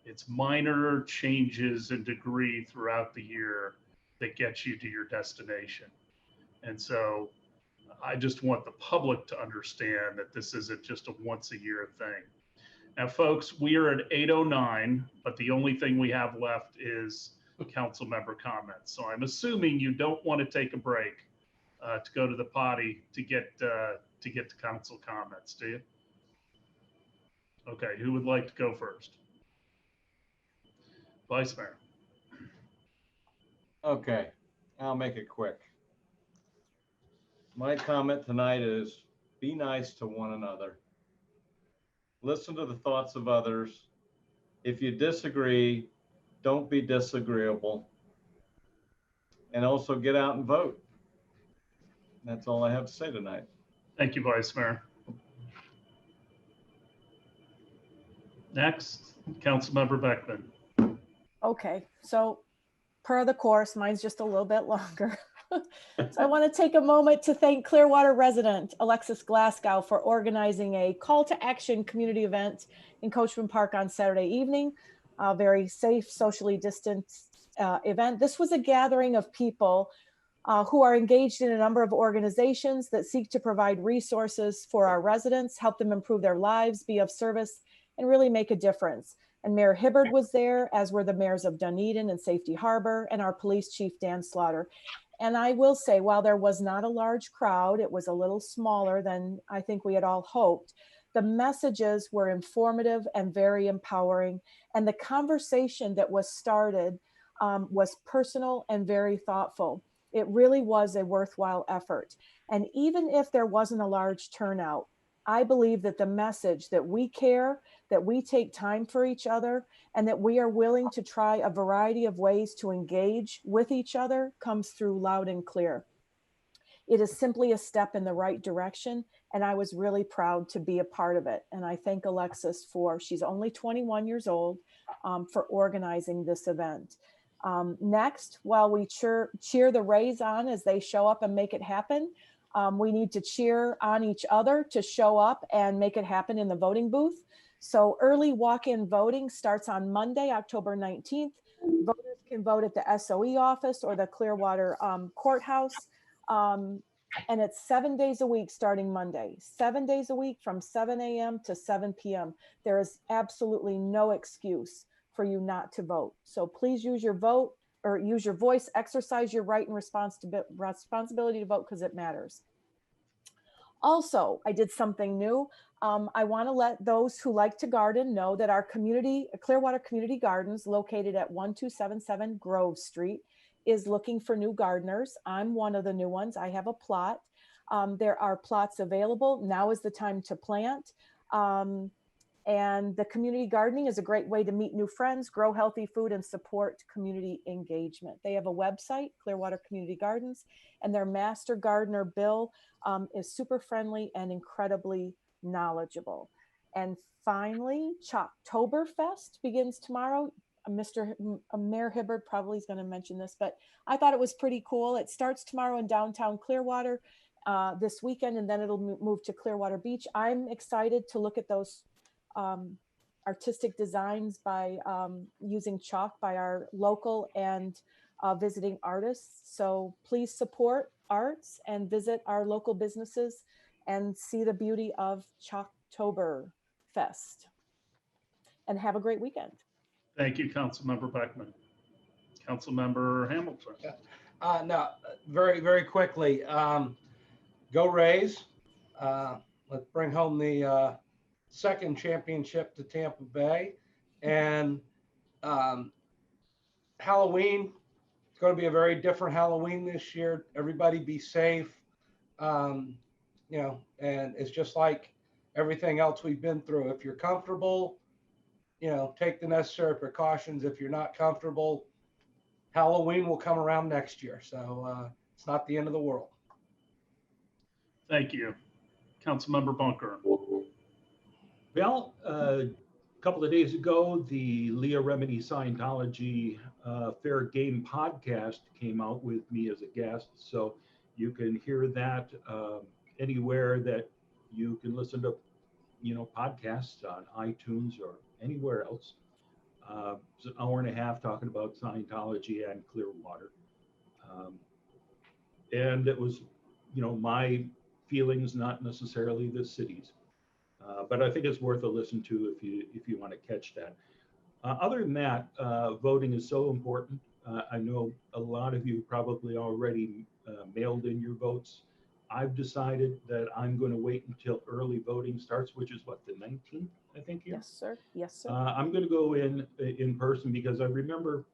It's minor changes in degree throughout the year that get you to your destination. And so I just want the public to understand that this isn't just a once a year thing. Now, folks, we are at 8:09, but the only thing we have left is council member comments. So I'm assuming you don't want to take a break to go to the potty to get to council comments, do you? Okay, who would like to go first? Vice Mayor. Okay, I'll make it quick. My comment tonight is be nice to one another. Listen to the thoughts of others. If you disagree, don't be disagreeable. And also get out and vote. That's all I have to say tonight. Thank you, Vice Mayor. Next, Councilmember Beckman. Okay, so per the course, mine's just a little bit longer. So I want to take a moment to thank Clearwater resident Alexis Glasgow for organizing a call to action community event in Coachman Park on Saturday evening. A very safe, socially distanced event. This was a gathering of people who are engaged in a number of organizations that seek to provide resources for our residents, help them improve their lives, be of service, and really make a difference. And Mayor Hibbard was there, as were the mayors of Dunedin and Safety Harbor, and our police chief, Dan Slaughter. And I will say, while there was not a large crowd, it was a little smaller than I think we had all hoped. The messages were informative and very empowering. And the conversation that was started was personal and very thoughtful. It really was a worthwhile effort. And even if there wasn't a large turnout, I believe that the message that we care, that we take time for each other, and that we are willing to try a variety of ways to engage with each other comes through loud and clear. It is simply a step in the right direction, and I was really proud to be a part of it. And I thank Alexis she's only 21 years old, for organizing this event. Next, while we cheer the Rays on as they show up and make it happen, we need to cheer on each other to show up and make it happen in the voting booth. So early walk-in voting starts on Monday, October 19th. Voters can vote at the SOE office or the Clearwater courthouse. And it's 7 days a week starting Monday, 7 days a week from 7 a.m. to 7 p.m. There is absolutely no excuse for you not to vote. So please use your vote or use your voice, exercise your right and responsibility to vote because it matters. Also, I did something new. I want to let those who like to garden know that our Clearwater Community Gardens, located at 1277 Grove Street, is looking for new gardeners. I'm one of the new ones. I have a plot. There are plots available. Now is the time to plant. And the community gardening is a great way to meet new friends, grow healthy food, and support community engagement. They have a website, Clearwater Community Gardens, and their master gardener, Bill, is super friendly and incredibly knowledgeable. And finally, Chalktoberfest begins tomorrow. Mayor Hibbard probably is going to mention this, but I thought it was pretty cool. It starts tomorrow in downtown Clearwater this weekend, and then it'll move to Clearwater Beach. I'm excited to look at those artistic designs by using chalk by our local and visiting artists. So please support arts and visit our local businesses and see the beauty of Chalktoberfest. And have a great weekend. Thank you, Councilmember Beckman. Councilmember Hamilton. No, very, very quickly. Go Rays. Let's bring home the second championship to Tampa Bay. And Halloween, it's going to be a very different Halloween this year. Everybody be safe. And it's just like everything else we've been through. If you're comfortable, take the necessary precautions. If you're not comfortable, Halloween will come around next year. So it's not the end of the world. Thank you. Councilmember Bunker. Well, a couple of days ago, the Leah Remini Scientology Fair Game podcast came out with me as a guest. So you can hear that anywhere that you can listen to, podcasts on iTunes or anywhere else. It's an hour and a half talking about Scientology and Clearwater. And it was, my feelings, not necessarily the city's. But I think it's worth a listen to if you want to catch that. Other than that, voting is so important. I know a lot of you probably already mailed in your votes. I've decided that I'm going to wait until early voting starts, which is what, the 19th, I think. Here? Yes, sir. Yes, sir. I'm going to go in person because I remember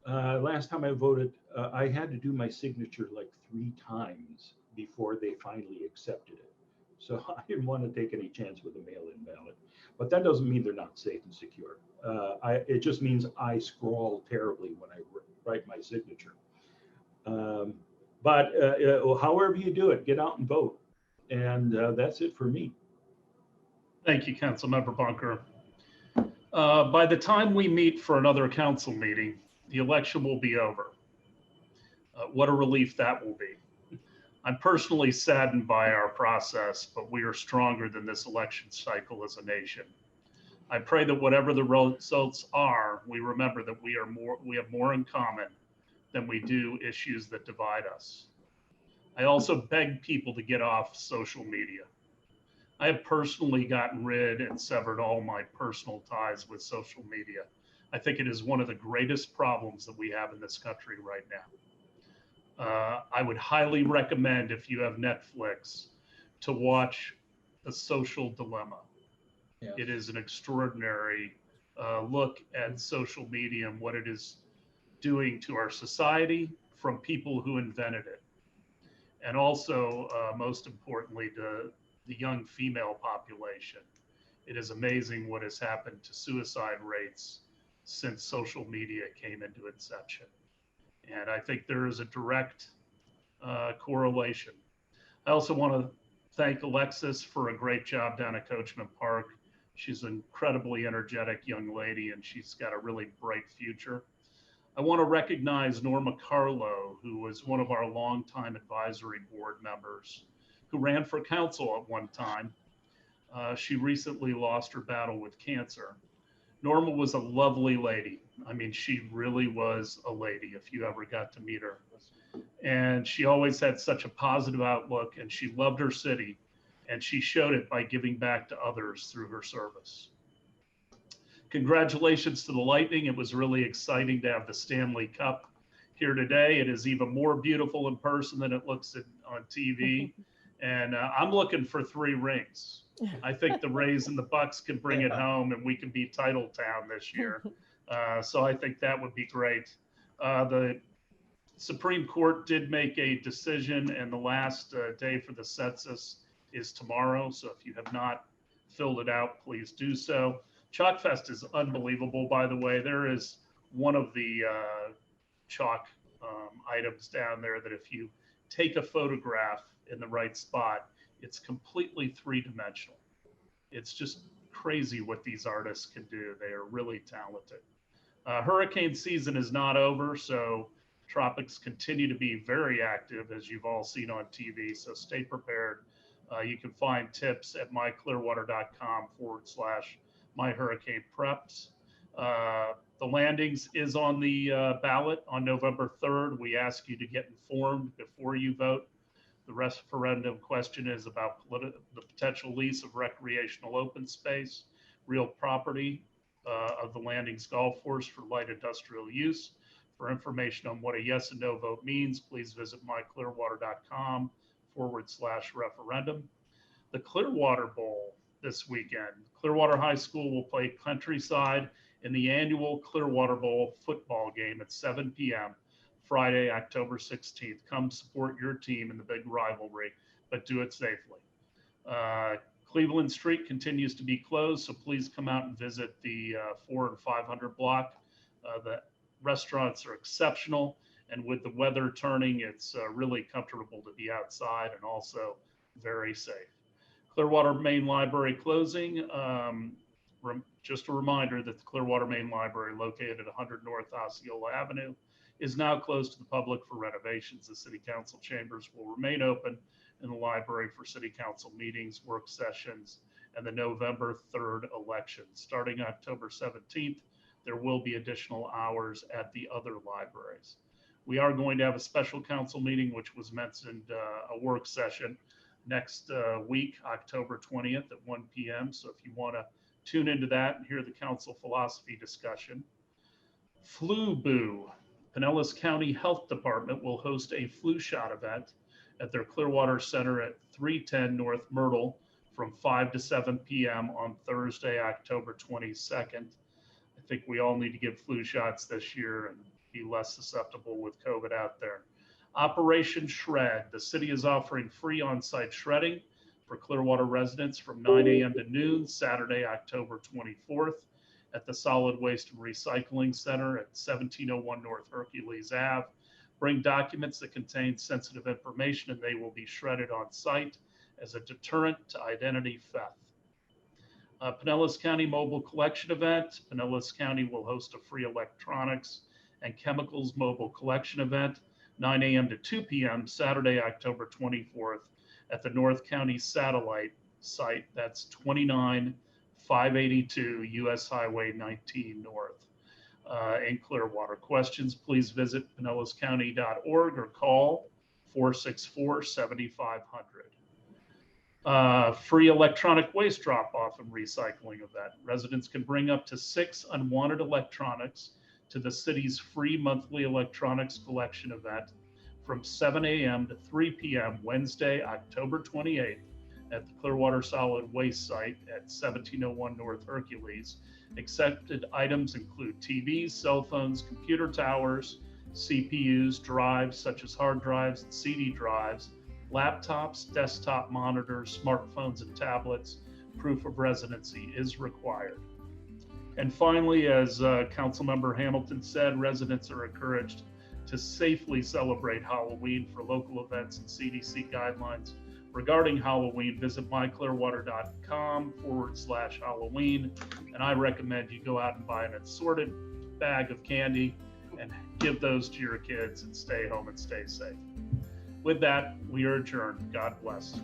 last time I voted, I had to do my signature like 3 times before they finally accepted it. So I didn't want to take any chance with a mail-in ballot. But that doesn't mean they're not safe and secure. It just means I scrawl terribly when I write my signature. But however you do it, get out and vote. And that's it for me. Thank you, Councilmember Bunker. By the time we meet for another council meeting, the election will be over. What a relief that will be. I'm personally saddened by our process, but we are stronger than this election cycle as a nation. I pray that whatever the results are, we remember that we have more in common than we do issues that divide us. I also beg people to get off social media. I have personally gotten rid and severed all my personal ties with social media. I think it is one of the greatest problems that we have in this country right now. I would highly recommend, if you have Netflix, to watch The Social Dilemma. Yes. It is an extraordinary look at social media and what it is doing to our society from people who invented it. And also, most importantly, the young female population. It is amazing what has happened to suicide rates since social media came into inception. And I think there is a direct correlation. I also want to thank Alexis for a great job down at Coachman Park. She's an incredibly energetic young lady, and she's got a really bright future. I want to recognize Norma Carlo, who was one of our longtime advisory board members, who ran for council at one time. She recently lost her battle with cancer. Norma was a lovely lady. I mean, she really was a lady if you ever got to meet her. And she always had such a positive outlook, and she loved her city, and she showed it by giving back to others through her service. Congratulations to the Lightning. It was really exciting to have the Stanley Cup here today. It is even more beautiful in person than it looks on TV. And I'm looking for 3 rings. I think the Rays and the Bucks can bring it home, and we can be title town this year. So I think that would be great. The Supreme Court did make a decision, and the last day for the census is tomorrow. So if you have not filled it out, please do so. Chalk Fest is unbelievable, by the way. There is one of the chalk items down there that if you take a photograph in the right spot, it's completely 3-dimensional. It's just crazy what these artists can do. They are really talented. Hurricane season is not over, so tropics continue to be very active, as you've all seen on TV, so stay prepared. You can find tips at myclearwater.com/myhurricanepreps. The landings is on the ballot on November 3rd. We ask you to get informed before you vote. The referendum question is about the potential lease of recreational open space, real property of the Landings Golf Course for light industrial use. For information on what a yes and no vote means, please visit myclearwater.com/referendum. The Clearwater Bowl this weekend. Clearwater High School will play Countryside in the annual Clearwater Bowl football game at 7 p.m. Friday, October 16th. Come support your team in the big rivalry, but do it safely. Cleveland Street continues to be closed, so please come out and visit the 400 and 500 block. The restaurants are exceptional, and with the weather turning, it's really comfortable to be outside and also very safe. Clearwater Main Library closing. Just a reminder that the Clearwater Main Library, located at 100 North Osceola Avenue, is now closed to the public for renovations. The City Council chambers will remain open in the library for City Council meetings, work sessions, and the November 3rd election. Starting October 17th, there will be additional hours at the other libraries. We are going to have a special council meeting, which was mentioned, a work session next week, October 20th at 1 p.m. So if you want to tune into that and hear the council philosophy discussion. Flu Boo. Pinellas County Health Department will host a flu shot event at their Clearwater Center at 310 North Myrtle from 5 to 7 p.m. on Thursday, October 22nd. I think we all need to get flu shots this year and be less susceptible with COVID out there. Operation Shred. The city is offering free on-site shredding for Clearwater residents from 9 a.m. to noon, Saturday, October 24th at the Solid Waste and Recycling Center at 1701 North Hercules Ave. Bring documents that contain sensitive information and they will be shredded on site as a deterrent to identity theft. Pinellas County Mobile Collection Event. Pinellas County will host a free electronics and chemicals mobile collection event, 9 a.m. to 2 p.m. Saturday, October 24th at the North County Satellite site. That's 29582 US Highway 19 North in Clearwater. Questions, please visit pinellascounty.org or call 464-7500. Free electronic waste drop-off and recycling event. Residents can bring up to 6 unwanted electronics to the city's free monthly electronics collection event from 7 a.m. to 3 p.m. Wednesday, October 28th at the Clearwater Solid Waste site at 1701 North Hercules. Accepted items include TVs, cell phones, computer towers, CPUs, drives such as hard drives and CD drives, laptops, desktop monitors, smartphones, and tablets. Proof of residency is required. And finally, as Councilmember Hamilton said, residents are encouraged to safely celebrate Halloween. For local events and CDC guidelines regarding Halloween, visit myclearwater.com/Halloween. And I recommend you go out and buy an assorted bag of candy and give those to your kids and stay home and stay safe. With that, we are adjourned. God bless.